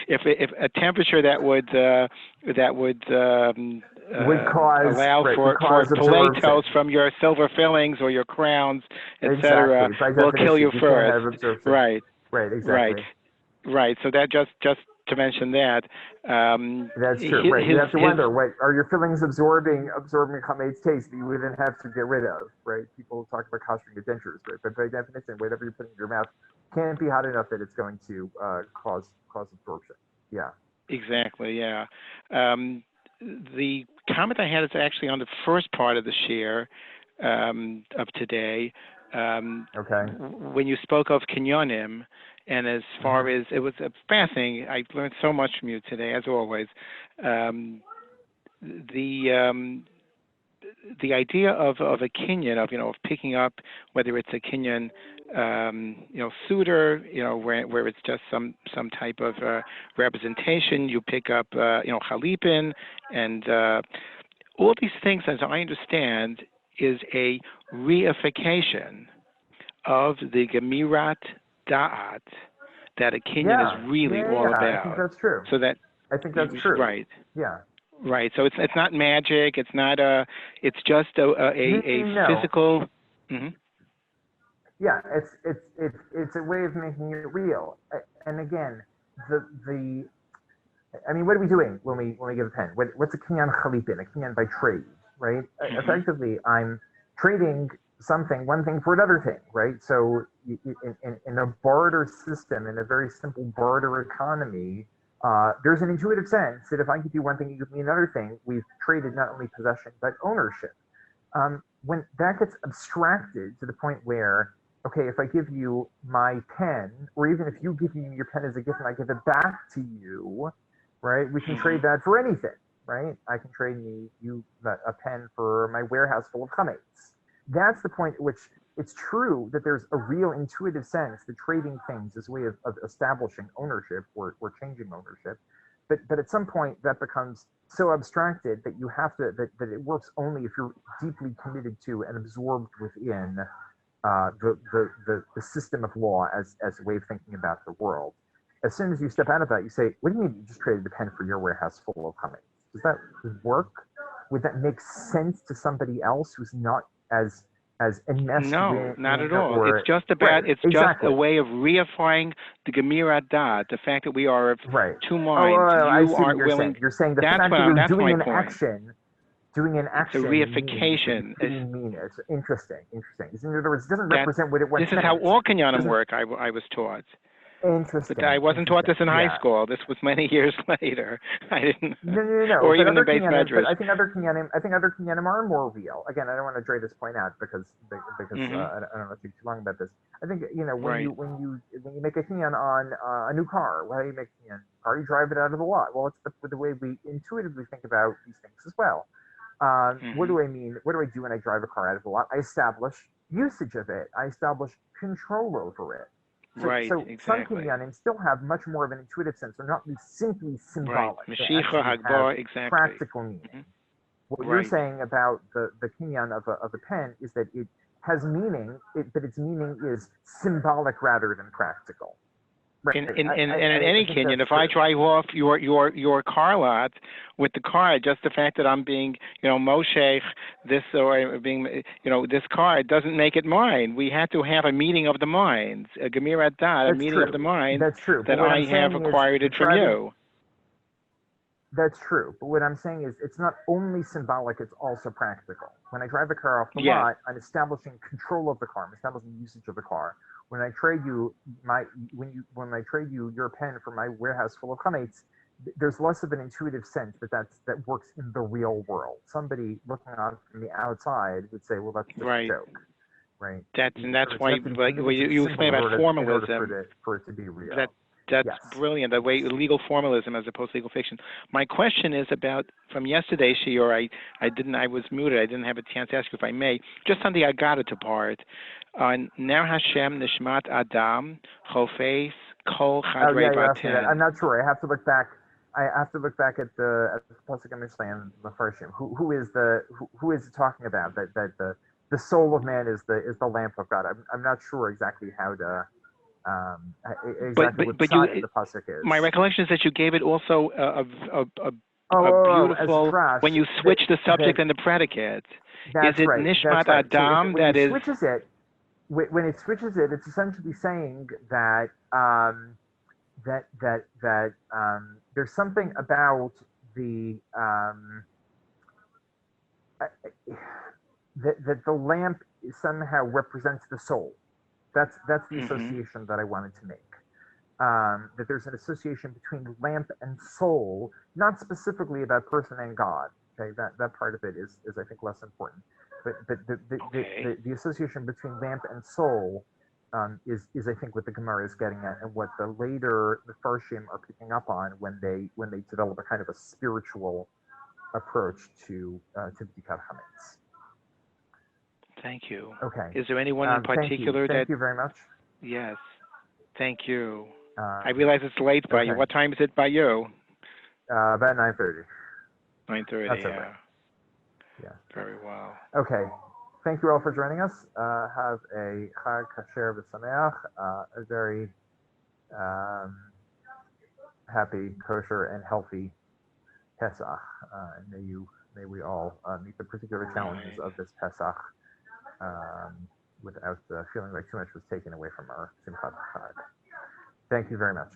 if a temperature that would allow for palatos from your silver fillings or your crowns, etc., will kill you first. Right. Right. Exactly. Right. So that just to mention that. That's true. Right. You have to wonder, what are your fillings absorbing chametz taste that you would then have to get rid of, right? People talk about castrating your dentures, right? But by definition, whatever you put in your mouth can't be hot enough that it's going to cause absorption. Yeah. Exactly. Yeah. The comment I had is actually on the first part of the share of today. Okay. When you spoke of kinyonim, and as far as it was fascinating, I learned so much from you today, as always. The idea of a kinyan, of picking up, whether it's a kinyan, suitor, where it's just some type of representation. You pick up, chalipin, and all these things, as I understand, is a reification of the gemirat da'at that a kinyan is really all about. I think that's true. So that I think that's true. Right. Yeah. Right. So it's not magic. It's not it's just a physical. Mm-hmm. Yeah. It's a way of making it real. And again, I mean, what are we doing when we give a pen? What's a kinyan chalipin? A kinyan by trade, right? Mm-hmm. Effectively, I'm trading one thing for another thing, right? So in a barter system, in a very simple barter economy, there's an intuitive sense that if I give you one thing, you give me another thing, we've traded not only possession, but ownership. When that gets abstracted to the point where, okay, if I give you my pen, or even if you give me your pen as a gift and I give it back to you, right, we can trade that for anything, right? I can trade you a pen for my warehouse full of chametz. That's the point at which it's true that there's a real intuitive sense that trading things is a way of establishing ownership or changing ownership. But at some point that becomes so abstracted that you have to, that it works only if you're deeply committed to and absorbed within the system of law as a way of thinking about the world. As soon as you step out of that, you say, what do you mean you just traded the pen for your warehouse full of chametz? Does that work? Would that make sense to somebody else who's not as enmeshed? No, not at all. It's just about, just a way of reifying the Gemirat Da'at, the fact that we are of two minds. You aren't willing. You're saying the fact that you're doing an action. It's a reification. It's interesting. In other words, it doesn't represent what it was. This is how all kinyanim work, I was taught. Interesting. But I wasn't taught this in high Yeah. school. This was many years later. I didn't, No. or But even in other base kinyanim, medrash. but I think other kinyanim are more real. Again, I don't want to drag this point out because I don't want to speak too long about this. I think when Right. you make a kinyan on a new car, how do you make a kinyan? Car, you drive it out of the lot. Well, it's the way we intuitively think about these things as well. What do I mean? What do I do when I drive a car out of the lot? I establish usage of it. I establish control over it. So some Exactly. kinyanim still have much more of an intuitive sense. They're not simply symbolic. Right. They Mashiach actually Hagbar, have exactly. practical meaning. What you're saying about the kinyan of a pen is that it has meaning, but its meaning is symbolic rather than practical. Right. In any kinyan, if I drive off your car lot with the car, just the fact that I'm being, Moshe, this or being, this car, it doesn't make it mine. We had to have a meeting of the minds, a Gemirat Dat, a meeting of the minds. That's true. That I have acquired it from you. That's true. But what I'm saying is it's not only symbolic, it's also practical. When I drive a car off the lot, I'm establishing control of the car. I'm establishing usage of the car. When I trade you when I trade you your pen for my warehouse full of chametz, there's less of an intuitive sense that works in the real world. Somebody looking on from the outside would say, well, that's just a joke. Right. That's why you explain about formalism. For it to be real. That's brilliant. The way legal formalism as opposed to legal fiction. My question is about from yesterday's shiur. I was muted. I didn't have a chance to ask you if I may. Just on the Agadata part. Ner Hashem Nishmat Adam Chofes Kol Chadrei Baten. I'm not sure. I have to look back. At the Pesach Mishnah the Farshim. Who is it talking about? That the soul of man is the lamp of God. I'm not sure exactly how to. Exactly what the pasuk is. My recollection is that you gave it also a beautiful when you switch the subject and the predicate. Is it Nishmat Adam that is? When it switches it, it's essentially saying that there's something about that the lamp somehow represents the soul. That's the association that I wanted to make. That there's an association between lamp and soul, not specifically about person and God. Okay, that part of it is I think less important. But the association between lamp and soul is I think what the Gemara is getting at, and what the Farshim are picking up on when they develop a kind of a spiritual approach to B'dikat Chametz. Thank you. Okay. Is there anyone in particular Thank you very much. Yes. Thank you. I realize it's late by you. What time is it by you? About 9:30. 9:30. That's okay. Yeah. Very well. Okay. Thank you all for joining us. Have a Chag Kasher V'Sameach, a very happy, kosher, and healthy Pesach. And may we all meet the particular challenges of this Pesach without feeling like too much was taken away from our Simchat Chag. Thank you very much.